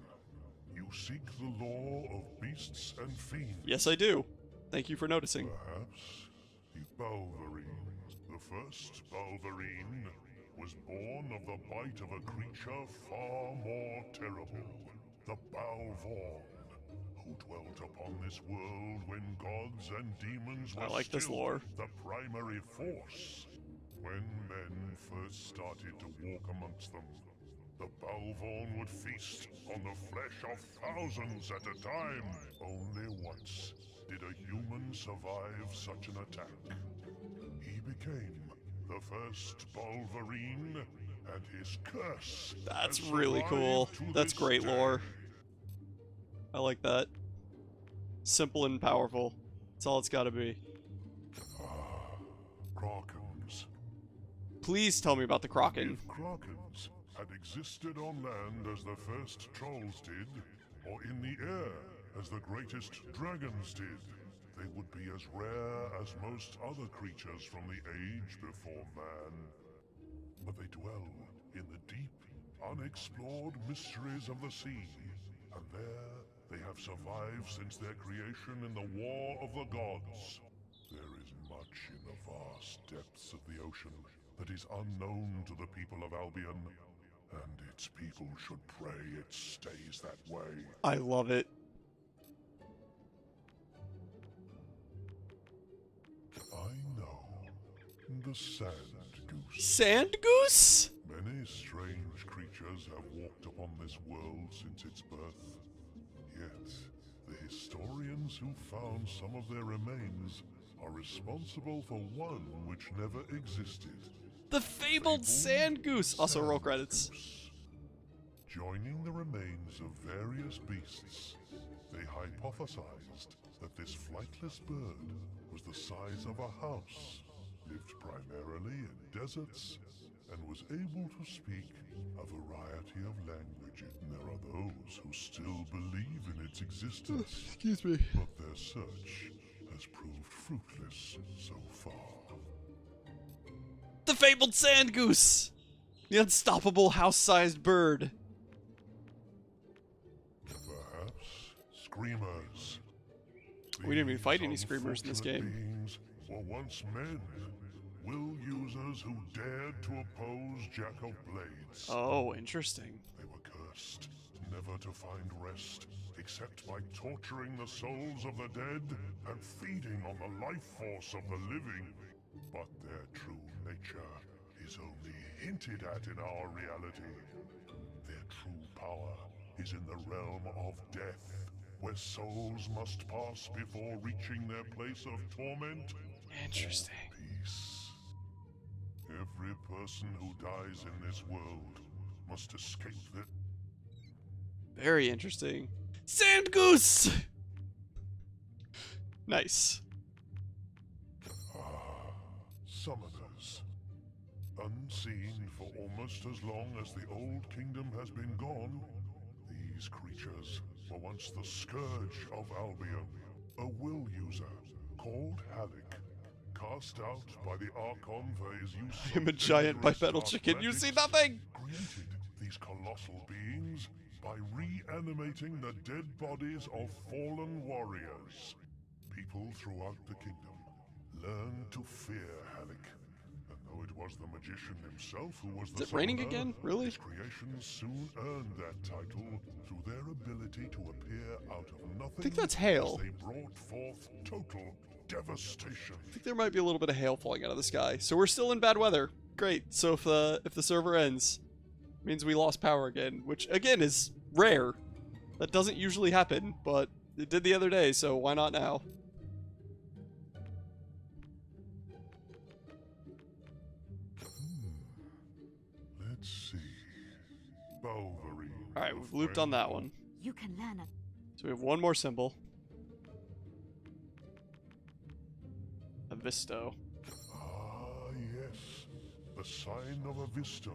You seek the law of beasts and fiends. Yes, I do. Thank you for noticing. Perhaps the Balverine. The first Balverine was born of the bite of a creature far more terrible. The Balvorn, who dwelt upon this world when gods and demons were I like this still lore. the primary force. When men first started to walk amongst them, the Balvorn would feast on the flesh of thousands at a time. Only once did a human survive such an attack. He became the first Balverine, and his curse. That's has really cool. survived to That's this great day. lore. I like that. Simple and powerful. That's all it's gotta be. Krakens. Please tell me about the Kraken. If Krakens had existed on land as the first trolls did, or in the air as the greatest dragons did, they would be as rare as most other creatures from the age before man. But they dwell in the deep, unexplored mysteries of the sea, and there they have survived since their creation in the War of the Gods. There is much in the vast depths of the ocean that is unknown to the people of Albion, and its people should pray it stays that way. I love it. I know. The Sand Goose. Sand Goose? Many strange creatures have walked upon this world since its birth. Yet, the historians who found some of their remains are responsible for one which never existed. The fabled Sand Goose. Also roll credits. Goose. Joining the remains of various beasts, they hypothesized that this flightless bird was the size of a house, lived primarily in deserts, and was able to speak a variety of languages. There are those who still believe in its existence. Excuse me. But their search has proved fruitless so far. The fabled Sand Goose! The unstoppable house-sized bird. Perhaps screamers. We didn't even fight any These screamers in this unfortunate game. beings were once men, will users who dared to oppose Jack of Blades. Oh, interesting. They were cursed, never to find rest, except by torturing the souls of the dead and feeding on the life force of the living. But their true nature is only hinted at in our reality. Their true power is in the realm of death, where souls must pass before reaching their place of torment. Interesting. Peace. Every person who dies in this world must escape the... Very interesting. Sand Goose! Nice. Summoners. Unseen for almost as long as the old kingdom has been gone, these creatures were once the scourge of Albion. A will user called Halleck, cast out by the Archon for his use I am a of giant dangerous bipedal dark chicken. You see magics, nothing? created these colossal beings by reanimating the dead bodies of fallen warriors. People throughout the kingdom learned to fear Halleck, and though it was the magician himself who was the Is it raining summoner, again? Really? his creations soon earned that title through their ability to appear out of nothing. I think that's hail. As they brought forth total devastation. I think there might be a little bit of hail falling out of the sky. So we're still in bad weather. Great. So if the server ends, Means we lost power again, which again is rare. That doesn't usually happen, but it did the other day, so why not now? Let's see. Balvery. Alright, we've looped on that one. You can learn a So we have one more symbol. A Visto. Ah, yes. The sign of a Visto.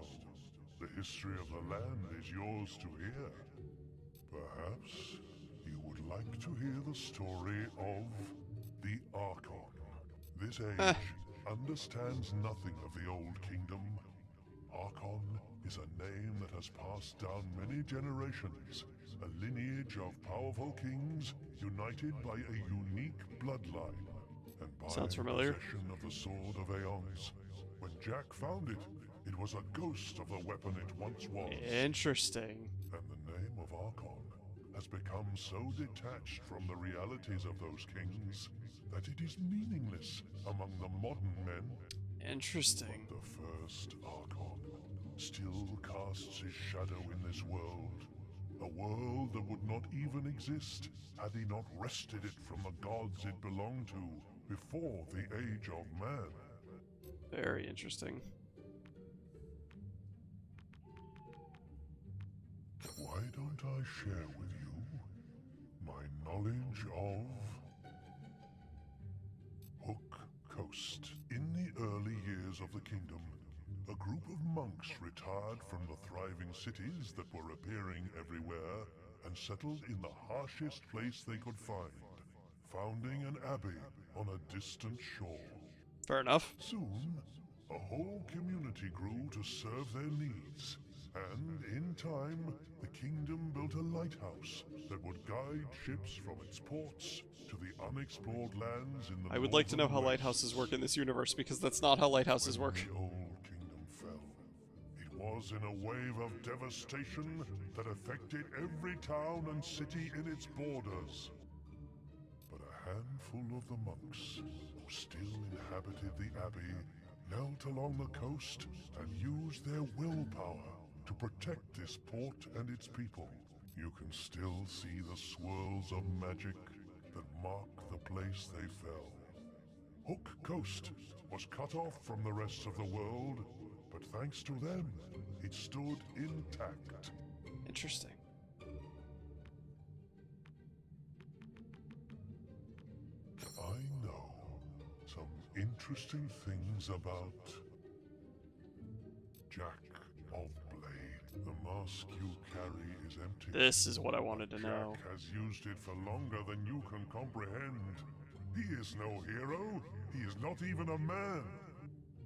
The history of the land is yours to hear. Perhaps you would like to hear the story of the Archon. This age understands nothing of the old kingdom. Archon is a name that has passed down many generations, a lineage of powerful kings united by a unique bloodline, and by Sounds familiar. possession of the Sword of Aeons. When Jack found it, it was a ghost of the weapon it once was. Interesting. And the name of Archon has become so detached from the realities of those kings that it is meaningless among the modern men. Interesting. The first Archon still casts his shadow in this world. A world that would not even exist had he not wrested it from the gods it belonged to before the Age of Man. Very interesting. Why don't I share with you my knowledge of Hook Coast? In the early years of the kingdom, a group of monks retired from the thriving cities that were appearing everywhere and settled in the harshest place they could find, founding an abbey on a distant shore. Fair enough. Soon, a whole community grew to serve their needs, and in time, the kingdom built a lighthouse that would guide ships from its ports to the unexplored lands in the I would like to know how northern lighthouses wastes. work in this universe, because that's not how lighthouses When work. the old kingdom fell, it was in a wave of devastation that affected every town and city in its borders. But a handful of the monks, who still inhabited the abbey, knelt along the coast and used their willpower to protect this port and its people. You can still see the swirls of magic that mark the place they fell. Hook Coast was cut off from the rest of the world, but thanks to them, it stood intact. Interesting. I know some interesting things about Jack of Blade. The mask you carry is empty. This is what I wanted to Jack know. has used it for longer than you can comprehend. He is no hero. He is not even a man.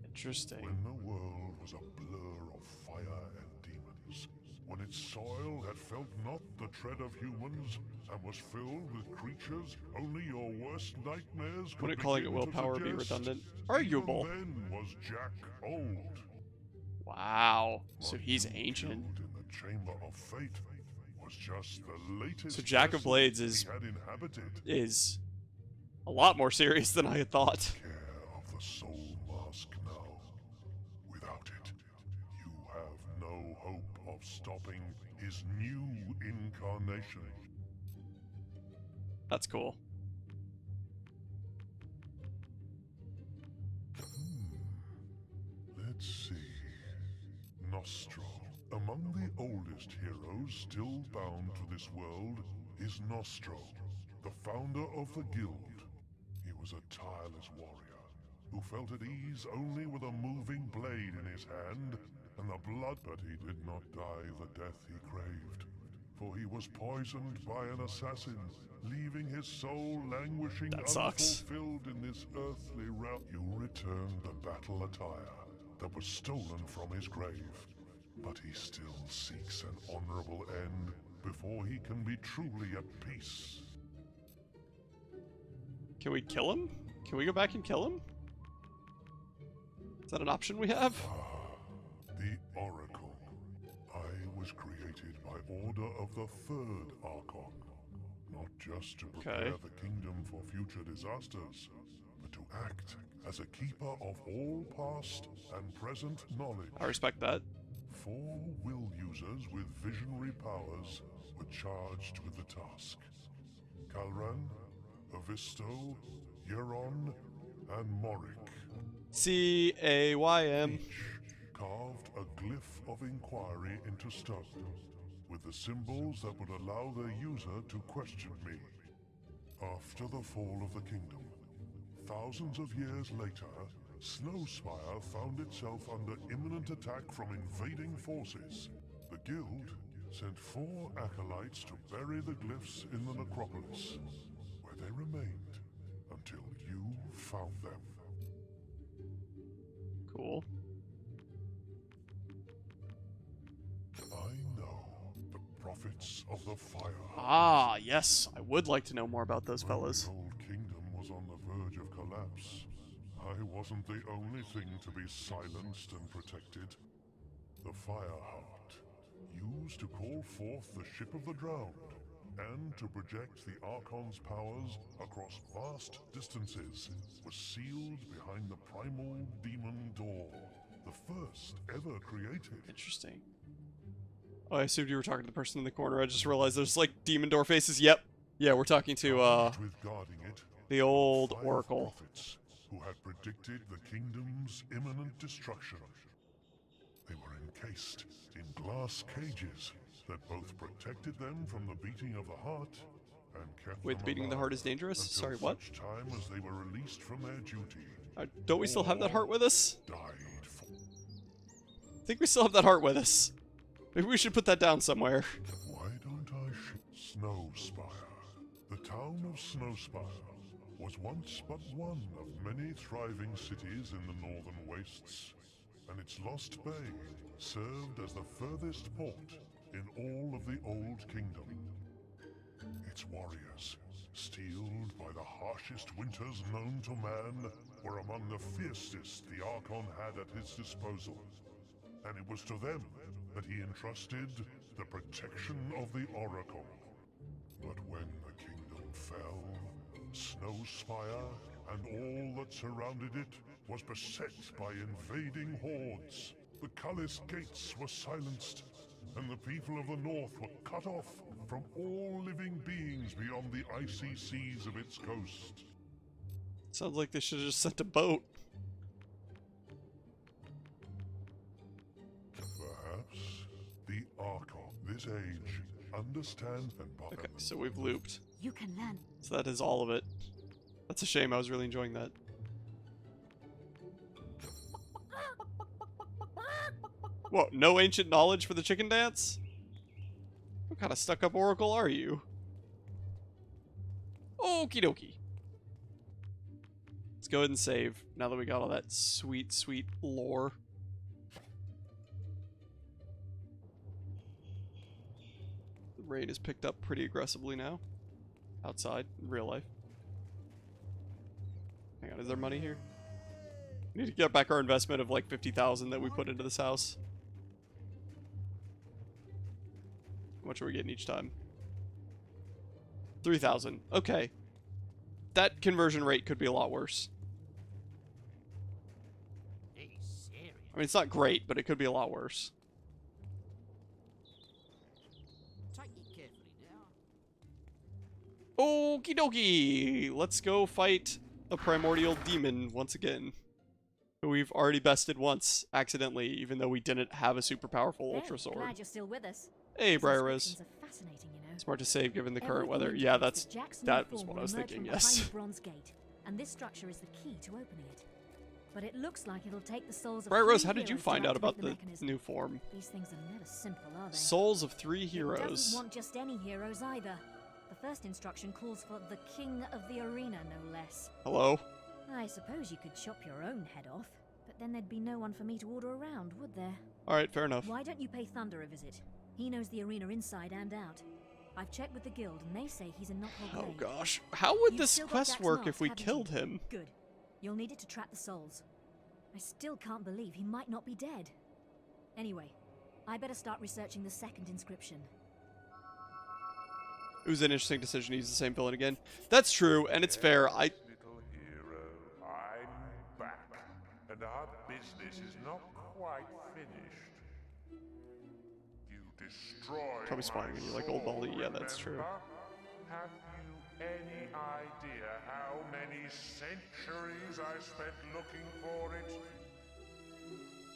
Interesting. When the world was a blur of fire and demons, when its soil had felt not the tread of humans, and was filled with creatures only your worst nightmares could Wouldn't calling it begin to willpower be suggest, redundant? even Arguable. then was Jack old. Wow. So What he's you ancient. killed in the Chamber of Fate was just the latest So Jack of vessel Blades he is had inhabited. a lot more serious than I had thought. Care of the soul mask now. Without it, you have no hope of stopping his new incarnation. That's cool. Let's see. Nostro. Among the oldest heroes still bound to this world is Nostro, the founder of the guild. He was a tireless warrior who felt at ease only with a moving blade in his hand and the blood, but he did not die the death he craved. For he was poisoned by an assassin, leaving his soul languishing That sucks. unfulfilled in this earthly realm. You returned the battle attire that was stolen from his grave, but he still seeks an honorable end before he can be truly at peace. Can we kill him? Can we go back and kill him? Is that an option we have? The Oracle. I was created by order of the third Archon, not just to prepare Okay. the kingdom for future disasters, but to act as a keeper of all past and present knowledge. I respect that. 4 will users with visionary powers were charged with the task. Calran, Avisto, Euron, and Morik. C-A-Y-M. Each carved a glyph of inquiry into stone, with the symbols that would allow their user to question me. After the fall of the kingdom, thousands of years later, Snowspire found itself under imminent attack from invading forces. The guild sent 4 acolytes to bury the glyphs in the necropolis, where they remained until you found them. Cool. I know the prophets of the fire. Ah, yes. I would like to know more about those When fellas. the old kingdom was on the verge of collapse, I wasn't the only thing to be silenced and protected. The Fireheart, used to call forth the ship of the drowned, and to project the Archon's powers across vast distances, was sealed behind the primal demon door, the first ever created. Interesting. Oh, I assumed you were talking to the person in the corner. I just realized there's like demon door faces. Yep. Yeah, we're talking to Charged with guarding it, the old 5 Oracle. prophets who had predicted the kingdom's imminent destruction. They were encased in glass cages that both protected them from the beating of the heart and kept Wait, them the beating of the heart is alive dangerous? until Sorry, what? such time as they were released from their duty. Don't we still have that heart with us? Died for. I think we still have that heart with us. Maybe we should put that down somewhere. Why don't I Snowspire? The town of Snowspire was once but one of many thriving cities in the northern wastes, and its lost bay served as the furthest port in all of the Old Kingdom. Its warriors, steeled by the harshest winters known to man, were among the fiercest the Archon had at his disposal, and it was to them that he entrusted the protection of the Oracle. But when the kingdom fell, Snowspire and all that surrounded it was beset by invading hordes. The Cullis gates were silenced, and the people of the north were cut off from all living beings beyond the icy seas of its coast. Sounds like they should have just sent a boat. Perhaps the Archon, this age, understands and Okay, so we've looped. You can learn. So that is all of it. That's a shame. I was really enjoying that. Whoa, no ancient knowledge for the chicken dance? What kind of stuck-up oracle are you? Okie dokie. Let's go ahead and save, now that we got all that sweet, sweet lore. The rain is picked up pretty aggressively now. Outside, in real life. Hang on, is there money here? We need to get back our investment of like 50,000 that we put into this house. How much are we getting each time? 3,000. Okay. That conversion rate could be a lot worse. I mean, it's not great, but it could be a lot worse. Okie dokie! Let's go fight a primordial demon once again. Who we've already bested once, accidentally, even though we didn't have a super powerful ultra sword. Glad you're still with us. Hey, These Briar Rose. inscriptions are fascinating, you know. Smart to save given the current Everything weather. indicates Yeah, that Jack's new that was form what will I was emerge thinking, from yes. behind the bronze gate, and this structure is the key to opening it. But it looks like it'll take the souls of Briar 3 Rose, how did you heroes to find out activate about the mechanism. new form? These things are never simple, are they? Souls of 3 It heroes. doesn't want just any heroes either. The first instruction calls for the king of the arena, no less. Hello? I suppose you could chop your own head off, but then there'd be no one for me to order around, would there? Alright, fair enough. Why don't you pay Thunder a visit? He knows the arena inside and out. I've checked with the guild, and they say he's a knothole Oh blade. gosh. How would You've this still got quest Jack's work mask, if we haven't killed you? him? Good. You'll need it to trap the souls. I still can't believe he might not be dead. Anyway, I better start researching the second inscription. It was an interesting decision to use the same villain again. That's true, and it's fair. Little hero, I'm back, and our business is not quite finished. destroyed Probably spawning my when you're like old soul, Baldy. Yeah, that's true. remember? Have you any idea how many centuries I spent looking for it?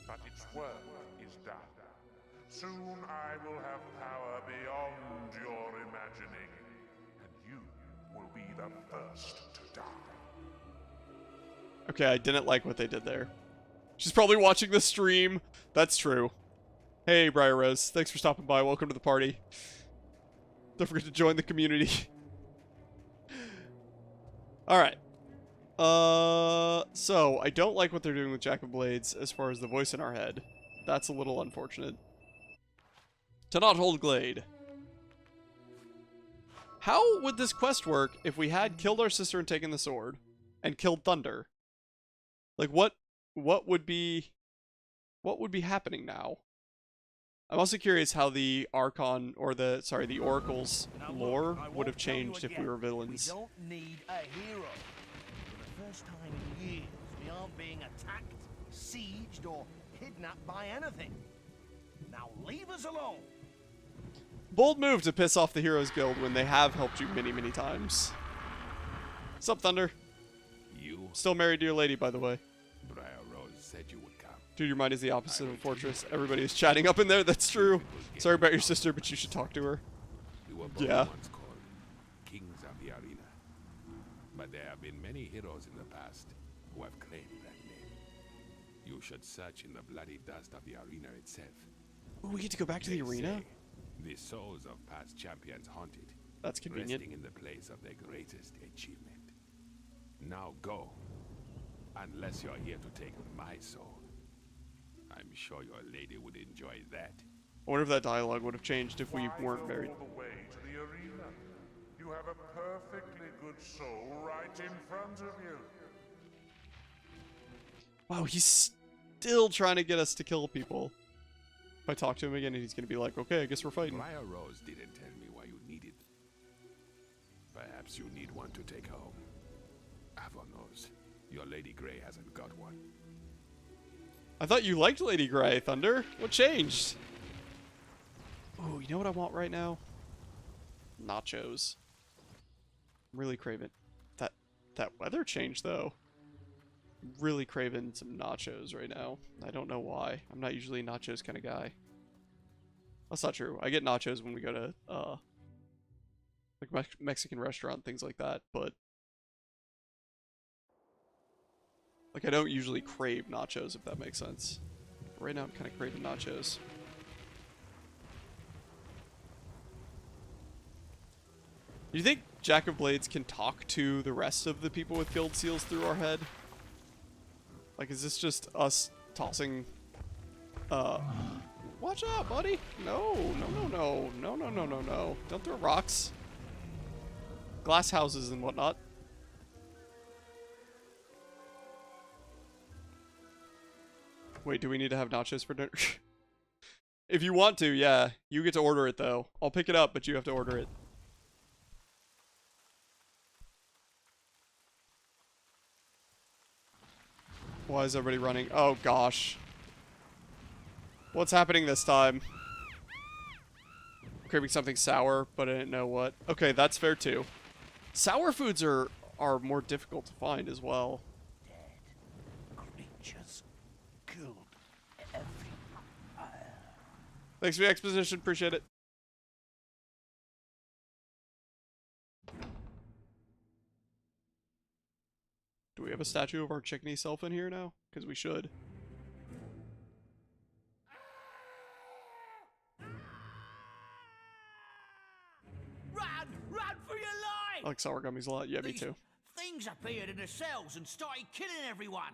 But its work is done. Soon I will have power beyond your imagining, and you will be the first to die. Okay, I didn't like what they did there. She's probably watching the stream. That's true. Hey, Briar Rose. Thanks for stopping by. Welcome to the party. Don't forget to join the community. Alright. So, I don't like what they're doing with Jack of Blades as far as the voice in our head. That's a little unfortunate. To not hold Glade. How would this quest work if we had killed our sister and taken the sword? And killed Thunder? Like, what would be happening now? I'm also curious how the Archon, or the Oracle's lore would have changed if we were villains. We don't need a hero. For the first time in years, we aren't being attacked, sieged, or kidnapped by anything. Now leave us alone. Bold move to piss off the Heroes Guild when they have helped you many, many times. Sup, Thunder? You? Still married to your lady, by the way. Briar Rose said you would come. Dude, your mind is the opposite of a fortress. Everybody is chatting up in there. That's true. Sorry about your sister, but you should talk to her. We were both Yeah. once called kings of the arena. But there have been many heroes in the past who have claimed that name. You should search in the bloody dust of the arena itself. Ooh, we get to go back to the They arena? say the souls of past champions haunt it. That's convenient. Resting in the place of their greatest achievement. Now go. Unless you're here to take my soul. I'm sure your lady would enjoy that. I wonder if that dialogue would have changed if we Why weren't go married. all the way to the arena? You have a perfectly good soul right in front of you. Wow, he's still trying to get us to kill people. If I talk to him again, he's going to be like, okay, I guess we're fighting. Briar Rose didn't tell me why you needed. Perhaps you need one to take home. Avon knows. Your Lady Grey hasn't got one. I thought you liked Lady Grey, Thunder. What changed? Oh, you know what I want right now? Nachos. I'm really craving that weather change, though. I'm really craving some nachos right now. I don't know why. I'm not usually a nachos kind of guy. That's not true. I get nachos when we go to like Mexican restaurant, things like that, but like I don't usually crave nachos, if that makes sense. Right now I'm kind of craving nachos. Do you think Jack of Blades can talk to the rest of the people with guild seals through our head? Like, is this just us tossing... Watch out, buddy! No, no, no, no. No, no, no, no, no. Don't throw rocks. Glass houses and whatnot. Wait, do we need to have nachos for dinner? If you want to, yeah. You get to order it, though. I'll pick it up, but you have to order it. Why is everybody running? Oh, gosh. What's happening this time? Craving something sour, but I didn't know what. Okay, that's fair, too. Sour foods are more difficult to find as well. Creatures killed every Thanks for the exposition. Appreciate it. Do we have a statue of our chickeny self in here now? Because we should. Run! Run for your life! I like sour gummies a lot. Yeah, me These too. Things appeared in the cells and started killing everyone.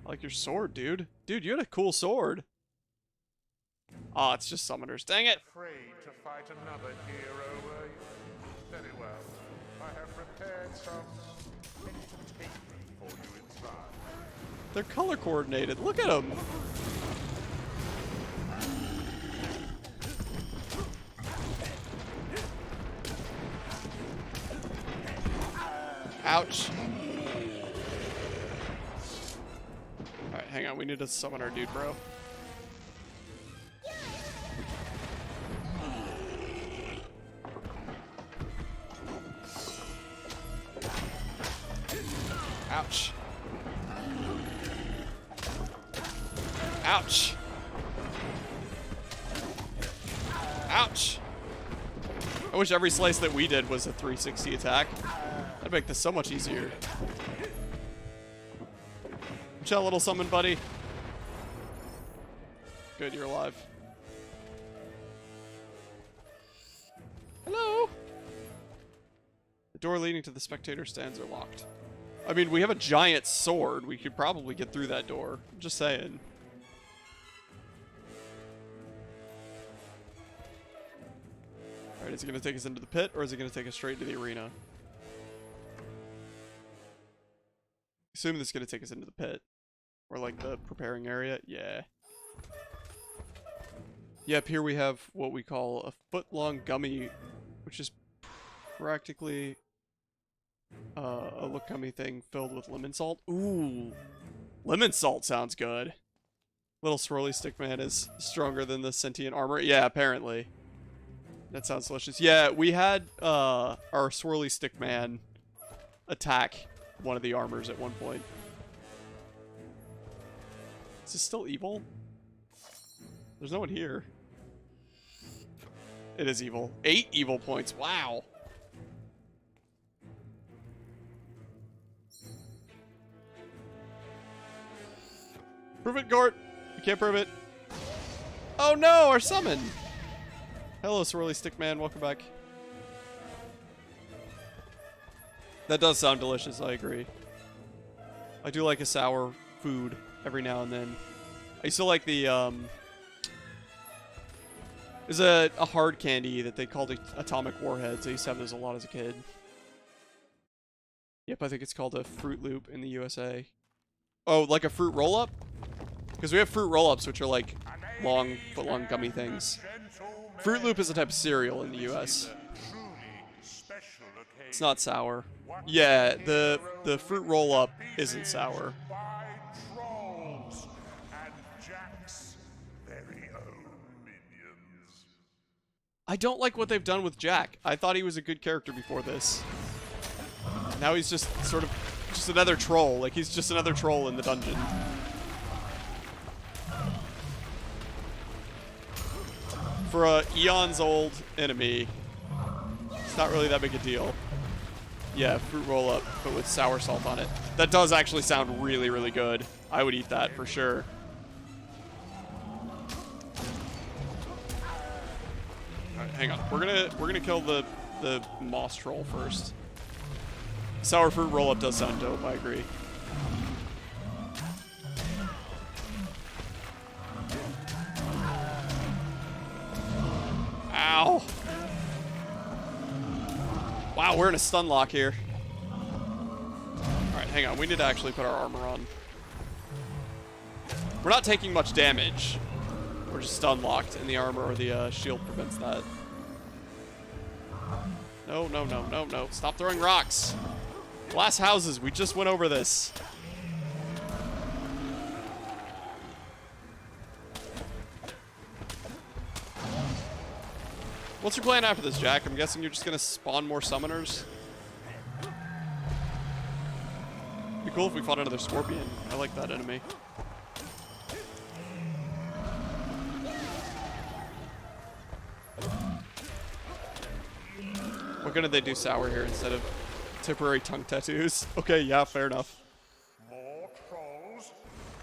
I like your sword, dude. Dude, you had a cool sword. Ah, it's just summoners. Dang it! Afraid to fight another hero, were you? Very well. I have prepared some entertainment for you inside. They're color coordinated. Look at them. Ouch. Alright, hang on. We need to summon our dude, bro. Ouch. Ouch. Ouch. I wish every slice that we did was a 360 attack. That'd make this so much easier. Watch out, little summon buddy. Good, you're alive. Hello? The door leading to the spectator stands are locked. I mean, we have a giant sword. We could probably get through that door. I'm just saying. Alright, is it going to take us into the pit, or is it going to take us straight into the arena? Assuming this is going to take us into the pit. Or like the preparing area. Yeah. Yep, here we have what we call a foot-long gummy, which is practically a look gummy thing filled with lemon salt. Ooh, lemon salt sounds good. Little swirly stick man is stronger than the sentient armor. Yeah, apparently. That sounds delicious. Yeah, we had our swirly stick man attack one of the armors at one point. Is this still evil? There's no one here. It is evil. 8 evil points. Wow. Prove it, Gort. You can't prove it. Oh no, our summon. Hello, Swirly Stickman. Welcome back. That does sound delicious, I agree. I do like a sour food every now and then. I used to like the, there's a hard candy that they called Atomic Warheads. I used to have those a lot as a kid. Yep, I think it's called a Fruit Loop in the USA. Oh, like a fruit roll-up? Because we have fruit roll-ups, which are like long, foot-long gummy things. Fruit Loop is a type of cereal in the US. It's not sour. Yeah, the fruit roll-up isn't sour. I don't like what they've done with Jack. I thought he was a good character before this. Now he's just sort of just another troll. Like, he's just another troll in the dungeon. For a eons old enemy, it's not really that big a deal. Yeah, fruit roll up, but with sour salt on it. That does actually sound really, really good. I would eat that for sure. Alright, hang on. We're gonna kill the moss troll first. Sour fruit roll up does sound dope, I agree. Ow. Wow, we're in a stun lock here. Alright, hang on. We need to actually put our armor on. We're not taking much damage. We're just stun locked, and the armor or the shield prevents that. No, no, no, no, no. Stop throwing rocks. Glass houses. We just went over this. What's your plan after this, Jack? I'm guessing you're just gonna spawn more summoners. It'd be cool if we fought another scorpion. I like that enemy. What gonna they do sour here instead of temporary tongue tattoos? Okay, yeah, fair enough. More trolls?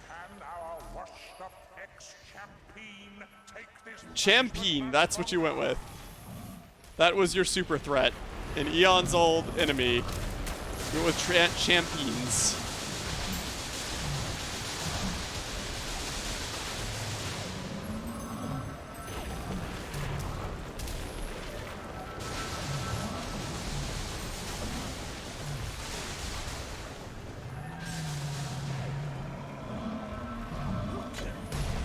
Can our washed-up ex-champion take this? Champion, that's what you went with. That was your super threat. An eons old enemy. You went with champions.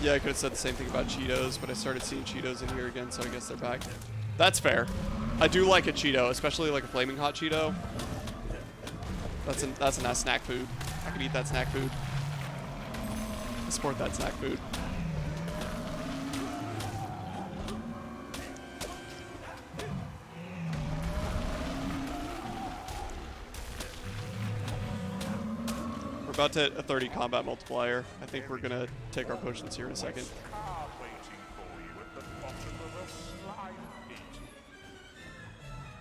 Yeah, I could have said the same thing about Cheetos, but I started seeing Cheetos in here again, so I guess they're back. That's fair. I do like a Cheeto, especially like a flaming hot Cheeto. That's a nice snack food. I could eat that snack food. I support that snack food. We're about to hit a 30 combat multiplier. I think we're gonna take our potions here in a second.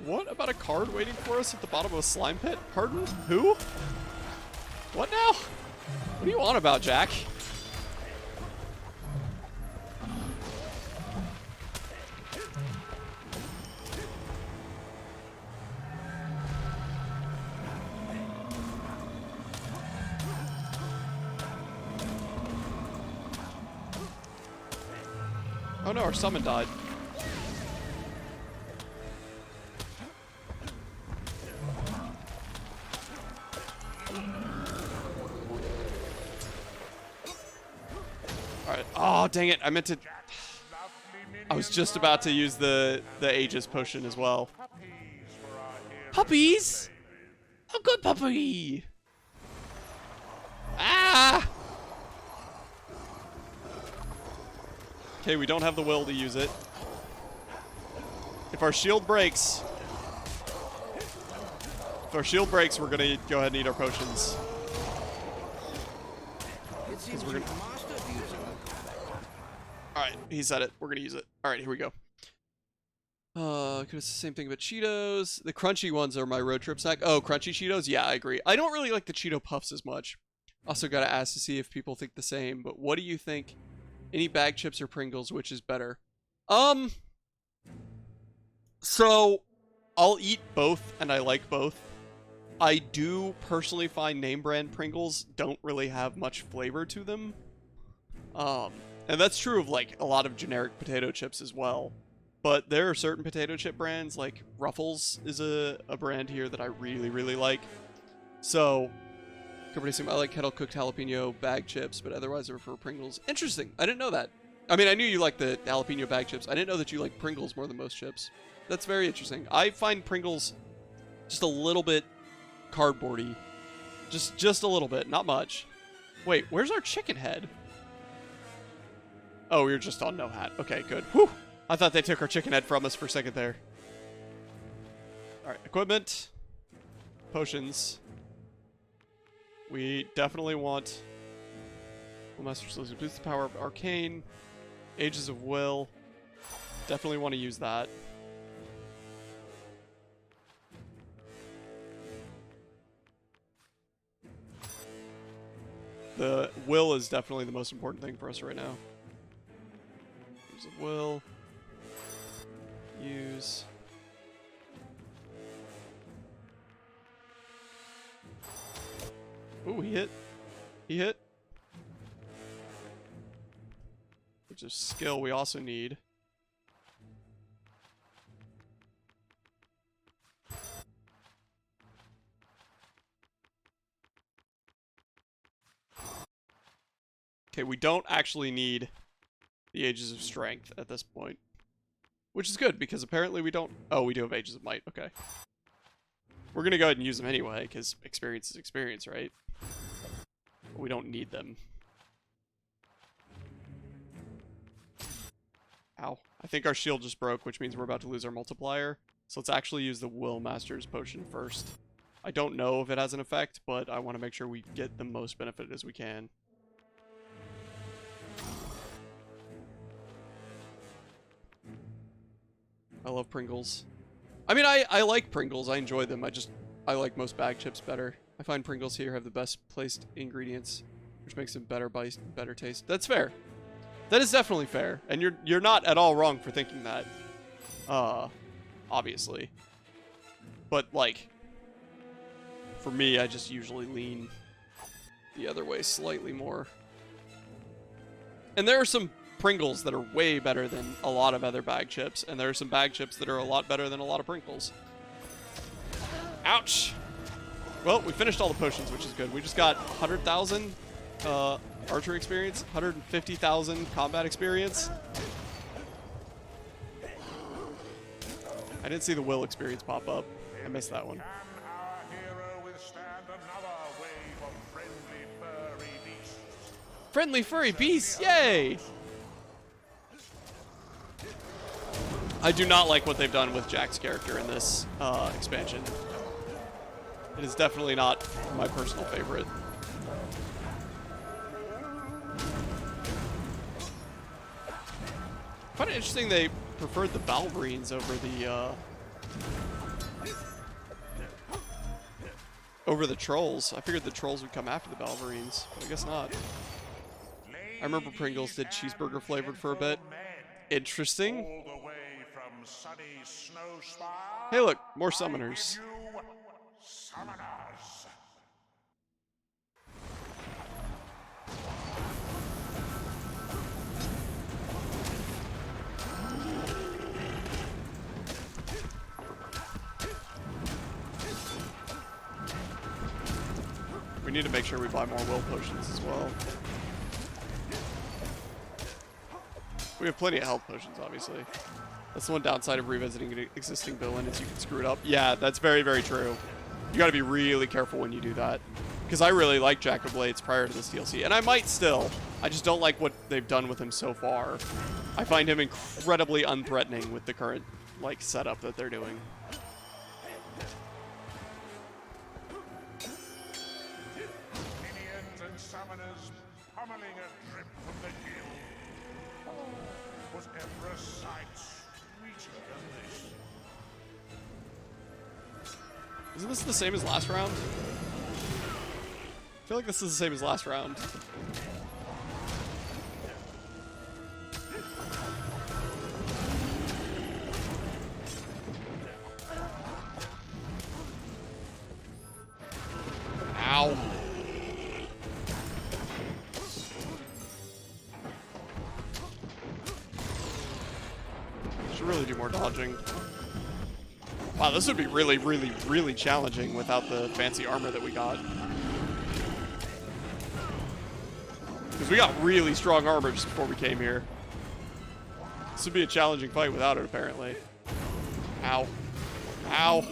What about a card waiting for us at the bottom of a slime pit? Pardon? Who? What now? What do you want about, Jack? Oh no, our summon died. Alright. Oh, dang it. I meant to... I was just about to use the Aegis potion as well. Puppies! A good puppy! Ah! Okay, we don't have the will to use it. If our shield breaks... If our shield breaks, we're gonna go ahead and eat our potions. We're gonna... Alright, he said it. We're gonna use it. Alright, here we go. It's the same thing about Cheetos. The crunchy ones are my road trip snack. Oh, crunchy Cheetos? Yeah, I agree. I don't really like the Cheeto Puffs as much. Also gotta ask to see if people think the same, but what do you think? Any bag chips or Pringles, which is better? So, I'll eat both, and I like both. I do personally find name brand Pringles don't really have much flavor to them. And that's true of, like, a lot of generic potato chips as well. But there are certain potato chip brands, like Ruffles is a brand here that I really, really like. So, I like kettle cooked jalapeno bag chips, but otherwise I prefer Pringles. Interesting. I didn't know that. I mean, I knew you liked the jalapeno bag chips. I didn't know that you like Pringles more than most chips. That's very interesting. I find Pringles just a little bit cardboardy. Just a little bit, not much. Wait, where's our chicken head? Oh, we were just on no hat. Okay, good. Whew! I thought they took our chicken head from us for a second there. Alright, equipment. Potions. We definitely want... Will Master Solution boost the power of Arcane. Ages of Will. Definitely want to use that. The will is definitely the most important thing for us right now. Use of will. Use. Ooh, he hit. He hit. Which is skill we also need. Okay, we don't actually need the Ages of Strength at this point. Which is good, because apparently we don't... Oh, we do have Ages of Might. Okay. We're going to go ahead and use them anyway, because experience is experience, right? But we don't need them. Ow. I think our shield just broke, which means we're about to lose our multiplier. So let's actually use the Will Master's Potion first. I don't know if it has an effect, but I want to make sure we get the most benefit as we can. I love Pringles. I mean, I like Pringles. I enjoy them. I like most bag chips better. I find Pringles here have the best placed ingredients, which makes them better taste. That's fair. That is definitely fair. And you're not at all wrong for thinking that. Obviously. But, like, for me, I just usually lean the other way slightly more. And there are some Pringles that are way better than a lot of other bag chips, and there are some bag chips that are a lot better than a lot of Pringles. Ouch! Well, we finished all the potions, which is good. We just got 100,000 archery experience, 150,000 combat experience. I didn't see the will experience pop up. I missed that one. Friendly furry beasts, yay! I do not like what they've done with Jack's character in this expansion. It is definitely not my personal favorite. Kind of interesting they preferred the Balverines over the trolls. I figured the trolls would come after the Balverines, but I guess not. I remember Pringles did cheeseburger flavored for a bit. Interesting. Hey look, more summoners. We need to make sure we buy more will potions as well. We have plenty of health potions, obviously. That's the one downside of revisiting an existing villain is you can screw it up. Yeah, that's very, very true. You gotta be really careful when you do that. Because I really like Jack of Blades prior to this DLC, and I might still. I just don't like what they've done with him so far. I find him incredibly unthreatening with the current, like, setup that they're doing. Minions and summoners pummeling a drip from the guild. Was ever a sight sweeter than this? Isn't this the same as last round? I feel like this is the same as last round. Ow. Should really do more dodging. Wow, this would be really, really, really challenging without the fancy armor that we got. Because we got really strong armor just before we came here. This would be a challenging fight without it, apparently. Ow. Ow.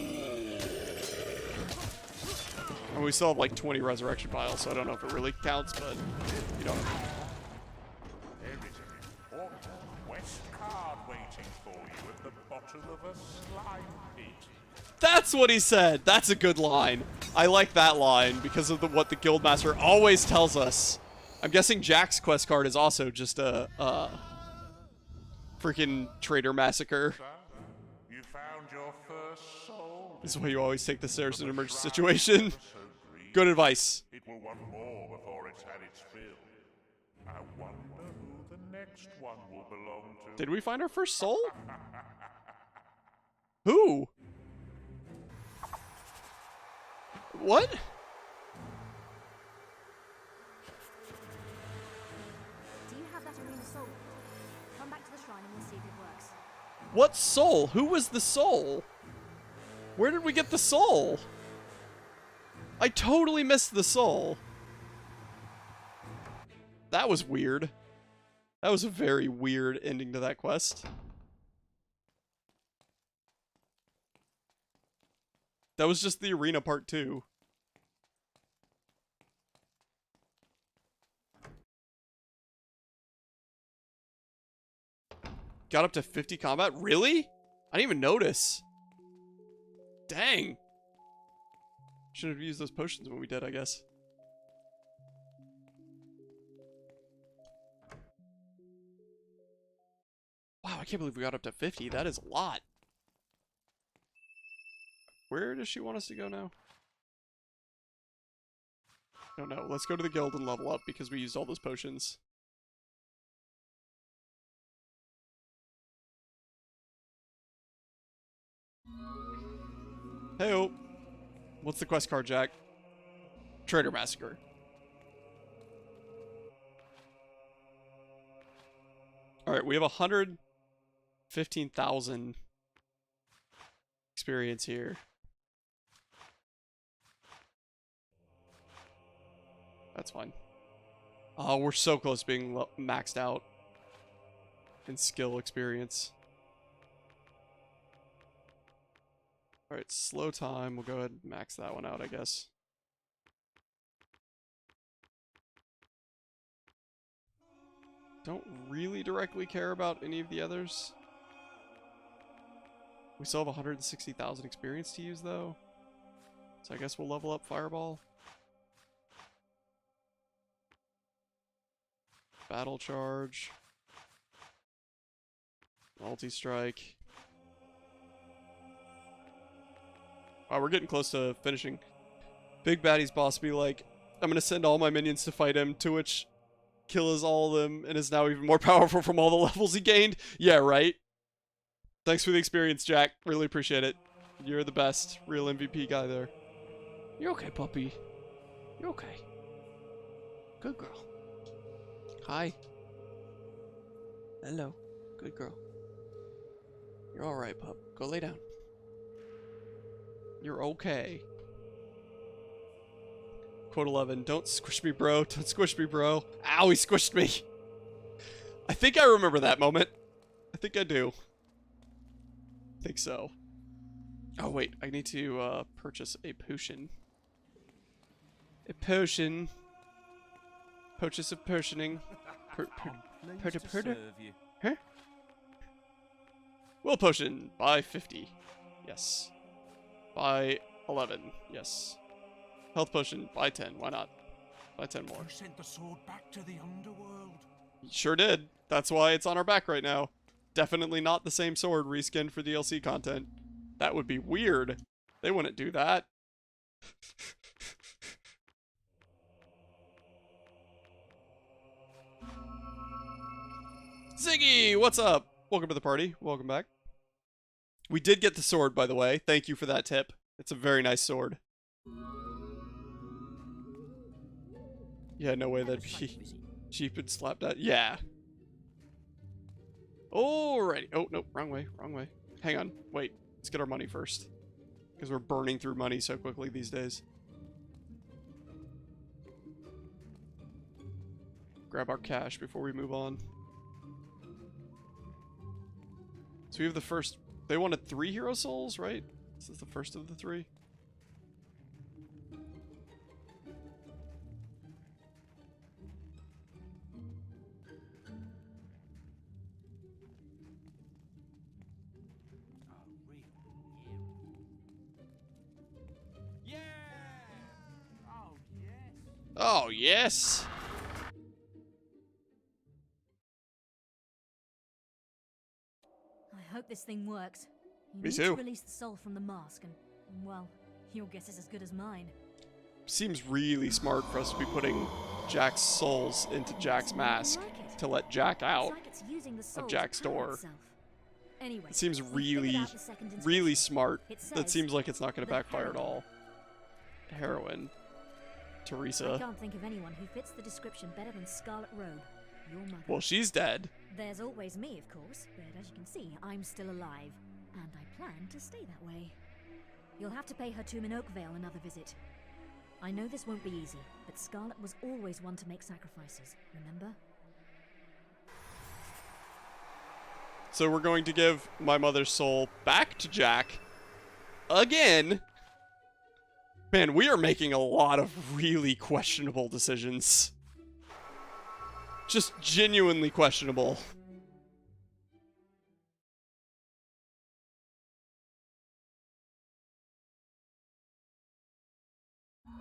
And we still have like 20 resurrection piles, so I don't know if it really counts, but you don't know. There is an important quest card waiting for you at the bottom of a slime pit. That's what he said. That's a good line. I like that line because of what the Guildmaster always tells us. I'm guessing Jack's quest card is also just a freaking traitor massacre. You found your first soul. This is why you always take the stairs in an emergency situation. Good advice. It will want more before it's had its fill. I wonder who the next one will belong to. Did we find our first soul? Who? What? Do you have that arena soul? Come back to the shrine and we'll see if it works. What soul? Who was the soul? Where did we get the soul? I totally missed the soul. That was weird. That was a very weird ending to that quest. That was just the arena part 2. Got up to 50 combat? Really? I didn't even notice. Dang. Should have used those potions when we did, I guess. Wow, I can't believe we got up to 50. That is a lot. Where does she want us to go now? I don't know. Let's go to the guild and level up because we used all those potions. Hey-oh. What's the quest card, Jack? Traitor Massacre. Alright, we have 115,000 experience here. That's fine. Oh, we're so close to being maxed out in skill experience. Alright, slow time. We'll go ahead and max that one out, I guess. Don't really directly care about any of the others. We still have 160,000 experience to use, though. So I guess we'll level up Fireball. Battle charge. Multi-strike. Wow, we're getting close to finishing. Big Baddie's boss be like, I'm gonna send all my minions to fight him, to which kills all of them and is now even more powerful from all the levels he gained. Yeah, right? Thanks for the experience, Jack. Really appreciate it. You're the best. Real MVP guy there. You okay, puppy? You okay? Good girl. Hi. Hello. Good girl. You're alright, pup. Go lay down. You're okay. Quote 11. Don't squish me, bro. Don't squish me, bro. Ow, he squished me. I think I remember that moment. I think I do. I think so. Oh, wait. I need to purchase a potion. A potion. Purchase of potioning. Huh? Will potion. Buy 50. Yes. Buy 11. Yes. Health potion. Buy 10. Why not? Buy 10 more. You sent the sword back to the underworld. Sure did. That's why it's on our back right now. Definitely not the same sword reskinned for DLC content. That would be weird. They wouldn't do that. Ziggy, what's up? Welcome to the party. Welcome back. We did get the sword, by the way. Thank you for that tip. It's a very nice sword. Yeah, no way that'd be cheap and slapped out. Yeah. Alrighty. Oh, nope. Wrong way. Wrong way. Hang on. Wait. Let's get our money first. Because we're burning through money so quickly these days. Grab our cash before we move on. So we have the first... They wanted 3 hero souls, right? This is the first of the 3. Yeah! Oh, yes! I hope this thing works. You Me need too. to release the soul from the mask, and, well, your guess is as good as mine. Seems really smart for us to be putting Jack's souls into Jack's mask to let Jack out of Jack's door. Anyway, It seems we figured really, out the second really inscription. smart. It That says, seems like it's not going to "The backfire at Heroine." all. Heroine. I Teresa. can't think of anyone who fits the description better than Scarlet Robe, your mother. Well, she's dead. There's always me, of course, but as you can see, I'm still alive, and I plan to stay that way. You'll have to pay her tomb in Oakvale another visit. I know this won't be easy, but Scarlet was always one to make sacrifices, remember? So we're going to give my mother's soul back to Jack. Again. Man, we are making a lot of really questionable decisions. Just genuinely questionable.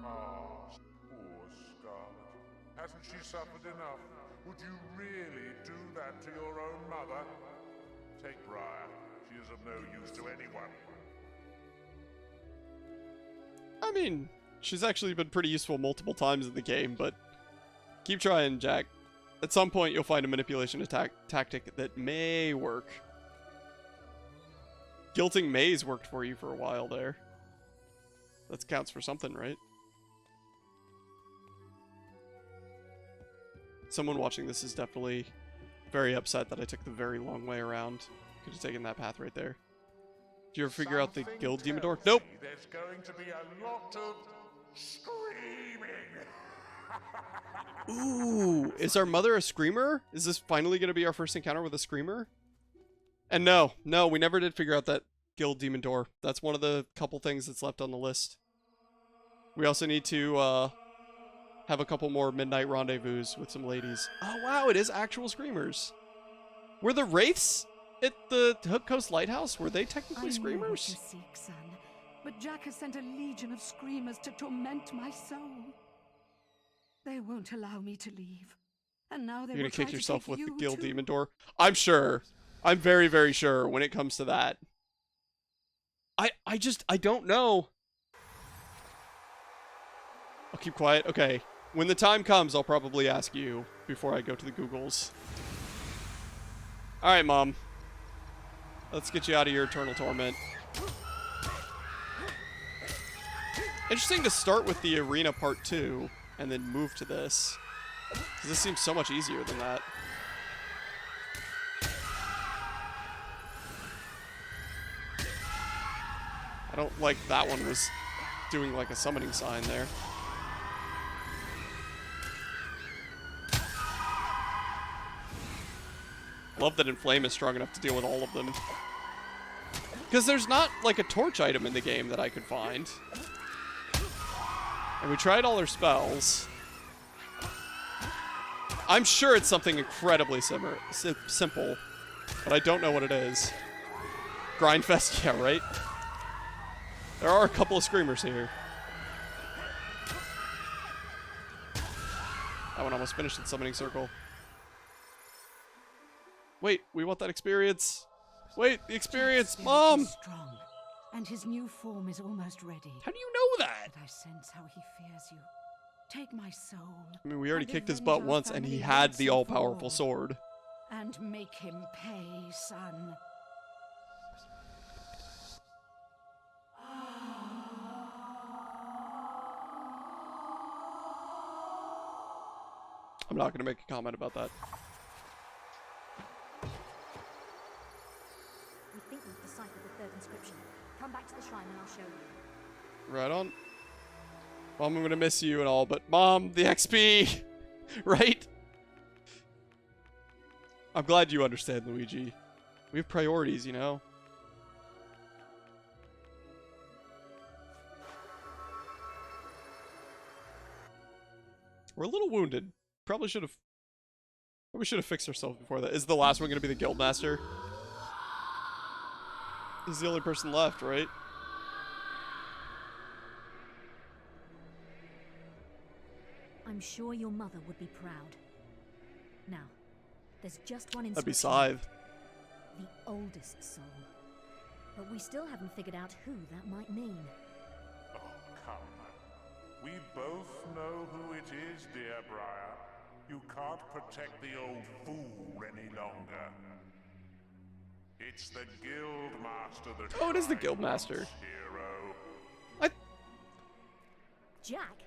Ah, poor Scarlet. Hasn't she suffered enough? Would you really do that to your own mother? Take Briar. She is of no use to anyone. I mean, she's actually been pretty useful multiple times in the game, but keep trying, Jack. At some point, you'll find a manipulation tactic that may work. Guilting Maze worked for you for a while there. That counts for something, right? Someone watching this is definitely very upset that I took the very long way around. Could have taken that path right there. Did you ever figure out the Something guild demon door? tells Nope. me there's going to be a lot of screaming. Ooh, is our mother a screamer? Is this finally going to be our first encounter with a screamer? And no, we never did figure out that guild demon door. That's one of the couple things that's left on the list. We also need to have a couple more midnight rendezvous with some ladies. Oh wow, it is actual screamers. Were the wraiths at the Hook Coast Lighthouse, were they technically I know what screamers? you seek, son, but Jack has sent a legion of screamers to torment my soul. They won't allow me to leave. And now they You're gonna will try kick to yourself take with the you guild too. demon door. I'm sure. I'm very, very sure when it comes to that. I don't know. I'll keep quiet. Okay. When the time comes, I'll probably ask you before I go to the Googles. Alright, Mom. Let's get you out of your eternal torment. Interesting to start with the arena part 2 and then move to this. Because this seems so much easier than that. I don't like that one was doing like a summoning sign there. Love that Inflame is strong enough to deal with all of them. Because there's not like a torch item in the game that I could find. And we tried all their spells. I'm sure it's something incredibly simple, but I don't know what it is. Grindfest, yeah, right? There are a couple of screamers here. That one almost finished in Summoning Circle. Wait, we want that experience. Wait, the experience, Jack's spirit Mom! is strong, and his new form is almost ready. How do you know that? But I sense how he fears you. Take my soul. I mean, we already and kicked his avenge butt our once, and he family had once the and for all-powerful all. sword. And make him pay, son. I'm not going to make a comment about that. We think we've deciphered the third inscription. Come back to the shrine and I'll show you. Right on. Mom, I'm going to miss you and all, but Mom, the XP! Right? I'm glad you understand, Luigi. We have priorities, you know? We're a little wounded. Probably should have fixed ourselves before that. Is the last one going to be the Guildmaster? He's the only person left, right? I'm sure your mother would be proud. Now, there's just one That'd be inscription. Scythe. The oldest soul. But we still haven't figured out who that might mean. Oh, come. We both know who it is, dear Briar. You can't protect the old fool any longer. It's the Guildmaster that Oh, it is the Guildmaster. hero. Jack?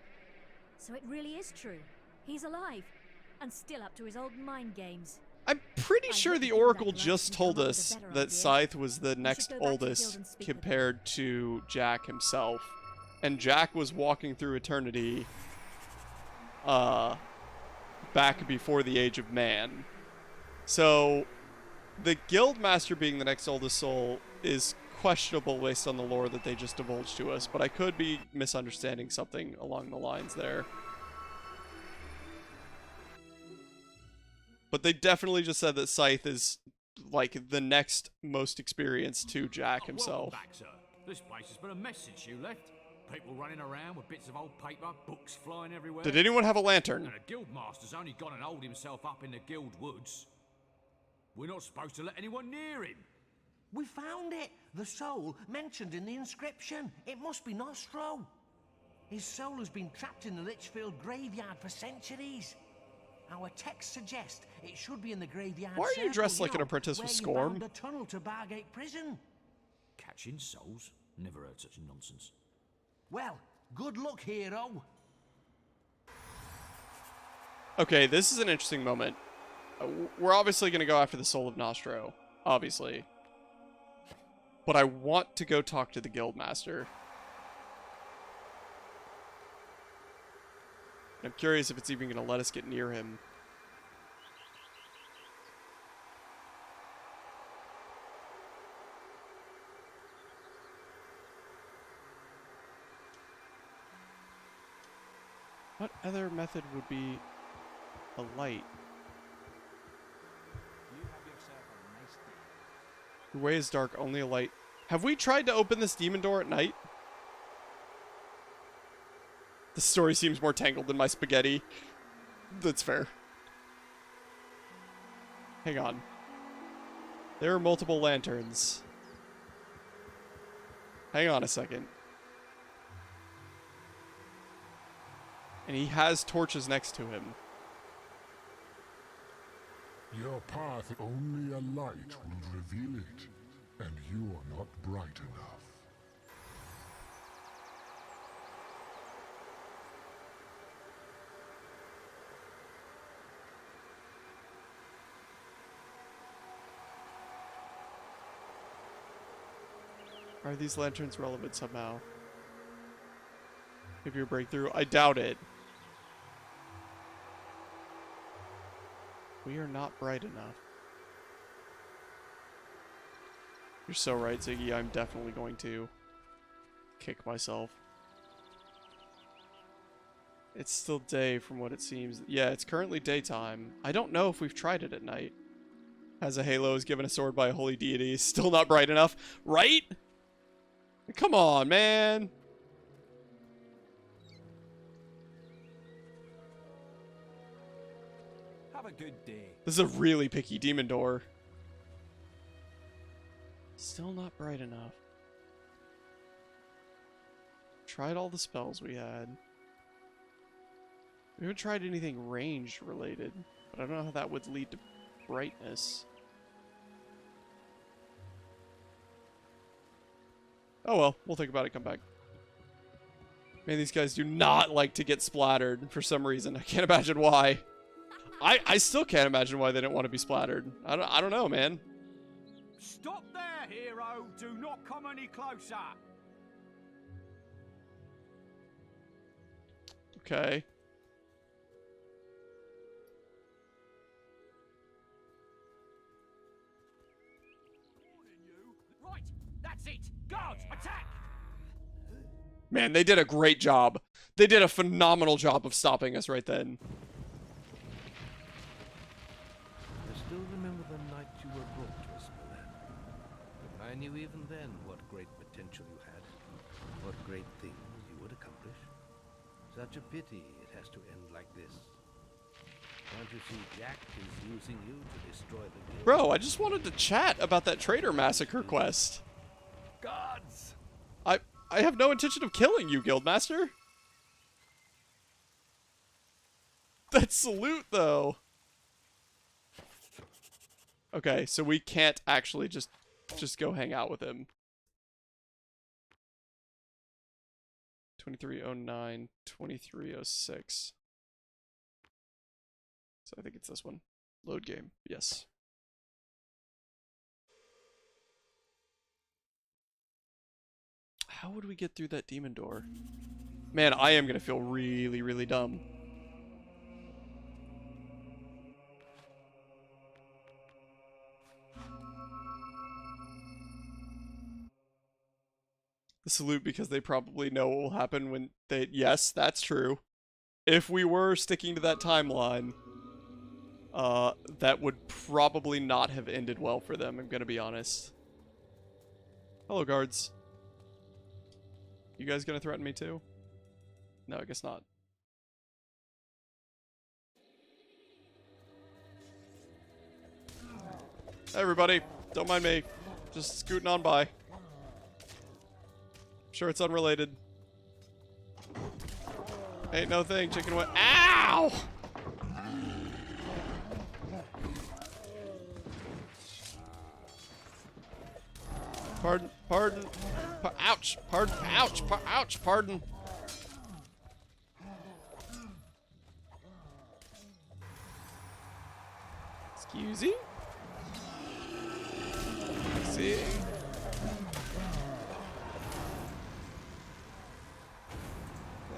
So it really is true. He's alive. And still up to his old mind games. I'm pretty I sure hope the the Guild Oracle Acolytes just can told come up with us a better that idea. Scythe was the should next go back to the guild oldest and speak with them. compared to Jack himself. And Jack was walking through eternity back before the age of man. So the Guildmaster being the next oldest soul is questionable based on the lore that they just divulged to us, but I could be misunderstanding something along the lines there. But they definitely just said that Scythe is like the next most experienced to Jack himself. Welcome back, sir. This place has been a mess since you left. People running around with bits of old paper, books flying everywhere. Did anyone have a lantern? And the Guildmaster's only gone and holed himself up in the Guild woods. We're not supposed to let anyone near him. We found it! The soul mentioned in the inscription. It must be Nostro. His soul has been trapped in the Litchfield graveyard for centuries. Our texts suggest it should be in the graveyard. Why are you dressed like an know, apprentice with where you Scorn? found the tunnel to Bargate Prison. Catching souls? Never heard such nonsense. Well, good luck, hero. Okay, this is an interesting moment. We're obviously going to go after the soul of Nostro, obviously. But I want to go talk to the Guildmaster. I'm curious if it's even going to let us get near him. What other method would be a light? You have yourself a nice day. The way is dark, only a light. Have we tried to open this demon door at night? The story seems more tangled than my spaghetti. That's fair. Hang on. There are multiple lanterns. Hang on a second. And he has torches next to him. Your path, only a light will reveal it, and you are not bright enough. Are these lanterns relevant somehow? Maybe your breakthrough? I doubt it. We are not bright enough. You're so right, Ziggy. I'm definitely going to kick myself. It's still day from what it seems. Yeah, it's currently daytime. I don't know if we've tried it at night. Has a halo, is given a sword by a holy deity. Still not bright enough. Right? Come on, man. Have a good day. This is a really picky demon door. Still not bright enough. Tried all the spells we had. We haven't tried anything range related, but I don't know how that would lead to brightness. Oh well, we'll think about it, come back. Man, these guys do not like to get splattered for some reason. I can't imagine why. I still can't imagine why they didn't want to be splattered. I don't know, man. Stop there, hero! Do not come any closer! Okay. Right, that's it! Guards, attack! Man, they did a great job. They did a phenomenal job of stopping us right then. I still remember the night you were brought to us, Milan. I knew even then what great potential you had, what great things you would accomplish. Such a pity it has to end like this. Can't you see Jack is using you to destroy the guild? Bro, I just wanted to chat about that traitor massacre quest. Guards! I have no intention of killing you, Guildmaster. That salute, though. Okay, so we can't actually just go hang out with him. 2309, 2306. So I think it's this one. Load game. Yes. How would we get through that demon door? Man, I am gonna feel really, really dumb. The salute because they probably know what will happen when they... Yes, that's true. If we were sticking to that timeline, that would probably not have ended well for them, I'm gonna be honest. Hello, guards. You guys gonna threaten me too? No, I guess not. Hey everybody, don't mind me. Just scooting on by. Sure it's unrelated. Ain't no thing, chicken wing. Ow! Pardon, pardon. Ouch, pardon, ouch, ouch, pardon. Excusey? See?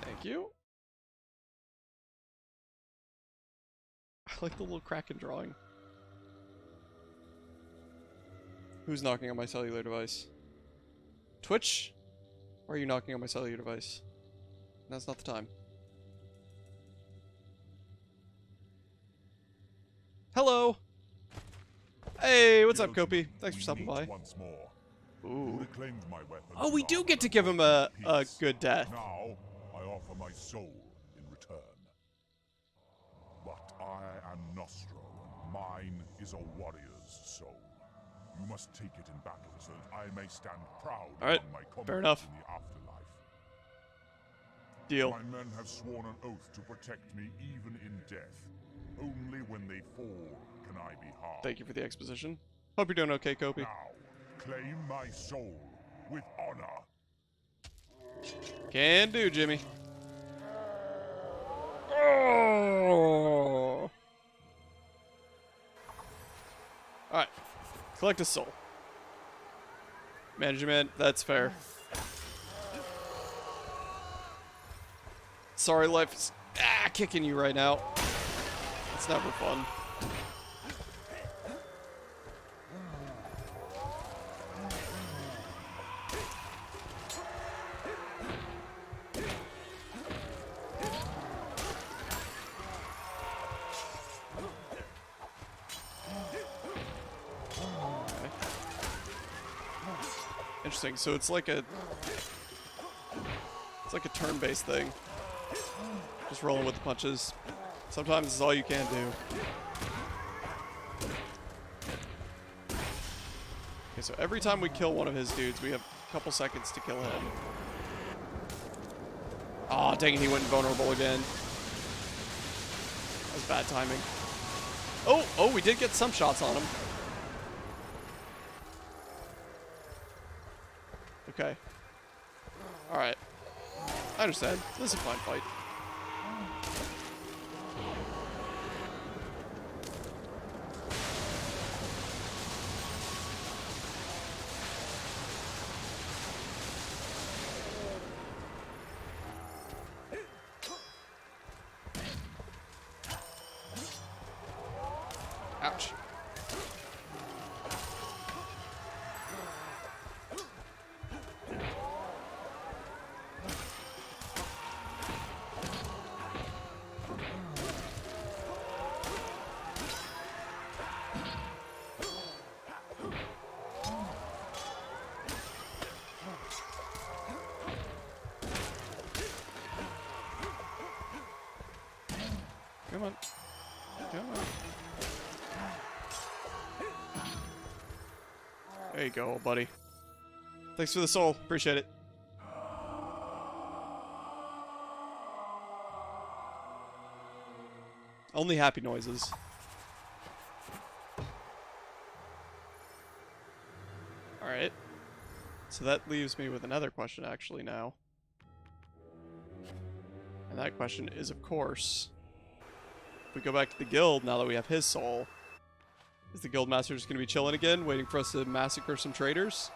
Thank you. I like the little Kraken drawing. Who's knocking on my cellular device? Twitch? Why are you knocking on my cellular device? That's not the time. Hello! Hey, what's up, Kopi? Thanks for stopping by. Once more. Ooh. Reclaimed my weapon. Oh, we do get to give him a good death. Now, I offer my soul in return. But I am Nostro, Mine is a warrior's soul. You must take it in battle so that I may stand proud Alright, among my fair comrades enough. in the afterlife. Deal. My men have sworn an oath to protect me even in death. Only when they fall can I be harmed. Thank you for the exposition. Hope you're doing okay, Kopi. Now, claim my soul with honor. Can do, Jimmy. Oh. Alright. Collect a soul. Management, that's fair. Sorry, life is kicking you right now. It's never fun. Interesting. So it's like a turn-based thing. Just rolling with the punches. Sometimes it's all you can do. Okay, so every time we kill one of his dudes, we have a couple seconds to kill him. Aw, dang it, he went invulnerable again. That was bad timing. Oh, we did get some shots on him. Okay. Alright. I understand. This is a fine fight. Ouch. Come on. Come on. There you go, buddy. Thanks for the soul. Appreciate it. Only happy noises. Alright. So that leaves me with another question actually now. And that question is, of course, if we go back to the guild now that we have his soul, is the guild master just going to be chilling again, waiting for us to massacre some traitors?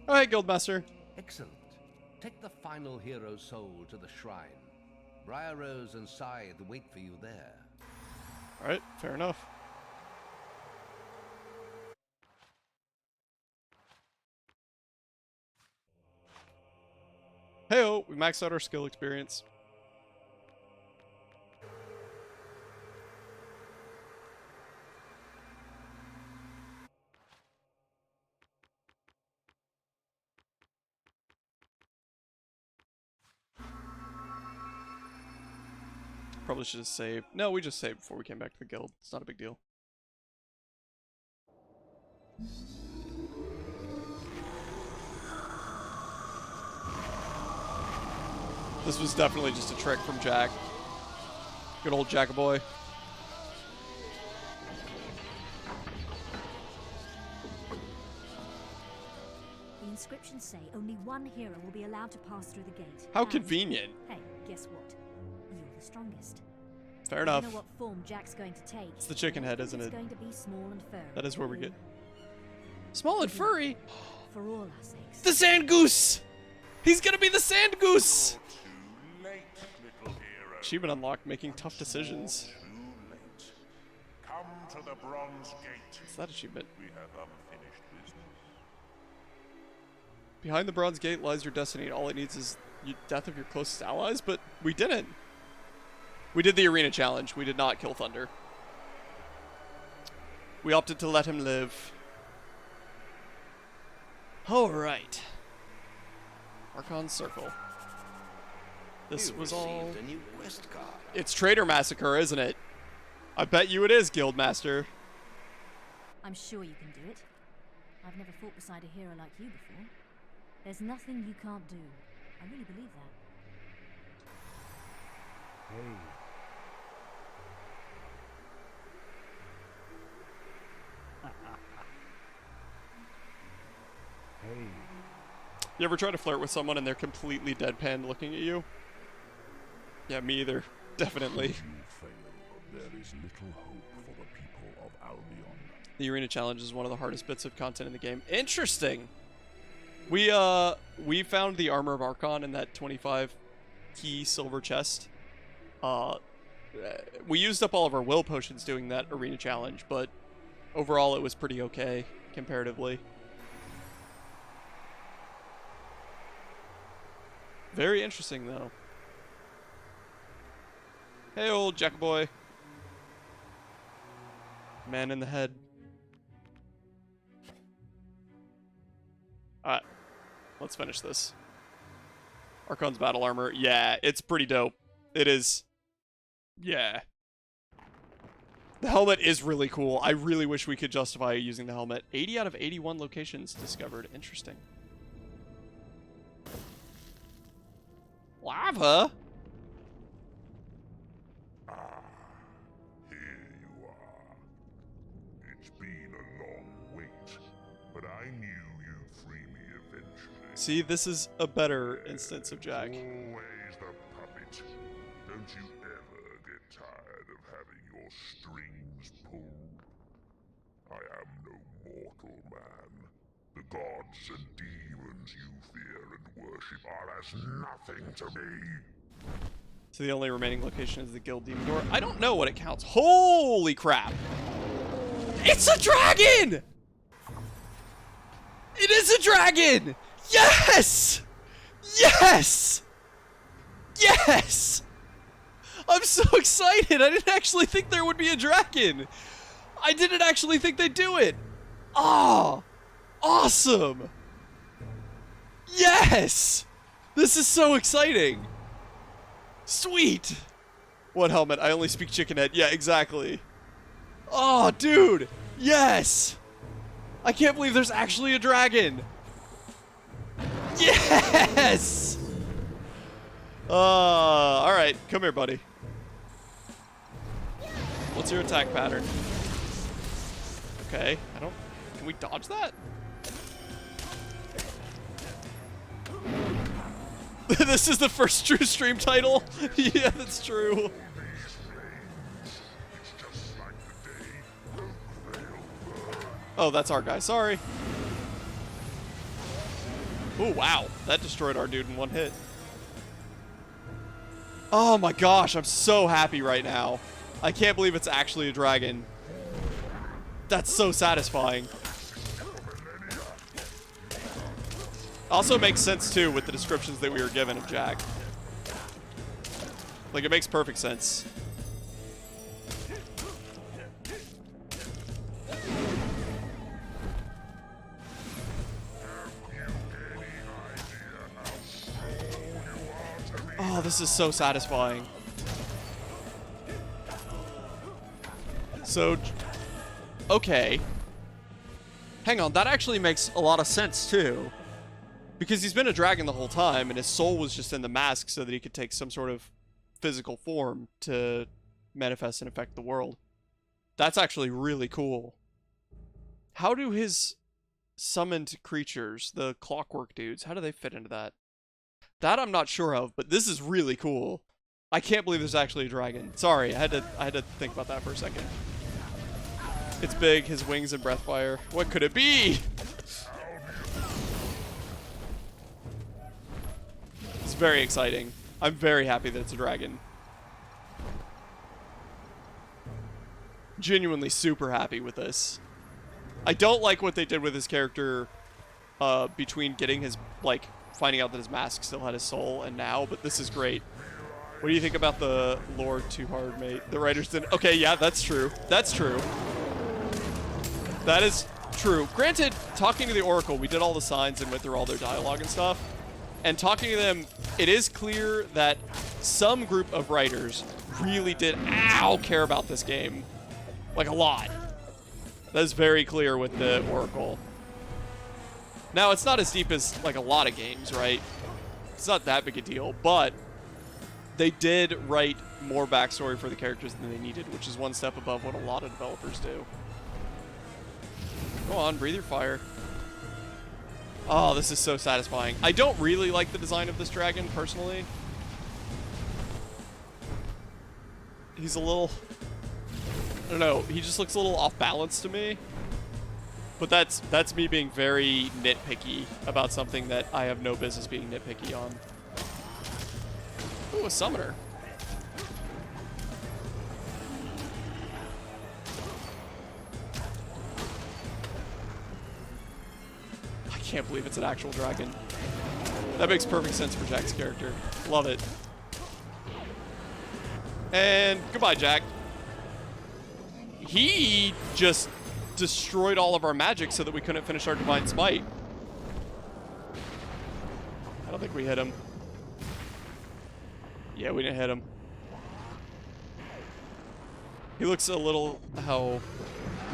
Alright, guildmaster. Excellent. Take the final hero soul to the shrine. Briar Rose and Scythe wait for you there. Alright, fair enough. Hey-oh, we maxed out our skill experience. Probably should have saved. No, we just saved before we came back to the guild. It's not a big deal. This was definitely just a trick from Jack. Good old Jackaboy. The inscriptions say only one hero will be allowed to pass through the gate. How And, convenient. hey, guess what? You're the strongest. Fair I enough. don't know what form Jack's going to take. It's the chicken head, I think isn't it's it? going to be small and furry. That is where we get... Small and furry? For all our sakes. The sand goose! He's gonna be the sand goose! Too late, little hero. Achievement unlocked, making tough decisions. Too late. Come to the Bronze Gate. What's that achievement? We have unfinished business. Behind the Bronze Gate lies your destiny. All it needs is the death of your closest allies, but we didn't. We did the arena challenge. We did not kill Thunder. We opted to let him live. Alright. Archon Circle. This You was all... received a new quest card. It's Traitor Massacre, isn't it? I bet you it is, Guildmaster. I'm sure you can do it. I've never fought beside a hero like you before. There's nothing you can't do. I really believe that. Hey. Hey. You ever try to flirt with someone and they're completely deadpan looking at you? Yeah, me either. Definitely. Should you fail, there is little hope for the people of Albion. The arena challenge is one of the hardest bits of content in the game. Interesting. We found the armor of Archon in that 25 key silver chest. We used up all of our will potions doing that arena challenge, but overall it was pretty okay comparatively. Very interesting though. Hey, old Jack boy. Man in the head. Alright. Let's finish this. Archon's battle armor. Yeah, it's pretty dope. It is. Yeah. The helmet is really cool. I really wish we could justify using the helmet. 80 out of 81 locations discovered. Interesting. Lava? Here you are. It's been a long wait, but I knew you'd free me eventually. See, this is a better instance of Jack. Always the puppet. Don't you ever get tired of having your strings pulled? I am no mortal man. The gods and demons you fear and worship are as nothing to me. So the only remaining location is the Guild Demon Door. I don't know what it counts. Holy crap! It's a dragon! It is a dragon! Yes! Yes! Yes! I'm so excited! I didn't actually think there would be a dragon! I didn't actually think they'd do it! Oh! Awesome! Yes! This is so exciting! Sweet! What helmet? I only speak chicken head. Yeah, exactly. Oh, dude! Yes! I can't believe there's actually a dragon! Yes! Alright. Come here, buddy. What's your attack pattern? Okay, I don't... Can we dodge that? This is the first true stream title? Yeah, that's true. Oh, that's our guy. Sorry. Oh, wow. That destroyed our dude in one hit. Oh my gosh, I'm so happy right now. I can't believe it's actually a dragon. That's so satisfying. Also makes sense, too, with the descriptions that we were given of Jack. Like, it makes perfect sense. Oh, this is so satisfying. So, okay. Hang on, that actually makes a lot of sense, too. Because he's been a dragon the whole time, and his soul was just in the mask so that he could take some sort of physical form to manifest and affect the world. That's actually really cool. How do his summoned creatures, the clockwork dudes, how do they fit into that? That I'm not sure of, but this is really cool. I can't believe there's actually a dragon. Sorry, I had to think about that for a second. It's big, his wings and breath fire. What could it be? It's very exciting. I'm very happy that it's a dragon. Genuinely super happy with this. I don't like what they did with his character between getting his, like, finding out that his mask still had his soul and now, but this is great. What do you think about the Lord Too Hard, mate? The writers didn't... Okay, yeah, that's true. That's true. That is True. Granted, talking to the Oracle, we did all the signs and went through all their dialogue and stuff. And talking to them, it is clear that some group of writers really did care about this game. Like, a lot. That is very clear with the Oracle. Now, it's not as deep as, like, a lot of games, right? It's not that big a deal, but they did write more backstory for the characters than they needed, which is one step above what a lot of developers do. Go on, breathe your fire. Oh, this is so satisfying. I don't really like the design of this dragon, personally. He's a little... I don't know, he just looks a little off balance to me. But that's me being very nitpicky about something that I have no business being nitpicky on. Ooh, a summoner. I can't believe it's an actual dragon. That makes perfect sense for Jack's character. Love it. And goodbye, Jack. He just destroyed all of our magic so that we couldn't finish our Divine Smite. I don't think we hit him. Yeah, we didn't hit him. He looks a little How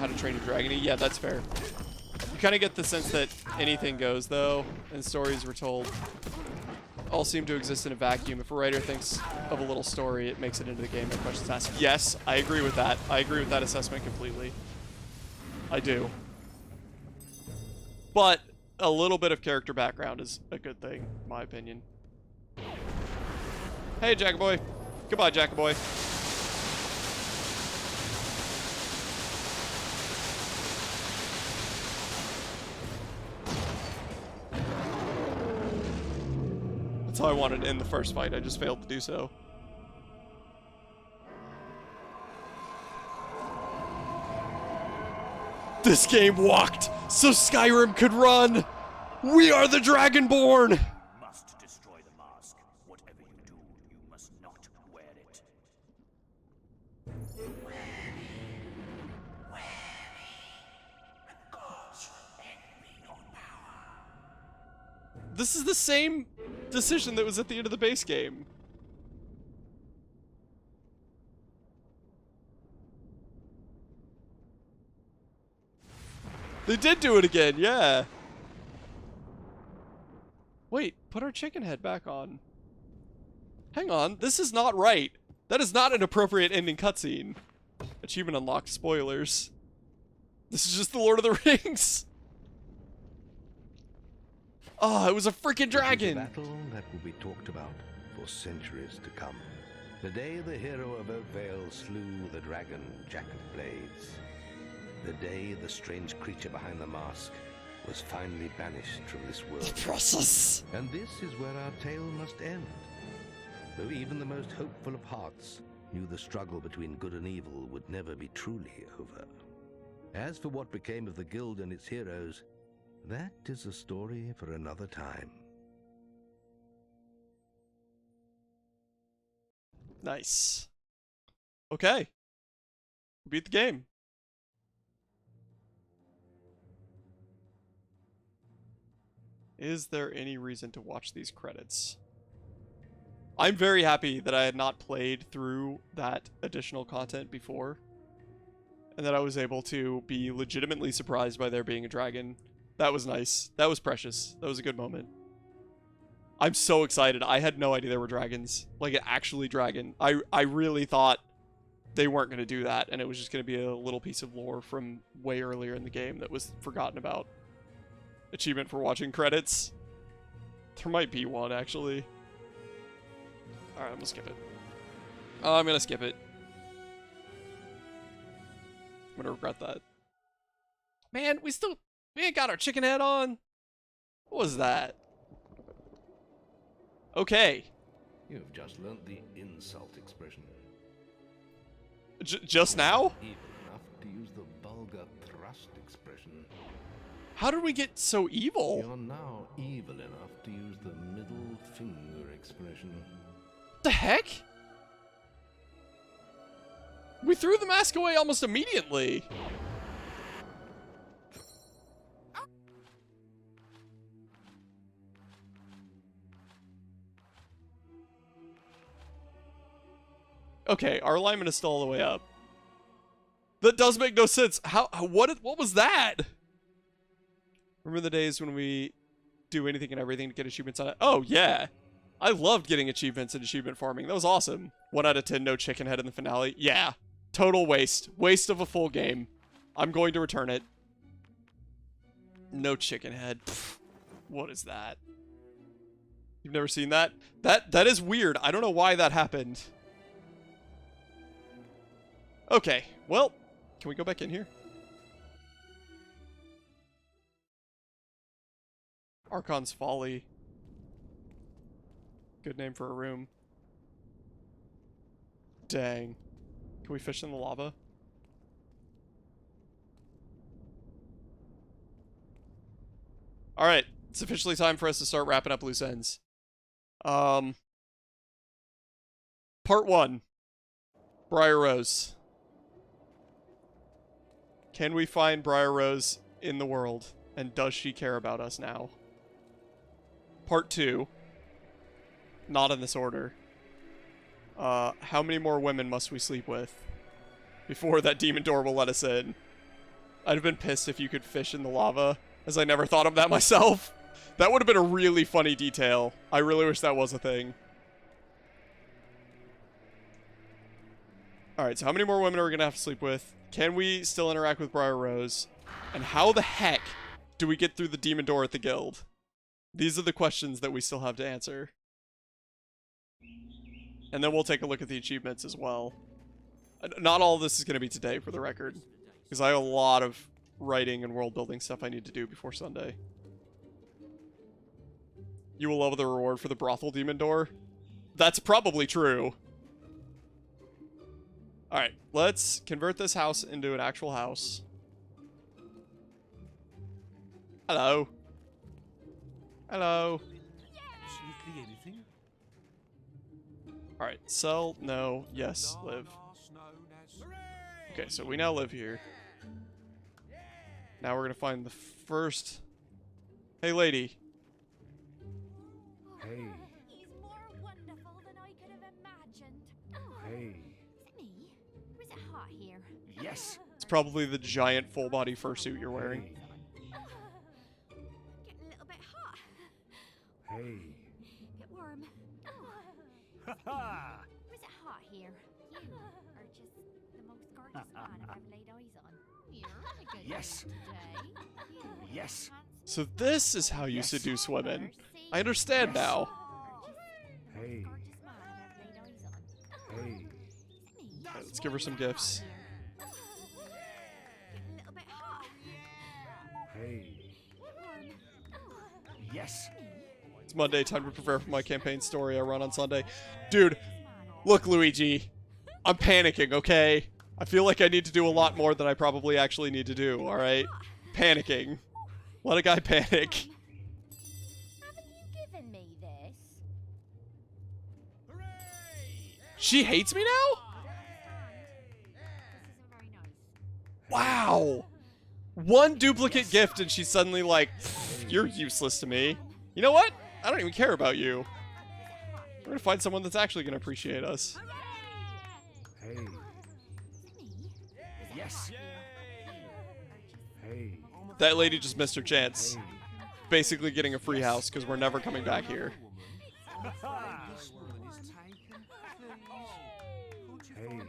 to Train Your Dragon. Yeah, that's fair. You kind of get the sense that anything goes, though, and stories were told all seem to exist in a vacuum. If a writer thinks of a little story, it makes it into the game, no questions asked. Yes, I agree with that. I agree with that assessment completely. I do. But a little bit of character background is a good thing, in my opinion. Hey, Jackaboy. Goodbye, Jackaboy. That's how I wanted to end the first fight. I just failed to do so. This game walked so Skyrim could run. We are the Dragonborn. You must destroy the mask. Whatever you do, you must not wear it. This is the same decision that was at the end of the base game. They did do it again, yeah. Wait, put our chicken head back on. Hang on, this is not right. That is not an appropriate ending cutscene. Achievement unlocked, spoilers. This is just the Lord of the Rings. Oh, it was a freaking dragon. It was a battle that will be talked about for centuries to come. The day the hero of Oakvale slew the dragon, Jack of Blades. The day the strange creature behind the mask was finally banished from this world. The process. And this is where our tale must end. Though even the most hopeful of hearts knew the struggle between good and evil would never be truly over. As for what became of the guild and its heroes, that is a story for another time. Nice. Okay. We beat the game. Is there any reason to watch these credits? I'm very happy that I had not played through that additional content before, and that I was able to be legitimately surprised by there being a dragon. That was nice. That was precious. That was a good moment. I'm so excited. I had no idea there were dragons. Like, an actually dragon. I really thought they weren't going to do that, and it was just going to be a little piece of lore from way earlier in the game that was forgotten about. Achievement for watching credits. There might be one, actually. Alright, I'm gonna skip it. I'm gonna skip it. I'm gonna regret that. Man, we ain't got our chicken head on. What was that? Okay. You've just learnt the insult expression. Just now? Evil enough to use the vulgar thrust expression. How did we get so evil? You're now evil enough to use the middle finger expression. What the heck? We threw the mask away almost immediately. Okay, our alignment is still all the way up. That does make no sense. What was that? Remember the days when we do anything and everything to get achievements on it? Oh, yeah. I loved getting achievements in achievement farming. That was awesome. 1 out of 10, no chicken head in the finale. Yeah. Total waste. Waste of a full game. I'm going to return it. No chicken head. Pfft. What is that? You've never seen that? That is weird. I don't know why that happened. Okay. Well, can we go back in here? Archon's Folly. Good name for a room. Dang. Can we fish in the lava? Alright. It's officially time for us to start wrapping up loose ends. Part 1. Briar Rose. Can we find Briar Rose in the world? And does she care about us now? Part 2. Not in this order. How many more women must we sleep with before that demon door will let us in? I'd have been pissed if you could fish in the lava, as I never thought of that myself. That would have been a really funny detail. I really wish that was a thing. Alright, so how many more women are we going to have to sleep with? Can we still interact with Briar Rose? And how the heck do we get through the demon door at the guild? These are the questions that we still have to answer. And then we'll take a look at the achievements as well. Not all of this is going to be today, for the record. Because I have a lot of writing and world building stuff I need to do before Sunday. You will love the reward for the brothel demon door? That's probably true. Alright, let's convert this house into an actual house. Hello. Hello. Alright, sell, no, yes, live. Okay, so we now live here. Now we're gonna find the first... Hey, lady. Hey. He's more wonderful than I could have imagined. Hey. Is it me? Or is it hot here? Yes. It's probably the giant full-body fursuit you're wearing. Getting a little bit hot. Hey. Bit warm. Or is it hot here? You are just the most gorgeous man I've ever laid eyes on. You're in a good Yes. mood today. You Yes. So this is how you seduce women. I understand now. Hey. gorgeous man I've ever laid eyes on. Hey. Is it me? Alright, let's give her some gifts. Getting a little bit hot. Hey. Bit warm. Yes. It's Monday, time to prepare for my campaign story I run on Sunday. Dude, look, Luigi. I'm panicking, okay? I feel like I need to do a lot more than I probably actually need to do, alright? Panicking. Let a guy panic. Haven't you given me this? She hates me now? This isn't very nice. Wow. One duplicate gift and she's suddenly like, you're useless to me. You know what? I don't even care about you. We're gonna find someone that's actually gonna appreciate us. Hey. Yes. Hey. That lady just missed her chance. Basically getting a free house because we're never coming back here. Hey.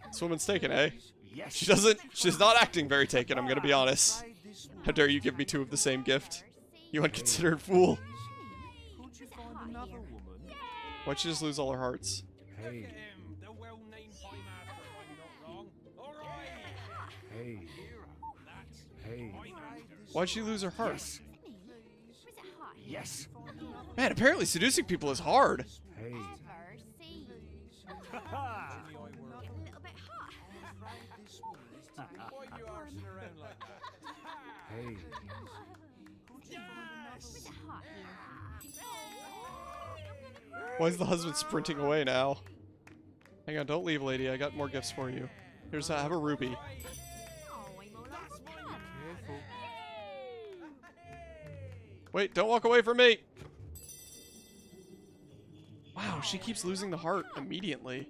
This woman's taken, eh? Yes. She's not acting very taken, I'm gonna be honest. How dare you give me 2 of the same gift? You unconsidered fool. Why'd she just lose all her hearts? Hey. Hey. Hey. Why'd she lose her hearts? Yes. Man, apparently seducing people is hard. Hey. Hey. Why is the husband sprinting away now? Hang on, don't leave, lady. I got more gifts for you. Have a ruby. Wait, don't walk away from me! Wow, she keeps losing the heart immediately.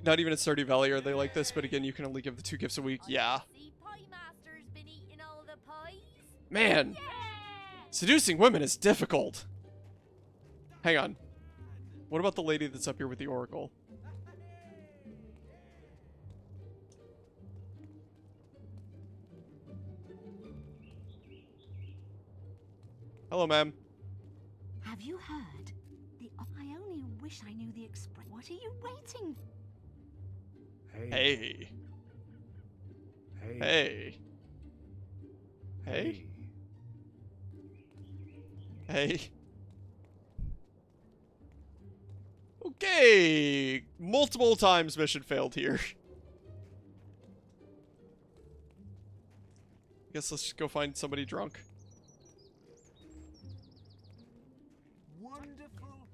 Not even at Stardew Valley are they like this, but again, you can only give the 2 gifts a week. Yeah. Man, seducing women is difficult. Hang on. What about the lady that's up here with the oracle? Hello, ma'am. Have you heard? I only wish I knew the express. What are you waiting? Hey. Hey. Hey. Hey. Okay. Multiple times mission failed here. Guess let's just go find somebody drunk. Wonderful.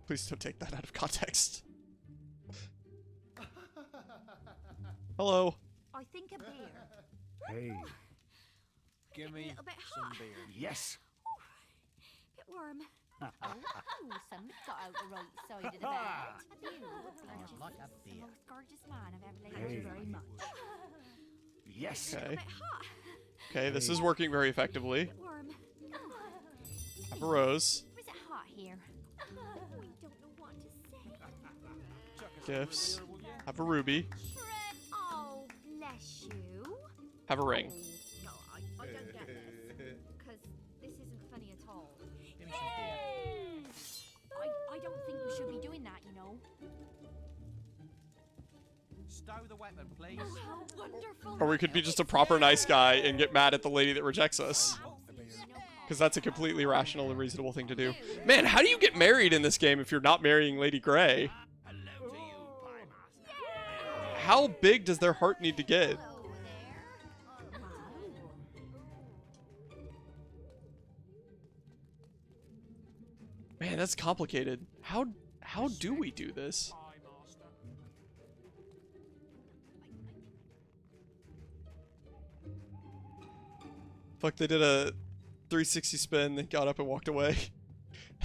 Please don't take that out of context. Hello. I think a beer. Hey. Give me some beer. Yes. Bit warm. Oh, somebody's got out the right side of the bed. You are just like a the beer. most gorgeous man I've ever laid Thank you eyes very on. much. Yes. Okay. Okay, this is working very effectively. Bit warm. Have a rose. Or is it hot here? We don't know what to say. Gifts. Have a ruby. Oh, bless you. Have a ring. No, I don't get this. Because this isn't funny at all. Give me some beer. I don't think you should be doing that, you know. Stow the weapon, please. Oh, how wonderful. Or we could be just a proper nice guy and get mad at the lady that rejects us. Because that's a completely rational and reasonable thing to do. Man, how do you get married in this game if you're not marrying Lady Grey? How big does their heart need to get? Man, that's complicated. How do we do this? Fuck, they did a 360 spin, they got up and walked away.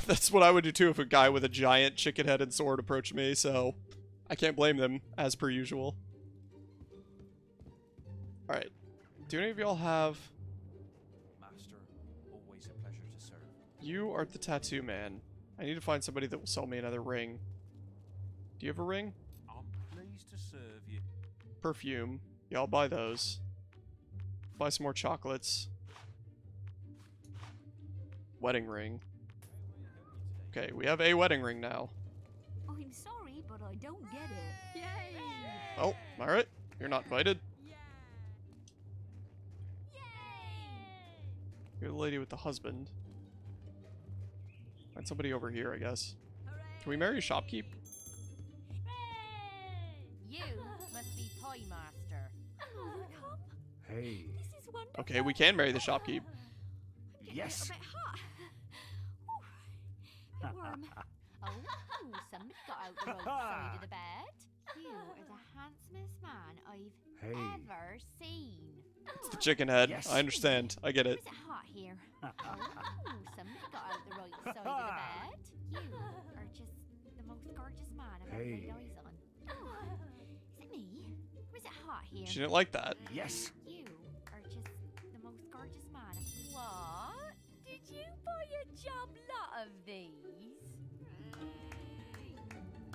That's what I would do too if a guy with a giant chicken head and sword approached me, so I can't blame them, as per usual. Alright. Do any of y'all have... Master, always a pleasure to serve. You are the tattoo man. I need to find somebody that will sell me another ring. Do you have a ring? I'm pleased to serve you. Perfume. Yeah, I'll buy those. Buy some more chocolates. Wedding ring. Okay, we have a wedding ring now. I'm sorry, but I don't get it. Yay! Oh, alright. You're not invited. You're the lady with the husband. Find somebody over here, I guess. Can we marry a shopkeep? You must be Pie Master. Hey. This is wonderful. Okay, we can marry the shopkeep. Yes. A bit hot. Bit warm. Oh, somebody got out the right side of the bed. You are the handsomest man I've ever seen. It's the chicken head. Yes. I understand. I get it. Is it hot here? Oh, somebody got out the right side of the bed. You are just the most gorgeous man I've ever laid eyes on. Oh, is it me? Or is it hot here? She didn't like that. Yes. You are just the most gorgeous man. What? Did you buy a job lot of these?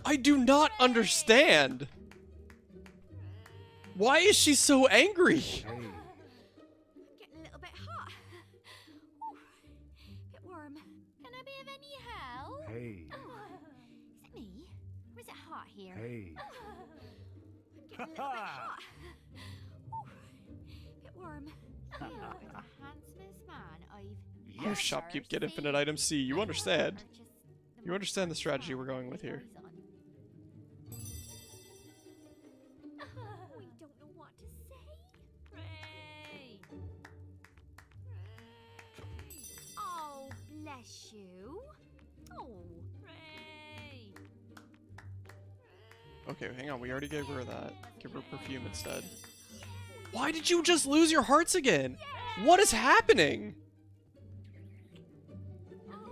I do not understand. Why is she so angry? Hey. I'm getting a little bit hot. Ooh, bit warm. Can I be of any help? Hey. Oh, is it me? Or is it hot here? Hey. I'm getting a little bit hot. Ooh, bit warm. You are the handsomest man I've Your shopkeep get infinite items. See, you understand. You understand the strategy we're going with here. We don't know what to say. Ray. Oh, bless you. Oh, Ray. Okay, hang on. We already gave her that. Give her perfume instead. Why did you just lose your hearts again? What is happening? Oh,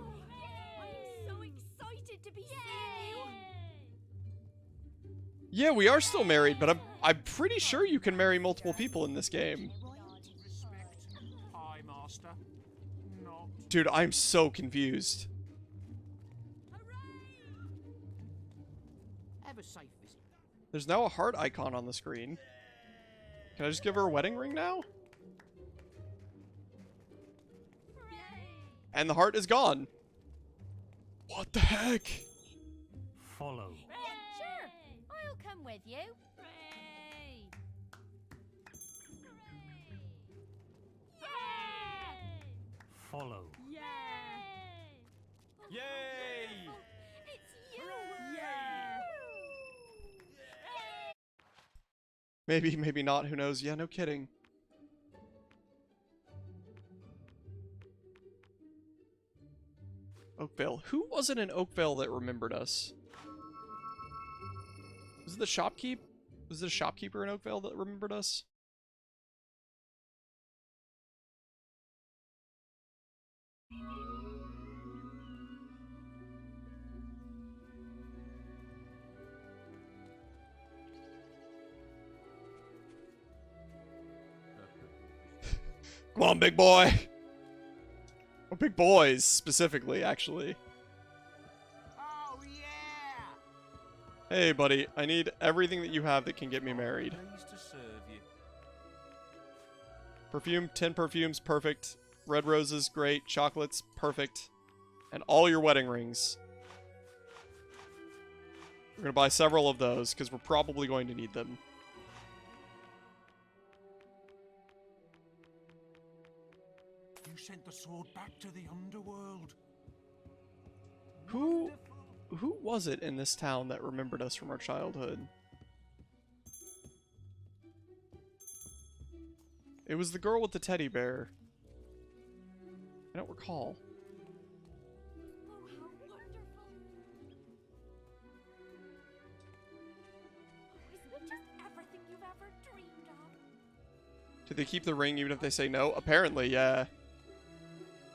to be seeing you. Yeah, we are still married, but I'm pretty sure you can marry multiple people in this game. Hi, Master. Not. Dude, I'm so confused. Have a safe visit. There's now a heart icon on the screen. Can I just give her a wedding ring now? And the heart is gone. What the heck? Follow. Sure, I'll come with you. Hooray! Follow. Yay! It's you! Maybe, maybe not. Who knows? Yeah, no kidding. Oakvale. Who was it in Oakvale that remembered us? Was it the shopkeep? Was it a shopkeeper in Oakvale that remembered us? Come on, big boy! Or big boys, specifically, actually. Oh, yeah! Hey, buddy, I need everything that you have that can get me married. Pleased to serve you. Perfume, 10 perfumes, perfect. Red roses, great. Chocolates, perfect. And all your wedding rings. We're gonna buy several of those, because we're probably going to need them. You sent the sword back to the underworld. Who was it in this town that remembered us from our childhood? It was the girl with the teddy bear. I don't recall. Oh, how wonderful. Oh, isn't it just everything you've ever dreamed of? Did they keep the ring even if they say no? Apparently, yeah.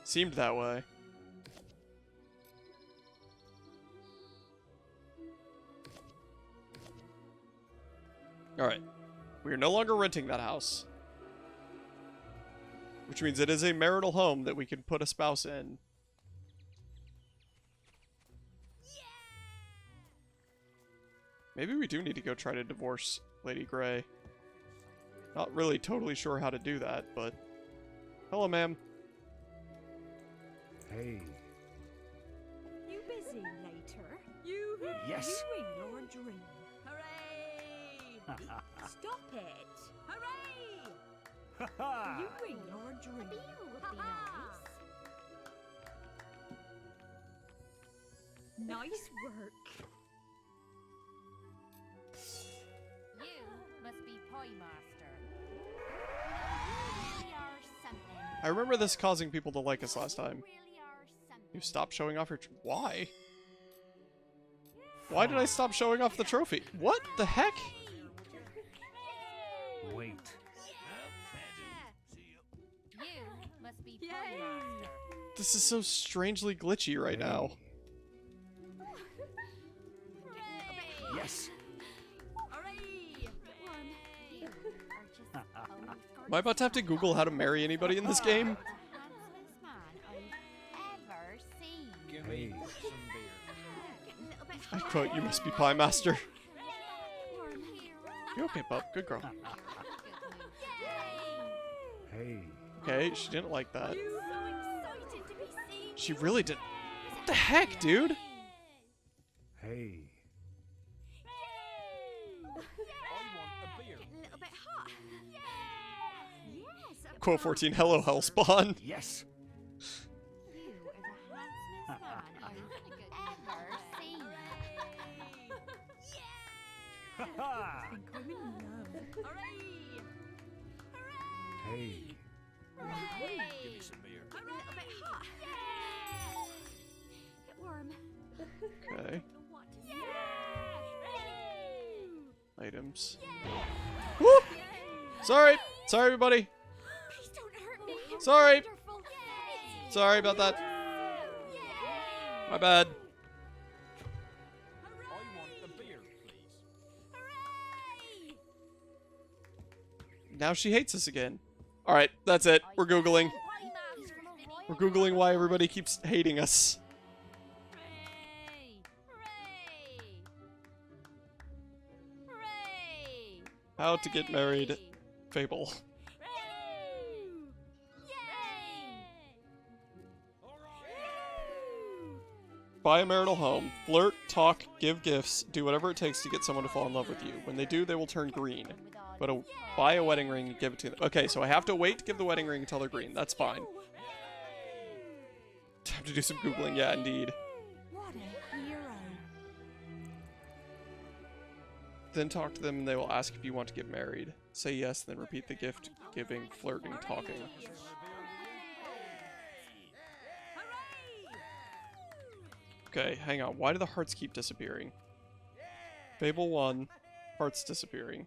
Seemed that way. Alright. We are no longer renting that house. Which means it is a marital home that we can put a spouse in. Maybe we do need to go try to divorce Lady Grey. Not really totally sure how to do that, but... Hello, ma'am. Hey. You busy later? You Yes. You in your dream. Hooray! Stop it! Hooray! Ha ha! You in your dream. Beer would be nice. Nice work. You must be Pie Master. You really are something. I remember this causing people to like us last time. Really are something. You stopped showing off your... Why? Why did I stop showing off the trophy? What the heck? Wait. You must be Pie Master. This is so strangely glitchy right now. Yes. Hooray! Am I about to have to Google how to marry anybody in this game? Handsomest man I've ever seen. Give me Hey. some beer. I quote, you must be Pie Master. You okay, pup? Good girl. Hey. Okay, she didn't like that. So excited to be seen. She really did. What the heck, dude? Hey. I want a beer. Getting a little bit hot. Yes. Quote 14, hello, Hellspawn. Yes. You are the handsomest man I've ever seen. Ha ha! I think I'm in love. Hooray! Hey. Give me some beer. Getting a little bit hot. Get warm. Okay. Don't know what to say. Items. Whoop! Sorry. Sorry, everybody. Please don't hurt me. Sorry. Wonderful. Sorry about that. My bad. Now she hates us again. Alright, that's it. We're Googling. We're Googling why everybody keeps hating us. How to get married. Fable. Buy a marital home. Flirt, talk, give gifts, do whatever it takes to get someone to fall in love with you. When they do, they will turn green. But buy a wedding ring and give it to them. Okay, so I have to wait to give the wedding ring until they're green. That's fine. Time to do some Googling. Yeah, indeed. What a hero. Then talk to them and they will ask if you want to get married. Say yes, then repeat the gift, giving, flirting, talking. Okay, hang on. Why do the hearts keep disappearing? Fable 1, hearts disappearing.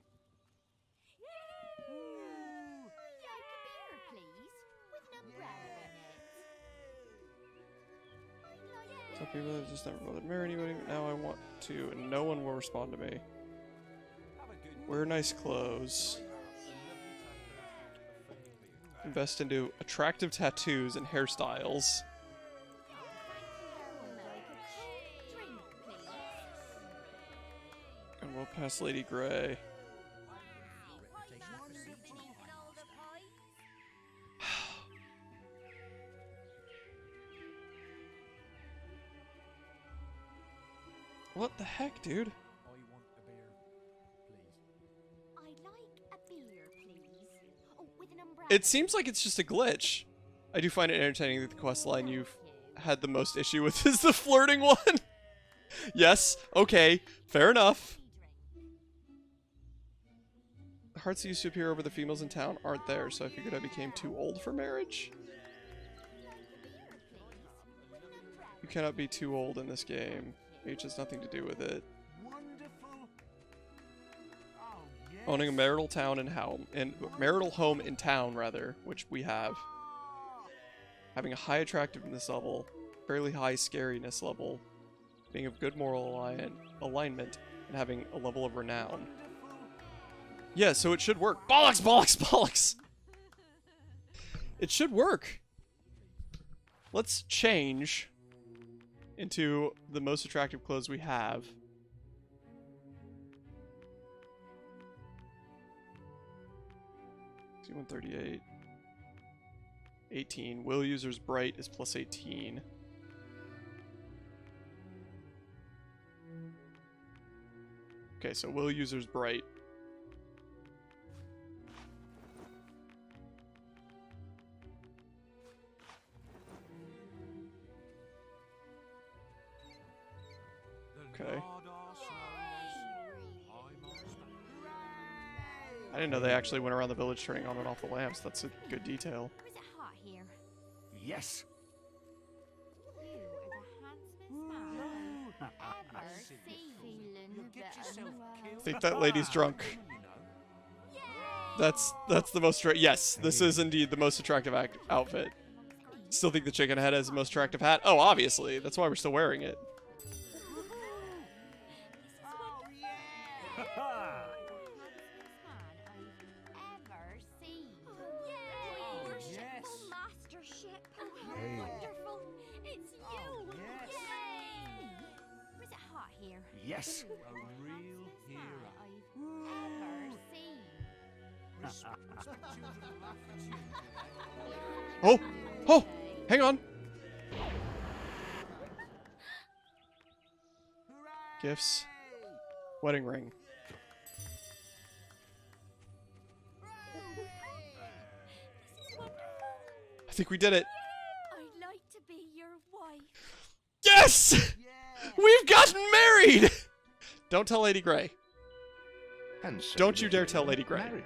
Some people that just never bothered to marry anybody, but now I want to, and no one will respond to me. Wear nice clothes. Invest into attractive tattoos and hairstyles. And we'll pass Lady Grey. What the heck, dude? It seems like it's just a glitch. I do find it entertaining that the quest line you've had the most issue with is the flirting one. Yes, okay, fair enough. The hearts that used to appear over the females in town aren't there, so I figured I became too old for marriage. You cannot be too old in this game. Age has nothing to do with it. Owning a marital home in town, rather, which we have. Having a high attractiveness level, fairly high scariness level, being of good moral alignment, and having a level of renown. Yeah, so it should work. Bollocks, bollocks, bollocks! It should work. Let's change into the most attractive clothes we have. C138. 18. Will user's bright is plus 18. Okay, so will user's bright. Okay. I didn't know they actually went around the village turning on and off the lamps. That's a good detail. Is it hot here? Yes. You are the handsomest man I've ever seen. Feeling I think that lady's drunk. That's the most yes, this is indeed the most attractive outfit. Still think the chicken head has the most attractive hat? Oh, obviously. That's why we're still wearing it. Yes. A real hero I've ever seen. Oh! Oh! Hang on! Gifts. Wedding ring. I think we did it. I'd like to be your wife. Yes! We've gotten married! Don't tell Lady Grey. And so Don't you dare tell Lady Grey. married.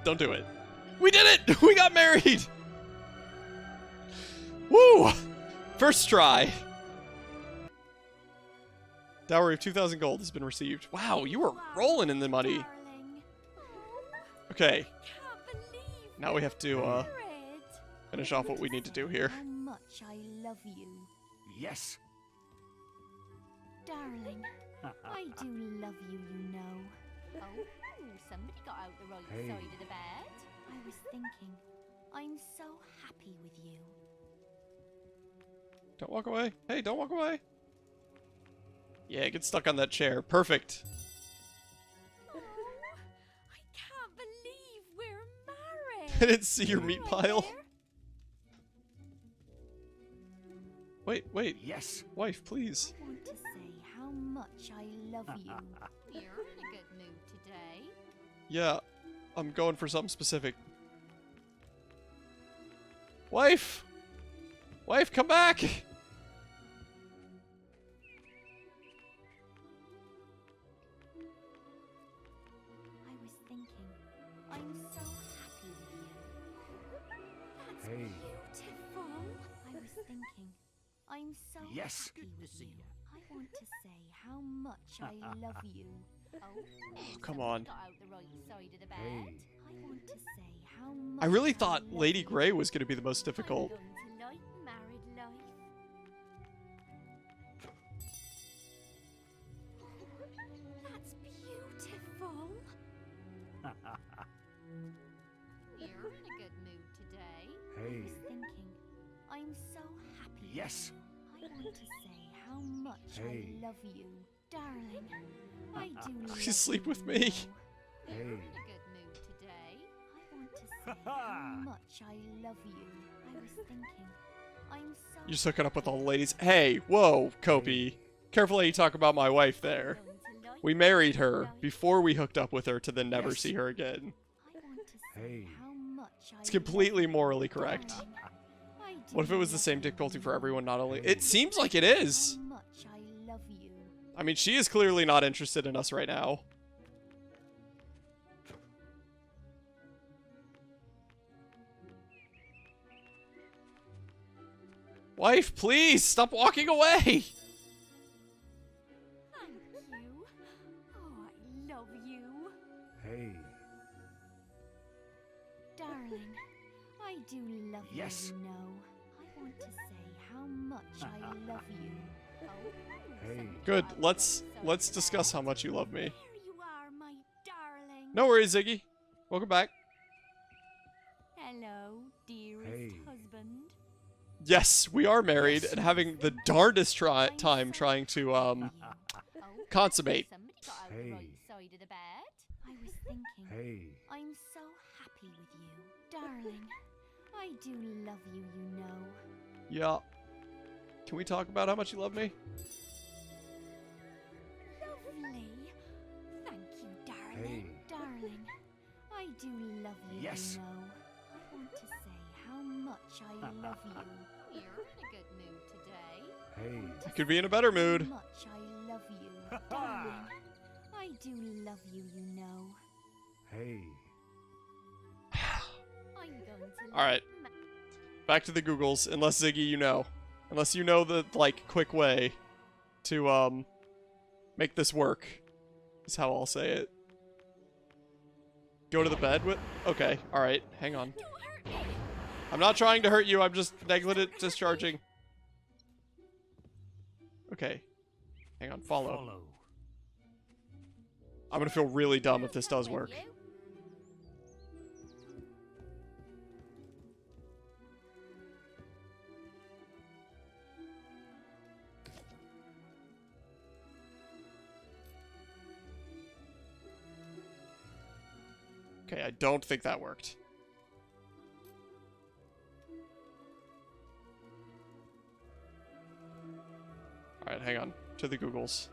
Don't do it. We did it! We got married! Woo! First try. Dowry of 2,000 gold has been received. Wow, you were rolling in the money. Okay. Now we have to finish off what we need to do here. How much I love you. Yes. Darling, I do love you, you know. Somebody got out the right Hey. side of the bed. I was thinking, I'm so happy with you. Don't walk away. Hey, don't walk away. Yeah, get stuck on that chair. Perfect. Oh, I can't believe we're married. I didn't see your meat Right pile. there. Wait. Yes. Wife, please. I want to say how much I love you. You're in a good mood today. Yeah, I'm going for something specific. Wife! Wife, come back! I was thinking, I'm so happy with you. That's Hey. beautiful. I was thinking, I'm so Yes. happy with you. I want to say how much I love you. Oh, come on. got out the right side of the bed. Hey. I want to say how much I really thought love Lady you. Grey was going to be the most difficult. I'm going to like married life. That's beautiful. You're in a good mood today. I Hey. was thinking, I'm so happy. Yes. I want to say how much Hey. I love you, darling. I do love Please sleep you, with you me. know. Hey. You're in a good mood today. I want to say how much I love you. I was thinking, I'm so You're just hooking up with all the ladies. Hey, whoa, Kopi. Careful how you talk about my wife there. going to like We married her life. before we hooked up with her to then never Yes. see her again. I want to say Hey. how much I It's completely love you, morally correct. darling. I do What if it was the love same you, difficulty you for know. everyone, not only... It seems like it is. How much I love you. I mean, she is clearly not interested in us right now. Wife, please, stop walking away! Thank you. Oh, I love you. Hey. Darling, I do love Yes. you, you know. I want to say how much I love you. Hey. Good, let's discuss how much you love me. There you are, my darling. No worries, Ziggy. Welcome back. Hello, dearest Hey. husband. Yes, we are married Yes. and having the darndest I'm time so trying to, happy with you. consummate. Somebody got out Hey. the right side of the bed. I was thinking, Hey. I'm so happy with you, darling. I do love you, you know. Yeah. Can we talk about how much you love me? Lovely. Thank you, darling. Hey. Darling, I do love you, Yes. you know. I want to say how much I love you. You're in a good mood today. Hey. You could be in a better How mood. much I love you, darling. I do love you, you know. Hey. I'm going to All right. ma- Back to the Googles, unless Ziggy, you know. Unless you know the, like, quick way to, make this work, is how I'll say it. Go to the bed with... Okay, alright, hang on. Don't hurt me. I'm not trying to hurt you, I'm just negligent discharging. Okay. Hang on, follow. Follow. I'm gonna feel really dumb if this Come does with work. you. Okay, I don't think that worked. Alright, hang on. To the Googles.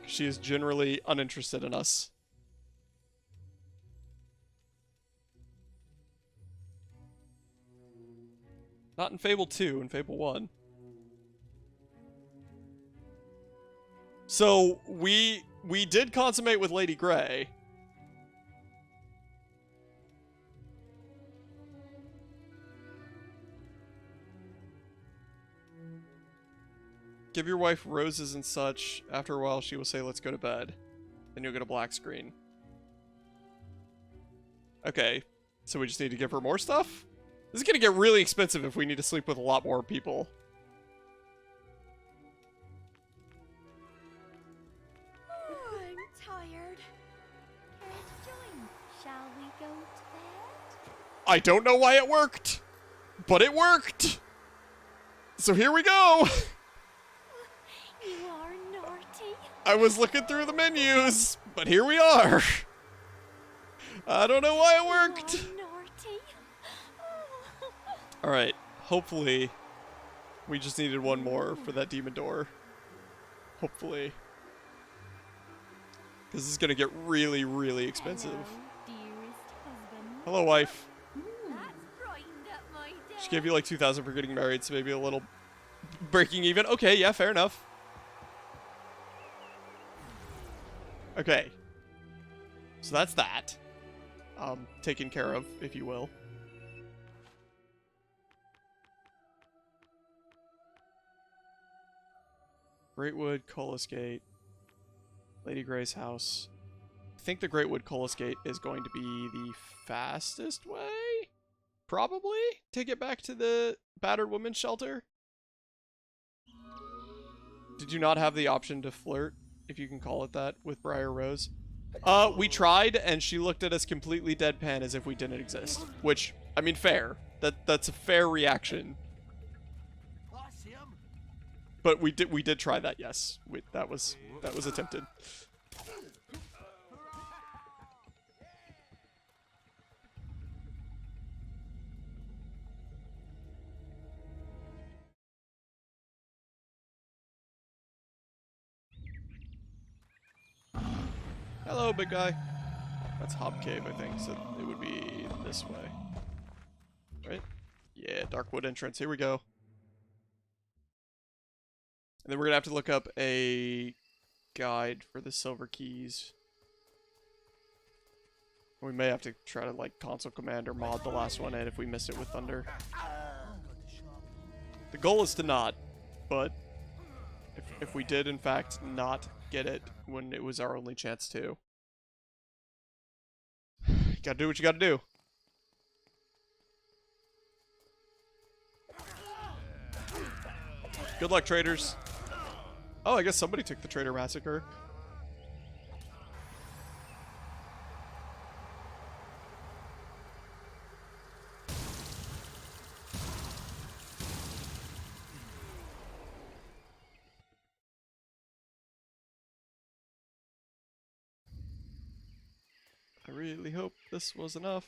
She is generally uninterested in us. Not in Fable 2, in Fable 1. So, we did consummate with Lady Grey. Give your wife roses and such. After a while, she will say, let's go to bed. Then you'll get a black screen. Okay, so we just need to give her more stuff? This is gonna get really expensive if we need to sleep with a lot more people. Oh, I'm tired. Shall we go to bed? I don't know why it worked, but it worked. So here we go. You are naughty. I was looking through the menus, but here we are. I don't know why it worked. You are naughty. All right, hopefully we just needed one more for that demon door. Hopefully. Because this is going to get really, really expensive. Hello, dearest husband. Hello, wife. That's brightened up my day. She gave you like 2,000 for getting married, so maybe a little breaking even. Okay, yeah, fair enough. Okay. So that's that. Taken care of, if you will. Greatwood, Colas Gate, Lady Grey's house. I think the Greatwood Colas Gate is going to be the fastest way, probably, to get back to the battered women's shelter. Did you not have the option to flirt, if you can call it that, with Briar Rose? We tried, and she looked at us completely deadpan as if we didn't exist. Which, I mean, fair. That's a fair reaction. But we did try that, yes. That was attempted. Hello, big guy. That's Hob Cave, I think, so it would be this way. Right? Yeah, Darkwood entrance. Here we go. And then we're going to have to look up a guide for the silver keys. We may have to try to, like, console command or mod the last one in if we miss it with Thunder. The goal is to not, but if we did, in fact, not get it when it was our only chance to. You gotta do what you gotta do. Good luck, traders. Oh, I guess somebody took the Trader Massacre. I really hope this was enough.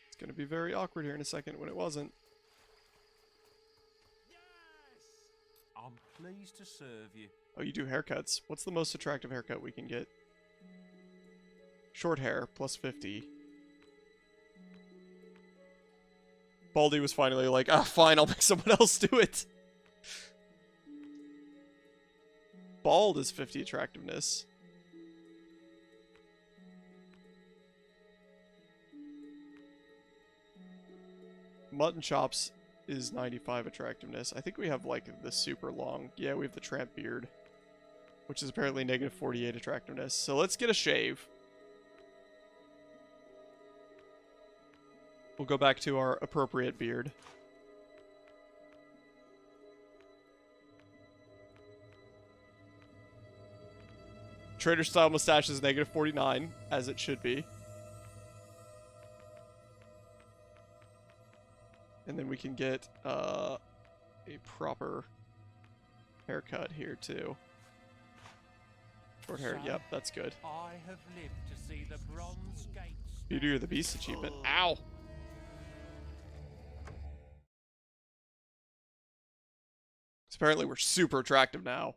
It's gonna be very awkward here in a second when it wasn't. I'm pleased to serve you. Oh, you do haircuts. What's the most attractive haircut we can get? Short hair, plus 50. Baldy was finally like, ah, fine, I'll make someone else do it. Bald is 50 attractiveness. Mutton chops is 95 attractiveness. I think we have, like, the super long. Yeah, we have the tramp beard, which is apparently negative 48 attractiveness. So let's get a shave. We'll go back to our appropriate beard. Trader style mustache is negative 49, as it should be. And then we can get a proper haircut here too. Short hair, yep, that's good. I have lived to see the Bronze Gates. Beauty of the Beast achievement. Ow! So apparently we're super attractive now.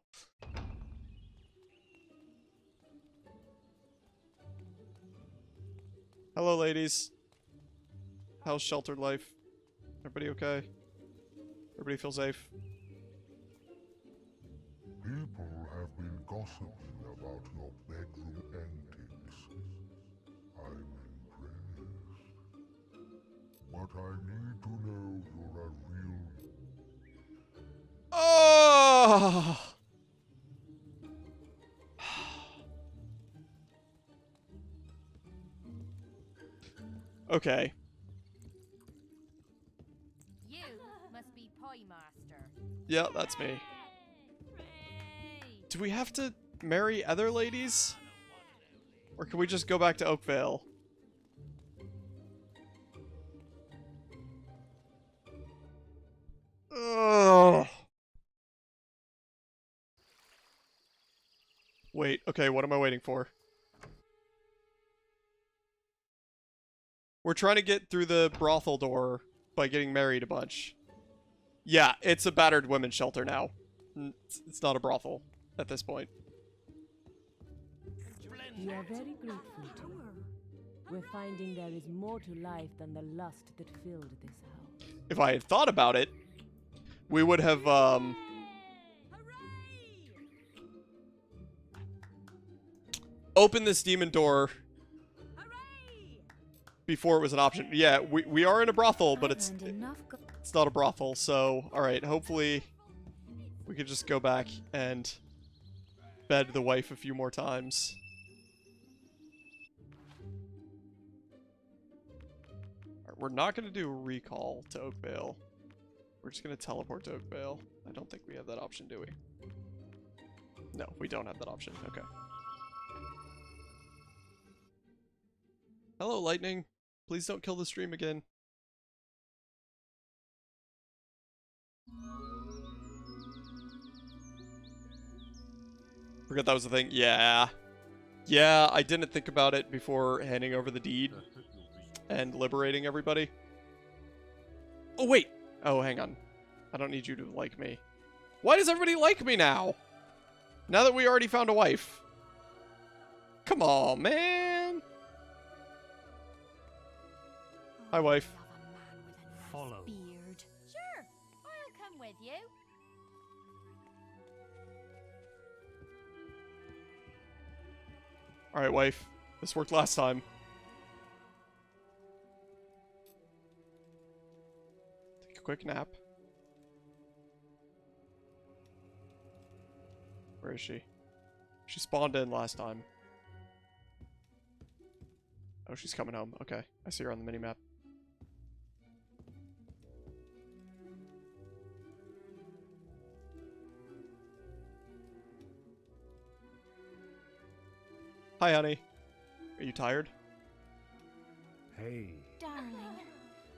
Hello, ladies. How's sheltered life? Everybody okay? Everybody feel safe? People have been gossiping about your bedroom antics. I'm impressed. But I need to know you're a real... Oh! Okay. You must be Pie Master. Yeah, that's me. Do we have to marry other ladies? Or can we just go back to Oakvale? Ugh. Wait, okay, what am I waiting for? We're trying to get through the brothel door by getting married a bunch. Yeah, it's a battered women's shelter now. It's not a brothel at this point. We are very grateful to her. We're finding there is more to life than the lust that filled this house. If I had thought about it, we would have, opened this demon door before it was an option. Yeah, we are in a brothel, but it's not a brothel, so, alright, hopefully we could just go back and bed the wife a few more times. Alright, we're not going to do a recall to Oakvale. We're just going to teleport to Oakvale. I don't think we have that option, do we? No, we don't have that option. Okay. Hello, Lightning. Please don't kill the stream again. Forgot that was the thing. Yeah. Yeah, I didn't think about it before handing over the deed and liberating everybody. Oh, wait. Oh, hang on. I don't need you to like me. Why does everybody like me now? Now that we already found a wife. Come on, man. Hi, wife. Follow. Beard. Sure, I'll come with you. Alright, wife. This worked last time. Take a quick nap. Where is she? She spawned in last time. Oh, she's coming home. Okay, I see her on the minimap. Hi, honey. Are you tired? Hey. Darling,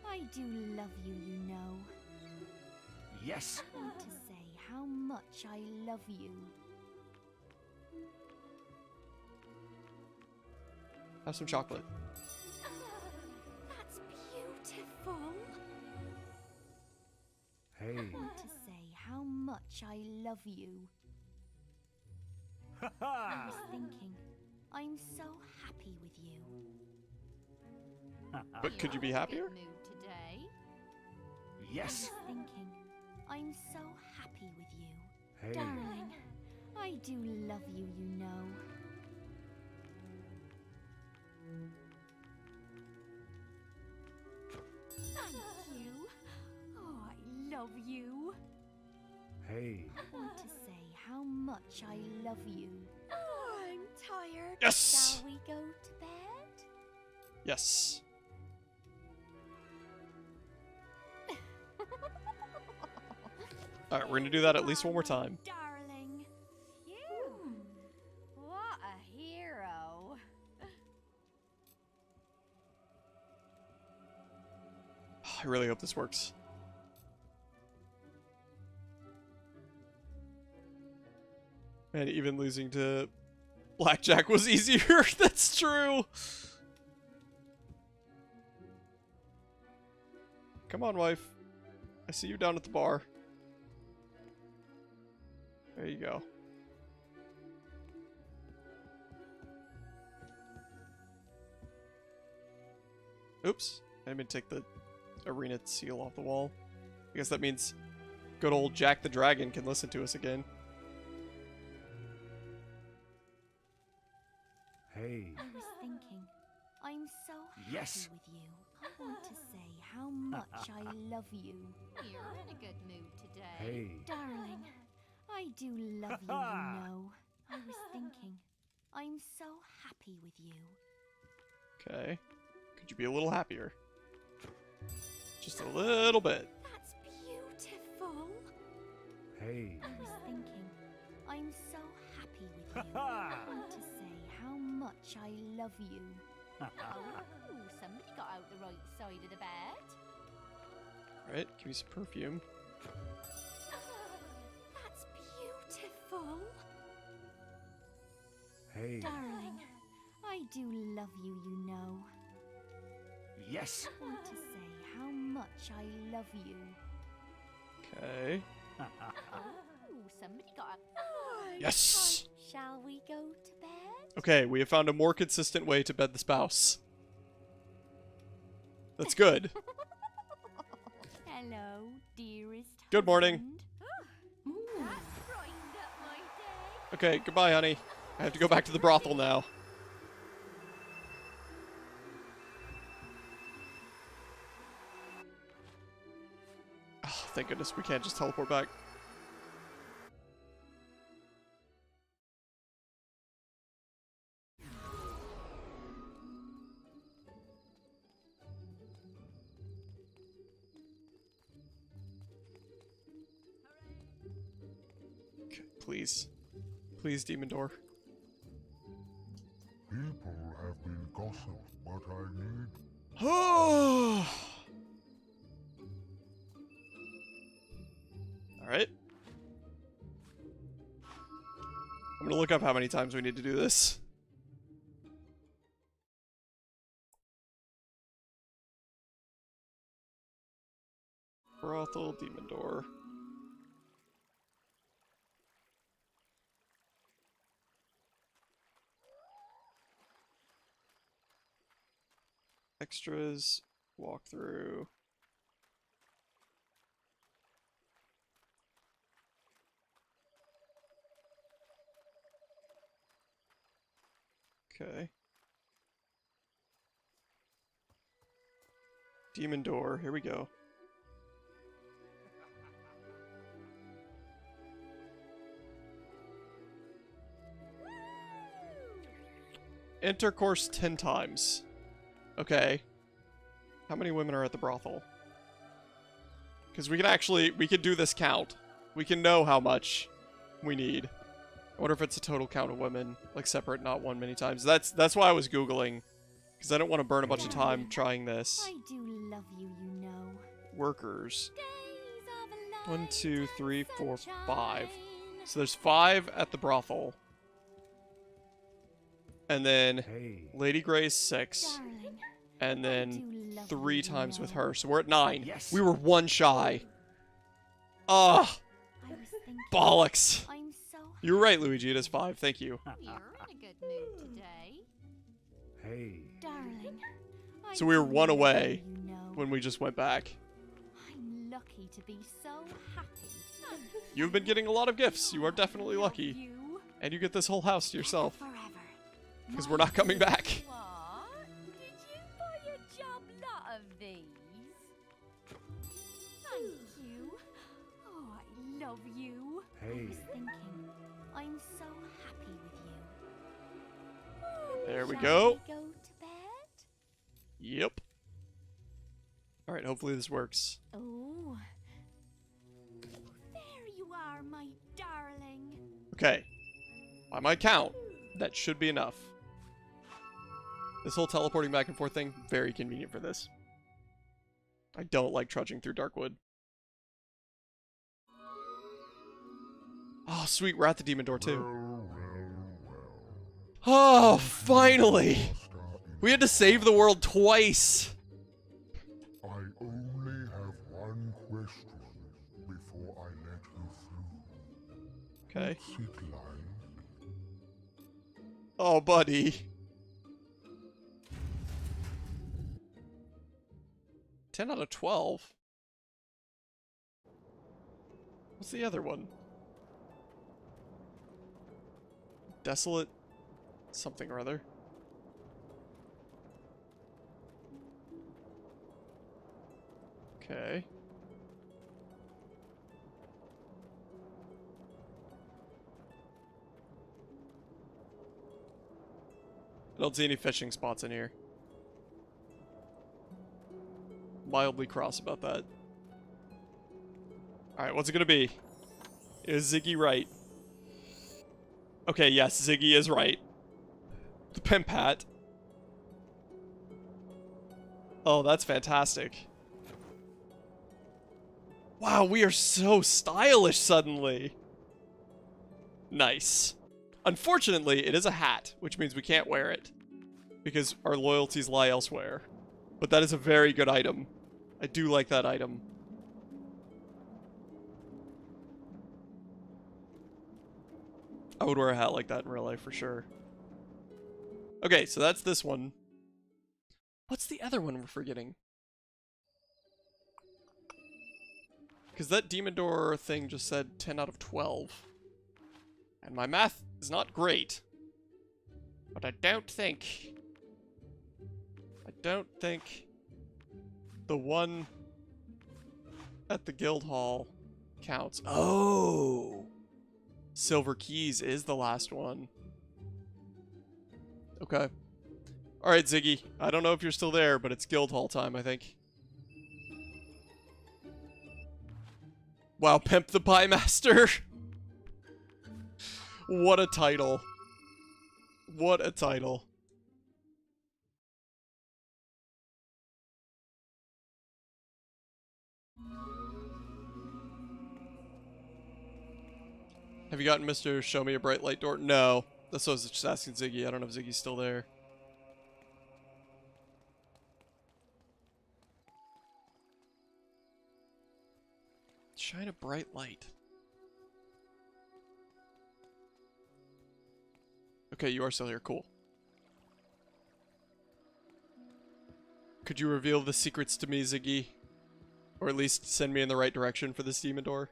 I do love you, you know. Yes. I want to say how much I love you. Have some chocolate. That's beautiful. Hey. I want to say how much I love you. I was thinking, I'm so happy with you. But could you be happier? Mood today. Yes. I was thinking, I'm so happy with you. Hey. Darling, I do love you, you know. Thank you. Oh, I love you. Hey. I want to say how much I love you. Oh, I'm tired. Yes! Shall we go to bed? Yes. Alright, we're gonna do that at least one more time. Darling. You. What a hero. I really hope this works. Man, even losing to Blackjack was easier. That's true. Come on, wife. I see you down at the bar. There you go. Oops. I didn't mean to take the arena seal off the wall. I guess that means good old Jack the Dragon can listen to us again. Hey. I was thinking, I'm so happy Yes. with you. I want to say how much I love you. You're in a good mood today. Hey. Darling, I do love you, you know. I was thinking, I'm so happy with you. Okay. Could you be a little happier? Just a little bit. That's beautiful. Hey. I was thinking, I'm so happy with you. I want to say how much much I love you. Oh, somebody got out the right side of the bed. Alright, give me some perfume. That's beautiful. Hey. Darling, I do love you, you know. Yes. I want to say how much I love you. Okay. Oh, somebody got out. Yes! Shall we go to bed? Okay, we have found a more consistent way to bed the spouse. That's good. Hello, dearest. Good morning. Husband. That's brightened up my day. Okay, goodbye, honey. I have to go back to the brothel now. Oh, thank goodness we can't just teleport back. Okay, please. Please, demon door. People have been gossip, but I need... Alright. I'm gonna look up how many times we need to do this. Brothel, demon door. Extras, walkthrough. Okay. Demon door, here we go. Intercourse 10 times. Okay. How many women are at the brothel? Because we can do this count. We can know how much we need. I wonder if it's a total count of women, like separate, not one many times. That's why I was Googling. Because I don't want to burn a bunch of time trying this. I do love you, you know. Workers. 1, 2, 3, 4, 5. So there's 5 at the brothel. And then Lady Gray's 6. Darling, And then 3 times with her. So we're at 9. Yes. We were 1 shy. Ugh. I was thinking, Bollocks. I'm so You were right, Luigi. It is 5. Thank you. You're in a good mood today. Hey. Darling, I So we were do 1 love away you, you know. when we just went back. I'm lucky to be so happy. You've been getting a lot of gifts. You are definitely Love lucky. you And you get this whole house to yourself. forever. Because we're not coming back. What? Did you buy a job lot of these? Thank you. Oh, I love you. I Hey. was thinking, I'm so happy with you. Oh, There we shall go. We go to bed? Yep. Alright, hopefully this works. Oh. There you are, my darling. Okay. By my count, that should be enough. This whole teleporting back and forth thing, very convenient for this. I don't like trudging through Darkwood. Oh, sweet, we're at the demon door too. Oh, finally! We had to save the world twice! I only have one question before I let you through. Okay. What's it like? Oh, buddy. 10 out of 12? What's the other one? Desolate something or other. Okay. I don't see any fishing spots in here. Mildly cross about that. Alright, what's it gonna be? Is Ziggy right? Okay, yes, Ziggy is right. The pimp hat. Oh, that's fantastic. Wow, we are so stylish suddenly. Nice. Unfortunately, it is a hat, which means we can't wear it, because our loyalties lie elsewhere. But that is a very good item. I do like that item. I would wear a hat like that in real life for sure. Okay, so that's this one. What's the other one we're forgetting? Because that Demon Door thing just said 10 out of 12. And my math is not great. But I don't think the one at the guild hall counts. Oh! Silver Keys is the last one. Okay. Alright, Ziggy. I don't know if you're still there, but it's guild hall time, I think. Wow, Pimp the Pie Master. What a title. What a title. Have you gotten Mr. Show Me a Bright Light Door? No. That's what I was just asking Ziggy. I don't know if Ziggy's still there. Shine a bright light. Okay, you are still here. Cool. Could you reveal the secrets to me, Ziggy? Or at least send me in the right direction for this demon door?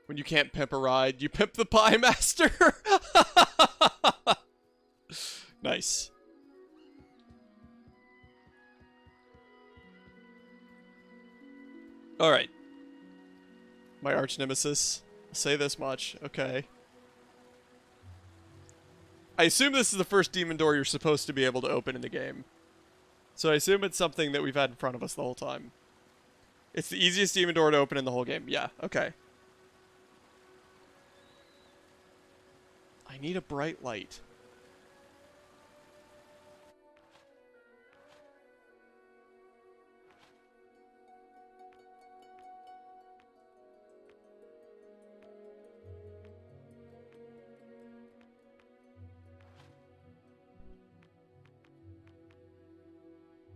When you can't pimp a ride, you pimp the Pie Master! Nice. Alright. My arch nemesis. I'll say this much. Okay. I assume this is the first demon door you're supposed to be able to open in the game. So I assume it's something that we've had in front of us the whole time. It's the easiest demon door to open in the whole game. Yeah, okay. I need a bright light.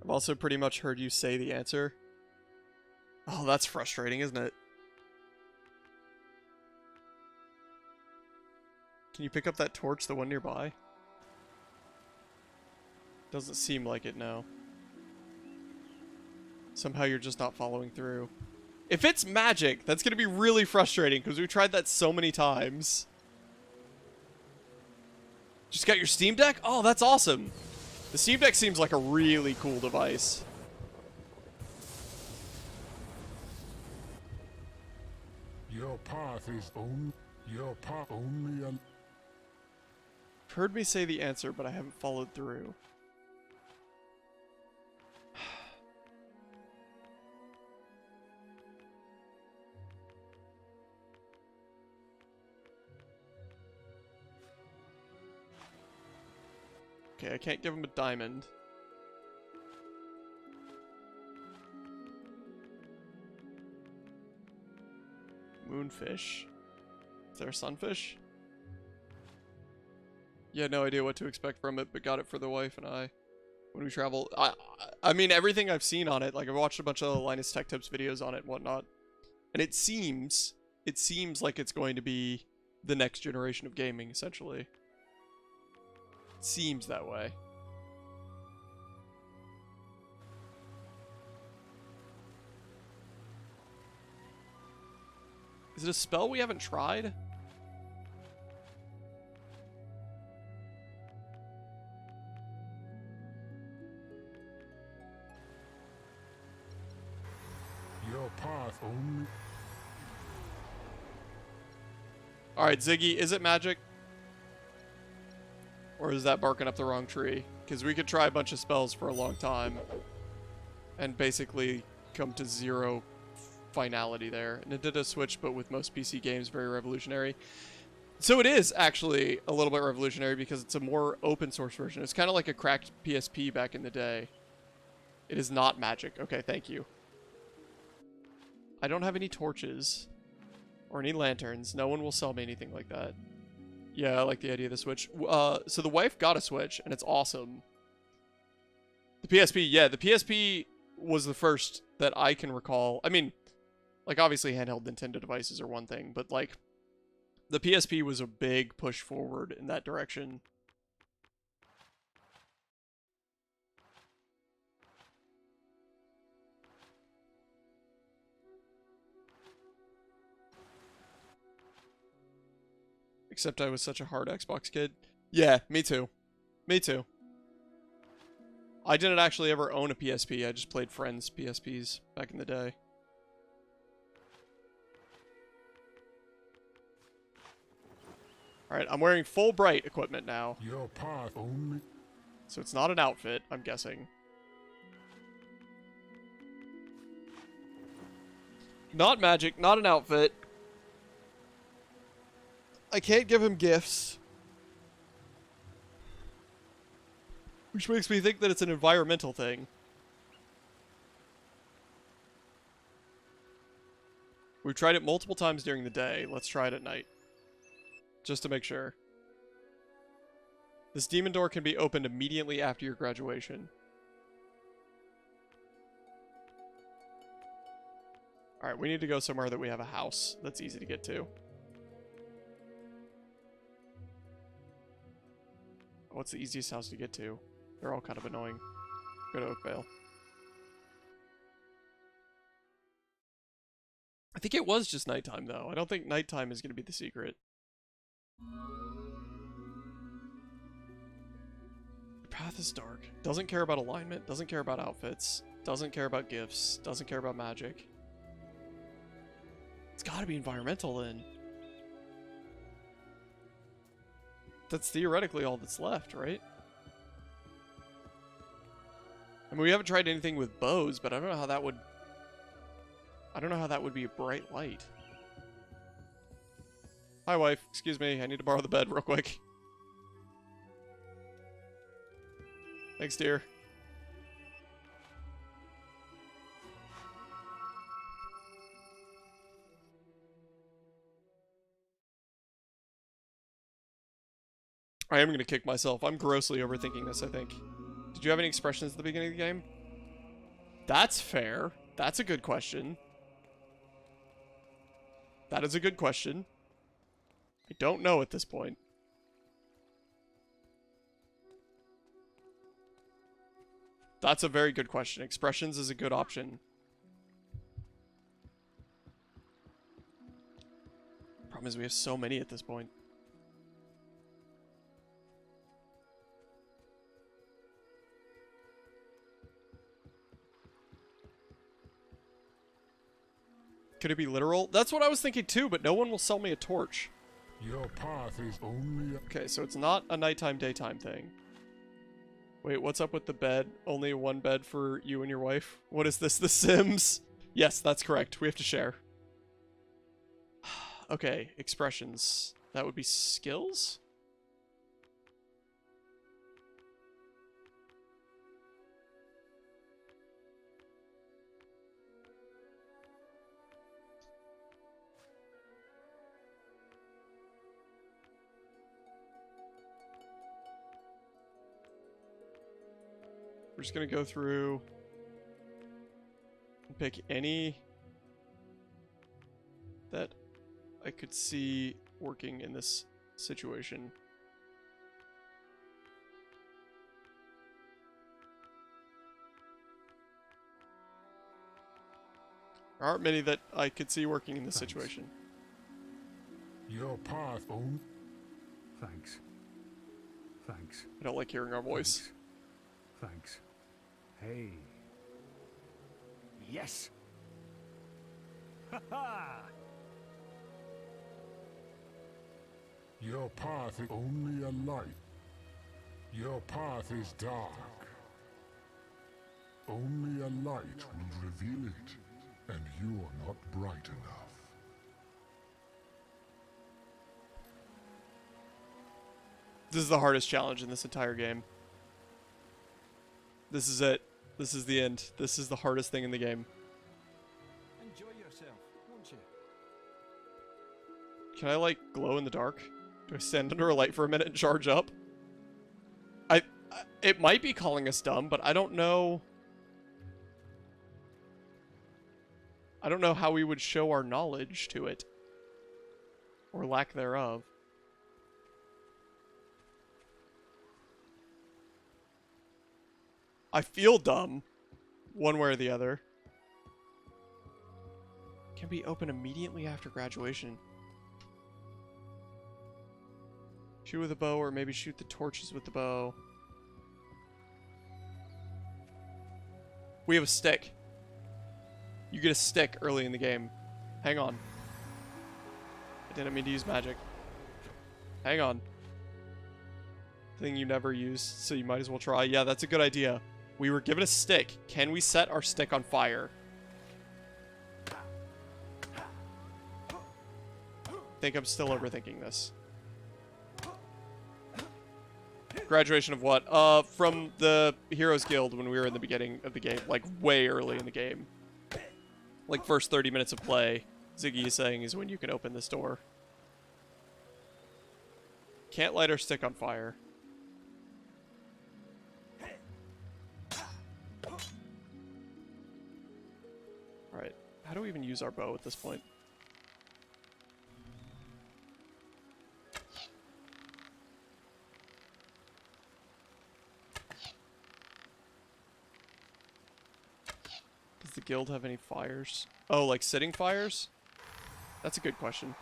I've also pretty much heard you say the answer. Oh, that's frustrating, isn't it? Can you pick up that torch, the one nearby? Doesn't seem like it, no. Somehow you're just not following through. If it's magic, that's going to be really frustrating, because we've tried that so many times. Just got your Steam Deck? Oh, that's awesome. The Steam Deck seems like a really cool device. Your path is only a... You've heard me say the answer, but I haven't followed through. Okay, I can't give him a diamond. Moonfish. Is there a sunfish? Yeah, no idea what to expect from it, but got it for the wife and I when we travel. I mean, everything I've seen on it, like I've watched a bunch of Linus Tech Tips videos on it and whatnot, and it seems like it's going to be the next generation of gaming, essentially. It seems that way. Is it a spell we haven't tried? Your path only... Alright, Ziggy, is it magic? Or is that barking up the wrong tree? Because we could try a bunch of spells for a long time and basically come to zero finality there. Nintendo Switch, but with most PC games, very revolutionary. So it is actually a little bit revolutionary because it's a more open source version. It's kind of like a cracked PSP back in the day. It is not magic. Okay, thank you. I don't have any torches or any lanterns. No one will sell me anything like that. Yeah, I like the idea of the Switch. So the wife got a Switch, and it's awesome. The PSP, yeah, the PSP was the first that I can recall. I mean, like, obviously handheld Nintendo devices are one thing, but, like, the PSP was a big push forward in that direction. Except I was such a hard Xbox kid. Yeah, me too. Me too. I didn't actually ever own a PSP. I just played friends' PSPs back in the day. Alright, I'm wearing full bright equipment now. Your path only. So it's not an outfit, I'm guessing. Not magic, not an outfit. I can't give him gifts. Which makes me think that it's an environmental thing. We've tried it multiple times during the day. Let's try it at night. Just to make sure. This demon door can be opened immediately after your graduation. Alright, we need to go somewhere that we have a house that's easy to get to. What's the easiest house to get to? They're all kind of annoying. Go to Oakvale. I think it was just nighttime, though. I don't think nighttime is going to be the secret. The path is dark. Doesn't care about alignment. Doesn't care about outfits. Doesn't care about gifts. Doesn't care about magic. It's got to be environmental, then. That's theoretically all that's left, right? I mean, we haven't tried anything with bows, but I don't know how that would... I don't know how that would be a bright light. Hi, wife. Excuse me. I need to borrow the bed real quick. Thanks, dear. I am going to kick myself. I'm grossly overthinking this, I think. Did you have any expressions at the beginning of the game? That's fair. That's a good question. That is a good question. I don't know at this point. That's a very good question. Expressions is a good option. Problem is we have so many at this point. Could it be literal? That's what I was thinking too, but no one will sell me a torch. Your path is only... Okay, so it's not a nighttime, daytime thing. Wait, what's up with the bed? Only one bed for you and your wife? What is this, The Sims? Yes, that's correct. We have to share. Okay, expressions. That would be skills? We're just going to go through and pick any that I could see working in this situation. There aren't many that I could see working in this situation. Your path only... Thanks. Thanks. I don't like hearing our voice. Thanks. Hey. Yes. Ha ha! Your path is only a light. Your path is dark. Only a light will reveal it, and you are not bright enough. This is the hardest challenge in this entire game. This is it. This is the end. This is the hardest thing in the game. Enjoy yourself, won't you? Can I, like, glow in the dark? Do I stand under a light for a minute and charge up? It might be calling us dumb, but I don't know. I don't know how we would show our knowledge to it. Or lack thereof. I feel dumb. One way or the other. Can be open immediately after graduation. Shoot with a bow, or maybe shoot the torches with the bow. We have a stick. You get a stick early in the game. Hang on. I didn't mean to use magic. Hang on. Thing you never use, so you might as well try. Yeah, that's a good idea. We were given a stick. Can we set our stick on fire? I think I'm still overthinking this. Graduation of what? From the Heroes Guild when we were in the beginning of the game. Like, way early in the game. Like, first 30 minutes of play, Ziggy is saying is when you can open this door. Can't light our stick on fire. Alright, how do we even use our bow at this point? Does the guild have any fires? Oh, like sitting fires? That's a good question.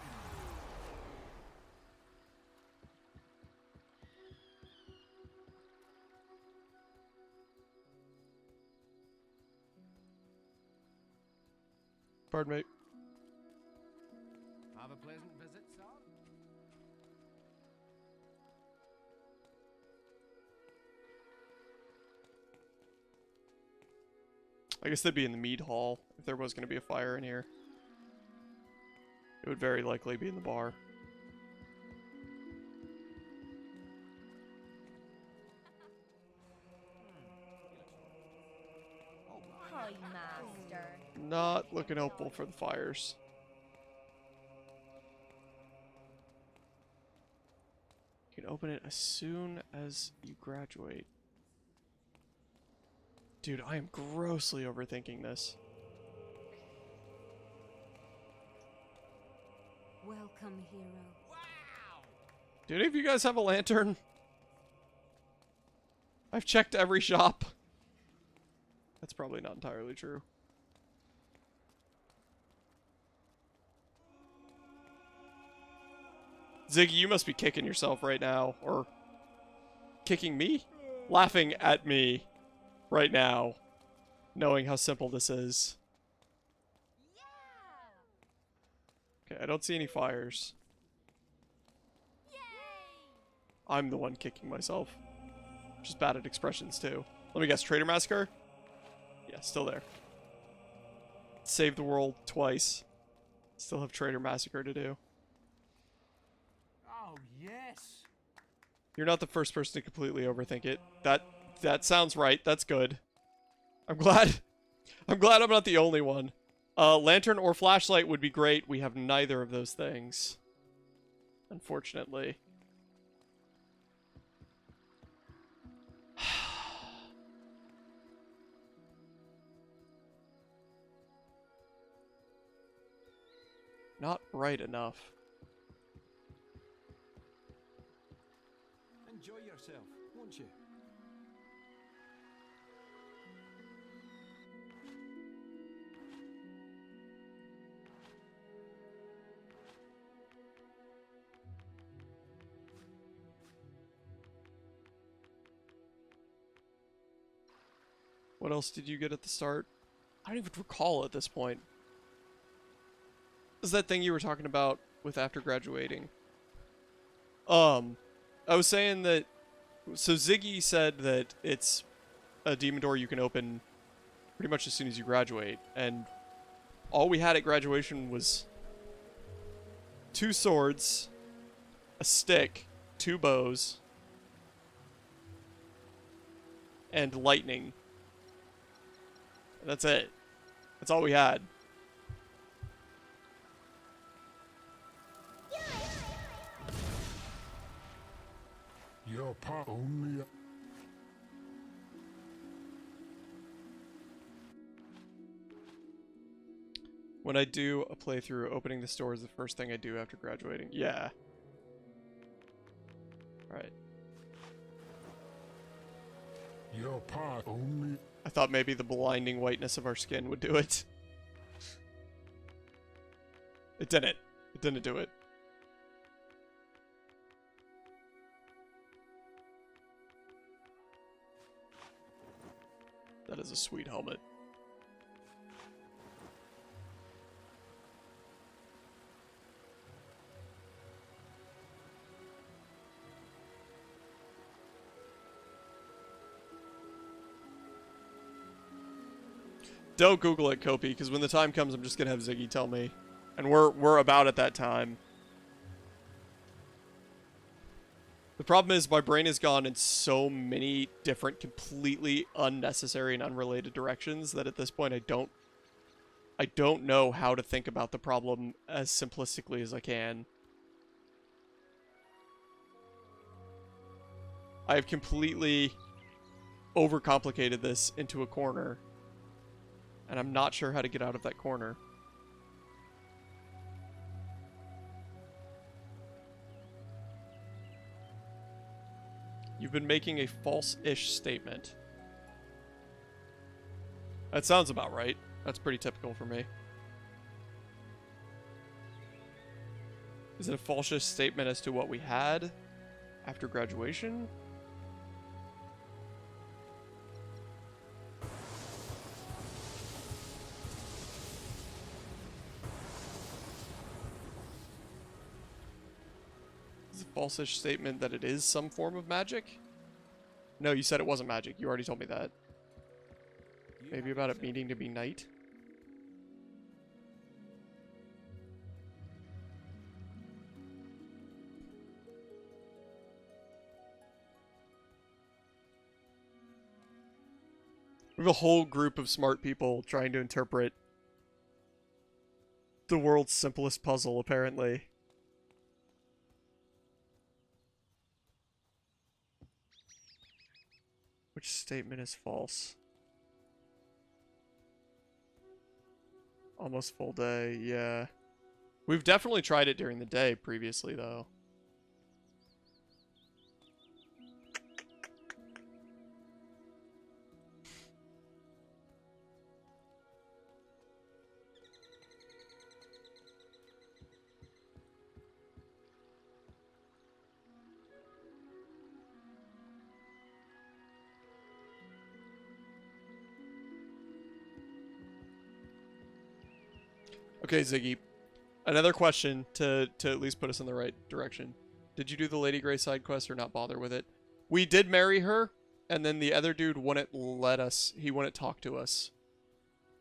Pardon me. Have a pleasant visit, sir. I guess they'd be in the mead hall if there was going to be a fire in here. It would very likely be in the bar. Hi, Master. Not looking hopeful for the fires. You can open it as soon as you graduate. Dude, I am grossly overthinking this. Welcome, hero. Do any of you guys have a lantern? I've checked every shop. That's probably not entirely true. Ziggy, you must be kicking yourself right now. Or kicking me? Laughing at me right now. Knowing how simple this is. Okay, I don't see any fires. I'm the one kicking myself. Just bad at expressions too. Let me guess, Trader Massacre? Yeah, still there. Save the world twice. Still have Trader Massacre to do. Oh, yes. You're not the first person to completely overthink it. That sounds right. That's good. I'm glad I'm not the only one. Lantern or flashlight would be great. We have neither of those things. Unfortunately. Not bright enough. Enjoy yourself, won't you? What else did you get at the start? I don't even recall at this point. Is that thing you were talking about with after graduating? I was saying that... So Ziggy said that it's a demon door you can open pretty much as soon as you graduate. And all we had at graduation was 2 swords, a stick, 2 bows, and lightning. That's it. That's all we had. Your part only. When I do a playthrough, opening the store is the first thing I do after graduating. Yeah. Right. Your part only. I thought maybe the blinding whiteness of our skin would do it. It didn't. It didn't do it. That is a sweet helmet. Don't Google it, Kopi, because when the time comes, I'm just gonna have Ziggy tell me, and we're about at that time. The problem is my brain has gone in so many different, completely unnecessary and unrelated directions that at this point I don't know how to think about the problem as simplistically as I can. I have completely overcomplicated this into a corner. And I'm not sure how to get out of that corner. You've been making a false-ish statement. That sounds about right. That's pretty typical for me. Is it a false-ish statement as to what we had after graduation? False-ish statement that it is some form of magic? No, you said it wasn't magic. You already told me that. Maybe about it needing to be night? We have a whole group of smart people trying to interpret the world's simplest puzzle, apparently. Which statement is false? Almost full day, yeah. We've definitely tried it during the day previously, though. Okay, Ziggy. Another question to at least put us in the right direction. Did you do the Lady Grey side quest or not bother with it? We did marry her, and then the other dude wouldn't let us. He wouldn't talk to us.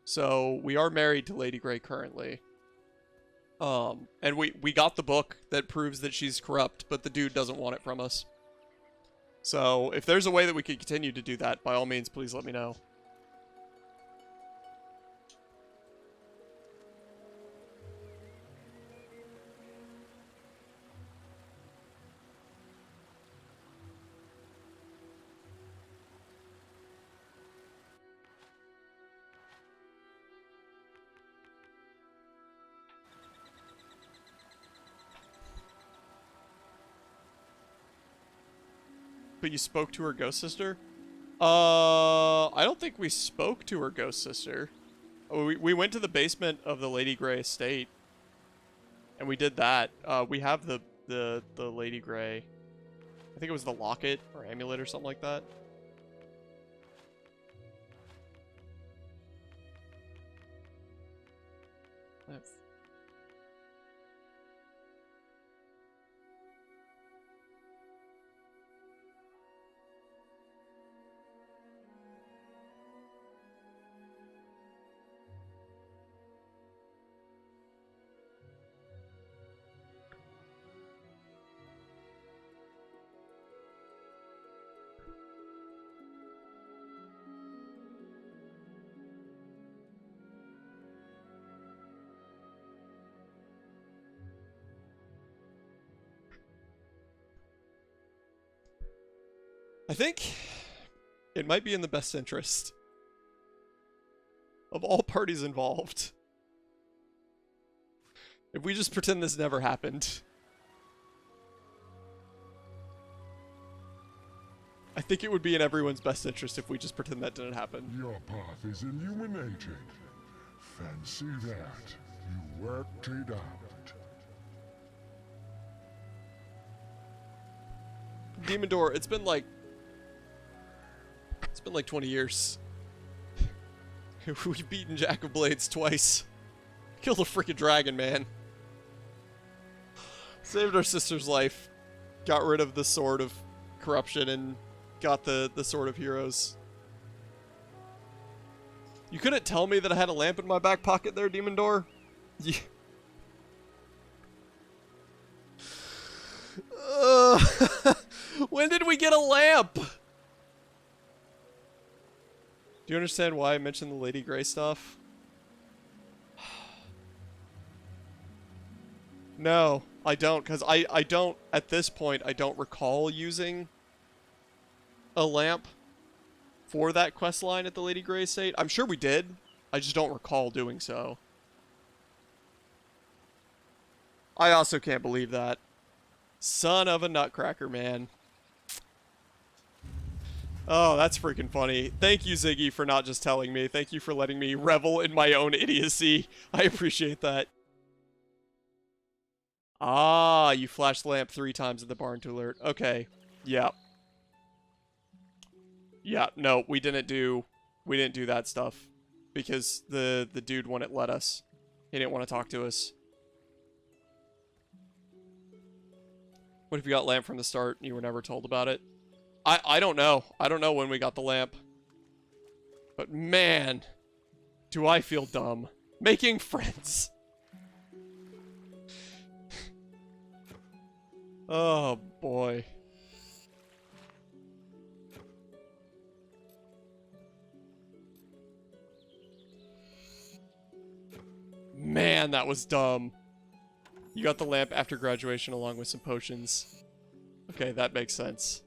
So we are married to Lady Grey currently. And we got the book that proves that she's corrupt, but the dude doesn't want it from us. So if there's a way that we could continue to do that, by all means, please let me know. But you spoke to her ghost sister? I don't think we spoke to her ghost sister. Oh, we went to the basement of the Lady Grey estate. And we did that. We have the Lady Grey. I think it was the locket or amulet or something like that. That's... I think it might be in the best interest of all parties involved if we just pretend this never happened. I think it would be in everyone's best interest if we just pretend that didn't happen. Your path is illuminated. Fancy that. You worked it out. Demon Door, it's been like 20 years. We've beaten Jack of Blades twice. Killed a freaking dragon, man. Saved our sister's life. Got rid of the Sword of Corruption and got the Sword of Heroes. You couldn't tell me that I had a lamp in my back pocket there, Demon Door? Yeah. When did we get a lamp? Do you understand why I mentioned the Lady Grey stuff? No, I don't, because I don't, at this point, I don't recall using a lamp for that quest line at the Lady Grey estate. I'm sure we did. I just don't recall doing so. I also can't believe that. Son of a nutcracker, man. Oh, that's freaking funny. Thank you, Ziggy, for not just telling me. Thank you for letting me revel in my own idiocy. I appreciate that. Ah, you flashed the lamp 3 times at the barn to alert. Okay. Yeah. Yeah, no, we didn't do that stuff. Because the dude wouldn't let us. He didn't want to talk to us. What if you got lamp from the start and you were never told about it? I don't know. I don't know when we got the lamp. But man, do I feel dumb. Making friends. Oh, boy. Man, that was dumb. You got the lamp after graduation along with some potions. Okay, that makes sense.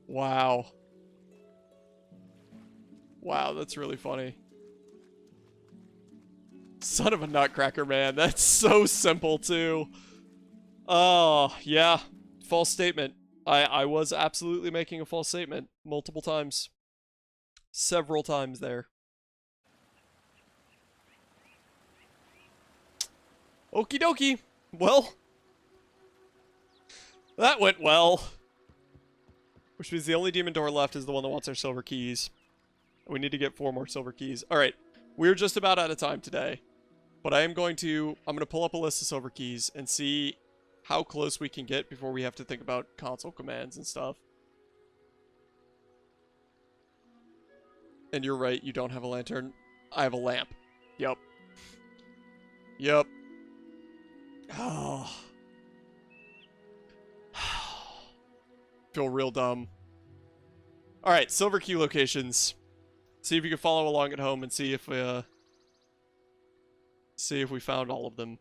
Wow. Wow, that's really funny. Son of a nutcracker, man. That's so simple, too. Oh, yeah. False statement. I was absolutely making a false statement. Multiple times. Several times there. Okie dokie. Well. That went well. Which means the only demon door left is the one that wants our silver keys. We need to get 4 more silver keys. Alright. We're just about out of time today. But I'm going to pull up a list of silver keys and see how close we can get before we have to think about console commands and stuff. And you're right, you don't have a lantern. I have a lamp. Yep. Yep. Oh. Feel real dumb. Alright, silver key locations. See if you can follow along at home and see if we found all of them.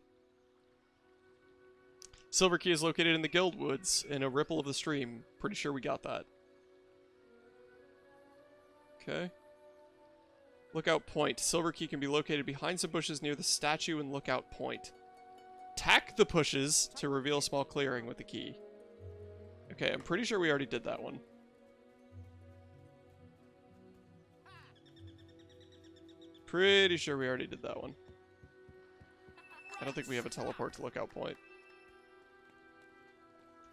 Silver key is located in the Guild Woods in a ripple of the stream. Pretty sure we got that. Okay. Lookout Point. Silver key can be located behind some bushes near the statue in Lookout Point. Tack the bushes to reveal a small clearing with the key. Okay, I'm pretty sure we already did that one. Pretty sure we already did that one. I don't think we have a teleport to Lookout Point.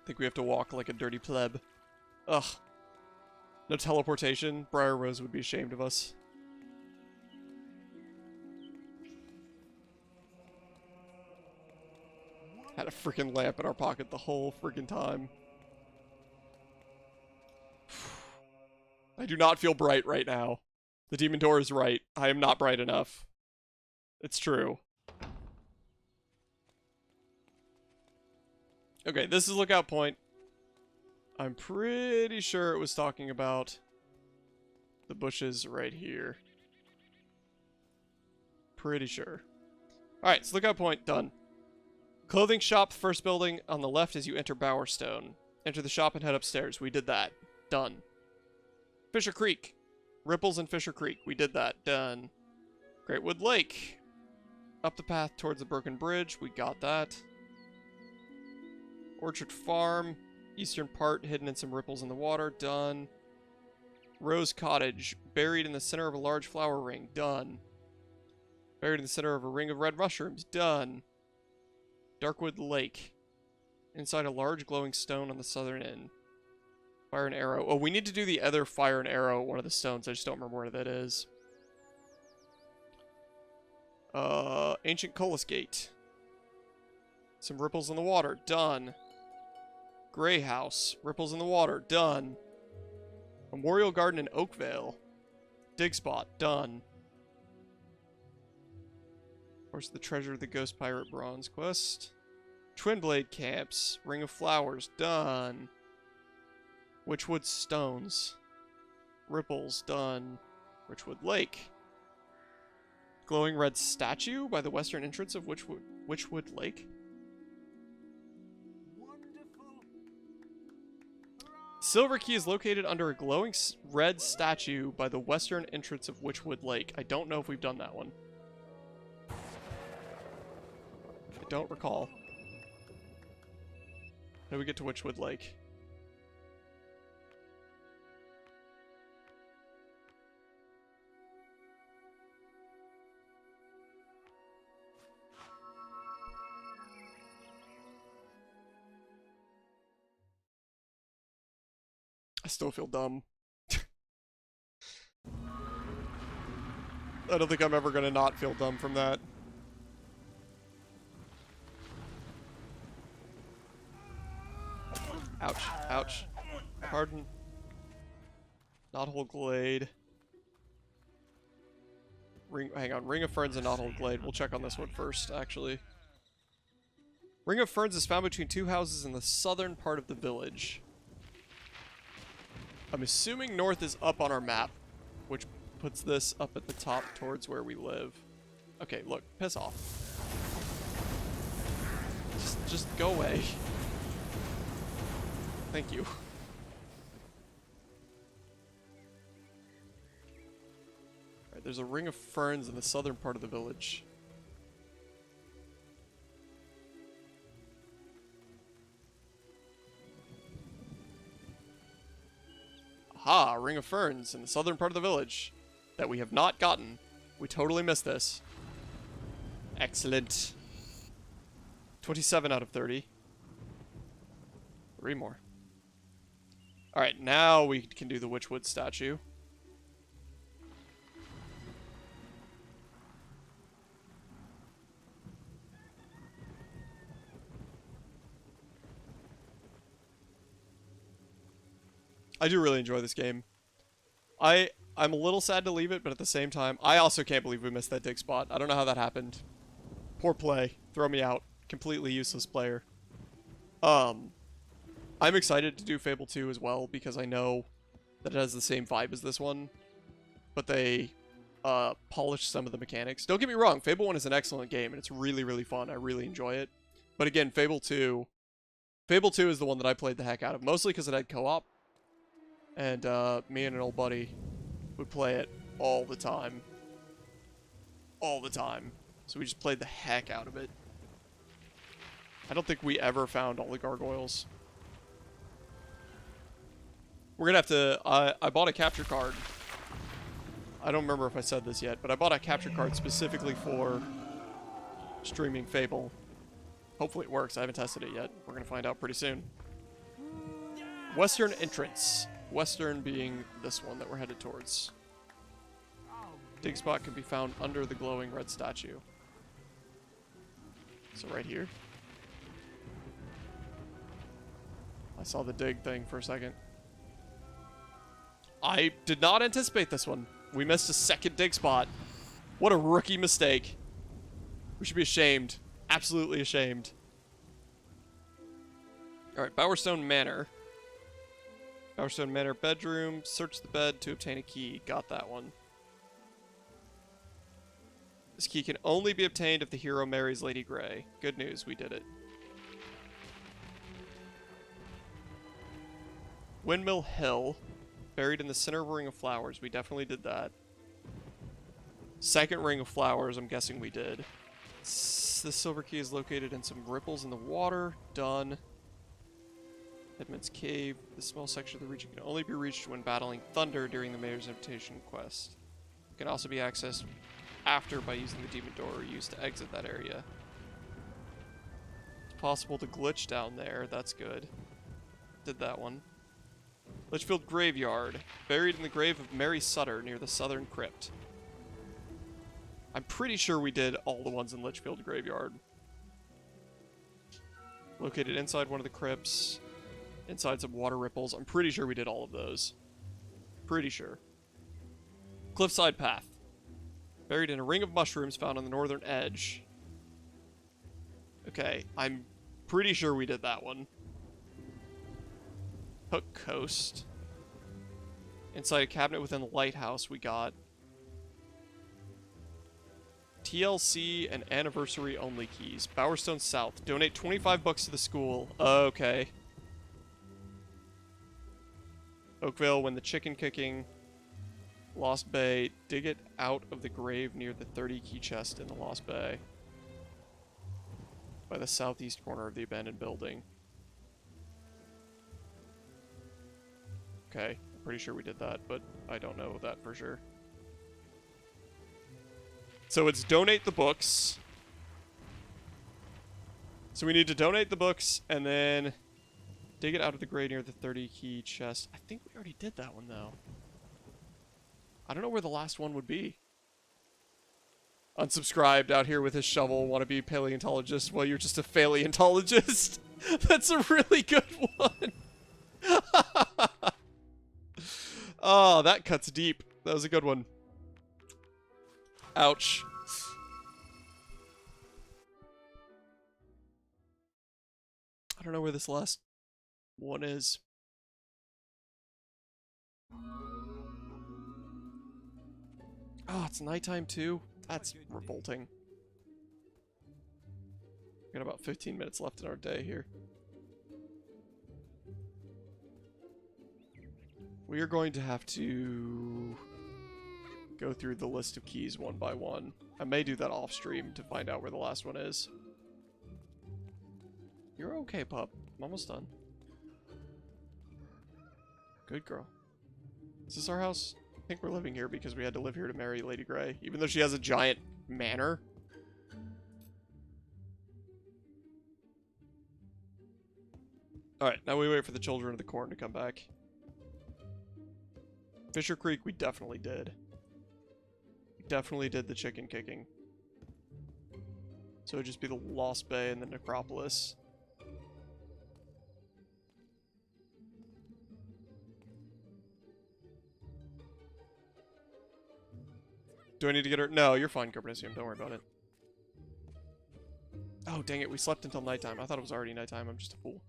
I think we have to walk like a dirty pleb. Ugh. No teleportation. Briar Rose would be ashamed of us. Had a freaking lamp in our pocket the whole freaking time. I do not feel bright right now. The demon door is right. I am not bright enough. It's true. Okay, this is Lookout Point. I'm pretty sure it was talking about the bushes right here. Pretty sure. Alright, so Lookout Point, done. Clothing shop, first building on the left as you enter Bowerstone. Enter the shop and head upstairs. We did that. Done. Fisher Creek. Ripples in Fisher Creek. We did that. Done. Greatwood Lake. Up the path towards the broken bridge. We got that. Orchard Farm. Eastern part hidden in some ripples in the water. Done. Rose Cottage. Buried in the center of a large flower ring. Done. Buried in the center of a ring of red mushrooms. Done. Darkwood Lake. Inside a large glowing stone on the southern end. Fire and arrow. Oh, we need to do the other fire and arrow, one of the stones. I just don't remember where that is. Ancient Cullis Gate. Some ripples in the water. Done. Grey House. Ripples in the water. Done. Memorial Garden in Oakvale. Dig Spot. Done. Of course, the Treasure of the Ghost Pirate Bronze Quest. Twin Blade Camps. Ring of Flowers. Done. Witchwood Stones. Ripples. Done. Witchwood Lake. Glowing red statue by the western entrance of Witchwood Lake. Silver Key is located under a glowing red statue by the western entrance of Witchwood Lake. I don't know if we've done that one. I don't recall. How do we get to Witchwood Lake? I still feel dumb. I don't think I'm ever gonna not feel dumb from that. Ouch. Ouch. Pardon. Knothole Glade. Hang on. Ring of Ferns and Knothole Glade. We'll check on this one first, actually. Ring of Ferns is found between two houses in the southern part of the village. I'm assuming north is up on our map, which puts this up at the top towards where we live. Okay, look. Piss off. Just go away. Thank you. Alright, there's a ring of ferns in the southern part of the village. Aha, a ring of ferns in the southern part of the village that we have not gotten. We totally missed this. Excellent. 27 out of 30. 3 more. Alright, now we can do the Witchwood statue. I do really enjoy this game. I'm a little sad to leave it, but at the same time, I also can't believe we missed that dig spot. I don't know how that happened. Poor play. Throw me out. Completely useless player. I'm excited to do Fable 2 as well, because I know that it has the same vibe as this one. But they polished some of the mechanics. Don't get me wrong, Fable 1 is an excellent game, and it's really, really fun. I really enjoy it. But again, Fable 2 is the one that I played the heck out of, mostly because it had co-op. And me and an old buddy would play it all the time. All the time. So we just played the heck out of it. I don't think we ever found all the gargoyles. We're gonna have to... I bought a capture card. I don't remember if I said this yet, but I bought a capture card specifically for streaming Fable. Hopefully it works. I haven't tested it yet. We're gonna find out pretty soon. Western entrance. Western being this one that we're headed towards. Dig spot can be found under the glowing red statue. So right here. I saw the dig thing for a second. I did not anticipate this one. We missed a second dig spot. What a rookie mistake. We should be ashamed. Absolutely ashamed. Alright, Bowerstone Manor. Bowerstone Manor bedroom. Search the bed to obtain a key. Got that one. This key can only be obtained if the hero marries Lady Grey. Good news, we did it. Windmill Hill. Buried in the center of a ring of flowers. We definitely did that. Second ring of flowers, I'm guessing we did. The silver key is located in some ripples in the water. Done. Edmund's Cave. The small section of the region can only be reached when battling thunder during the Mayor's Invitation quest. It can also be accessed after by using the demon door used to exit that area. It's possible to glitch down there. That's good. Did that one. Litchfield Graveyard. Buried in the grave of Mary Sutter near the southern crypt. I'm pretty sure we did all the ones in Litchfield Graveyard. Located inside one of the crypts. Inside some water ripples. I'm pretty sure we did all of those. Pretty sure. Cliffside Path. Buried in a ring of mushrooms found on the northern edge. Okay, I'm pretty sure we did that one. Hook Coast. Inside a cabinet within the lighthouse we got TLC and anniversary only keys. Bowerstone South. Donate 25 bucks to the school. Okay. Oakvale, when the chicken kicking. Lost Bay. Dig it out of the grave near the 30 key chest in the Lost Bay. By the southeast corner of the abandoned building. Okay, I'm pretty sure we did that, but I don't know that for sure. So it's donate the books. So we need to donate the books and then dig it out of the grave near the 30 key chest. I think we already did that one though. I don't know where the last one would be. Unsubscribed out here with his shovel, want to be paleontologist. Well, you're just a paleontologist. That's a really good one. Oh, that cuts deep. That was a good one. Ouch. I don't know where this last one is. Oh, it's nighttime too? That's revolting. We got about 15 minutes left in our day here. We are going to have to go through the list of keys one by one. I may do that off stream to find out where the last one is. You're okay, pup. I'm almost done. Good girl. Is this our house? I think we're living here because we had to live here to marry Lady Grey, even though she has a giant manor. Alright, now we wait for the Children of the Corn to come back. Fisher Creek, we definitely did. We definitely did the chicken kicking. So it'd just be the Lost Bay and the Necropolis. Do I need to get her? No, you're fine, Carbonisium. Don't worry about it. Oh, dang it. We slept until nighttime. I thought it was already nighttime. I'm just a fool.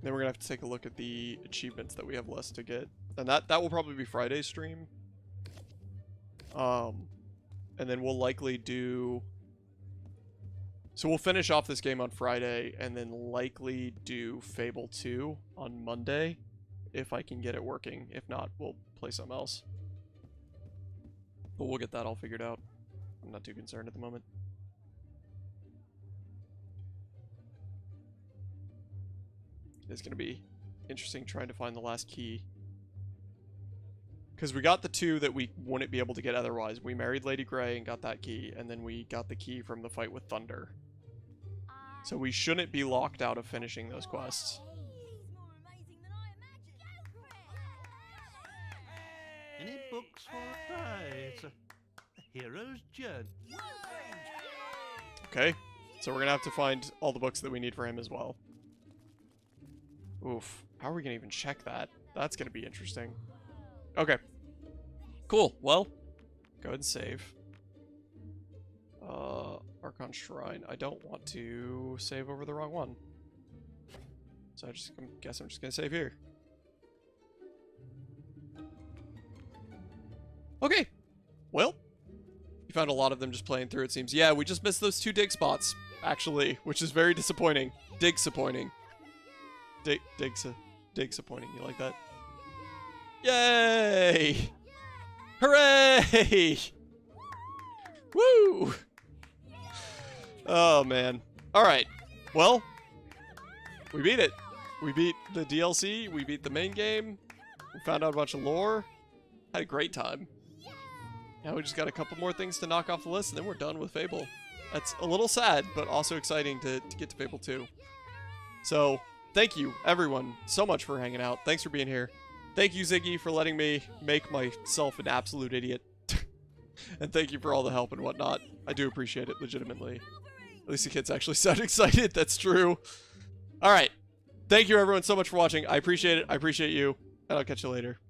Then we're going to have to take a look at the achievements that we have left to get. And that will probably be Friday's stream. And then we'll likely do... So we'll finish off this game on Friday, and then likely do Fable 2 on Monday, if I can get it working. If not, we'll play something else. But we'll get that all figured out. I'm not too concerned at the moment. It's going to be interesting trying to find the last key. Because we got the two that we wouldn't be able to get otherwise. We married Lady Grey and got that key, and then we got the key from the fight with Thunder. So we shouldn't be locked out of finishing those quests. Any books for it's a hero's journey. Okay, so we're going to have to find all the books that we need for him as well. Oof, how are we going to even check that? That's going to be interesting. Okay. Cool. Well, go ahead and save. Archon Shrine. I don't want to save over the wrong one. So I guess I'm just going to save here. Okay. Well, you found a lot of them just playing through, it seems. Yeah, we just missed those 2 dig spots, actually, which is very disappointing. Dig-sappointing. Dig-sappointing. You like that? Yay! Hooray! Woo! Oh, man. Alright. Well, we beat it. We beat the DLC. We beat the main game. We found out a bunch of lore. Had a great time. Now we just got a couple more things to knock off the list, and then we're done with Fable. That's a little sad, but also exciting to get to Fable 2. So, thank you, everyone, so much for hanging out. Thanks for being here. Thank you, Ziggy, for letting me make myself an absolute idiot. And thank you for all the help and whatnot. I do appreciate it, legitimately. At least the kids actually sound excited. That's true. Alright. Thank you, everyone, so much for watching. I appreciate it. I appreciate you. And I'll catch you later.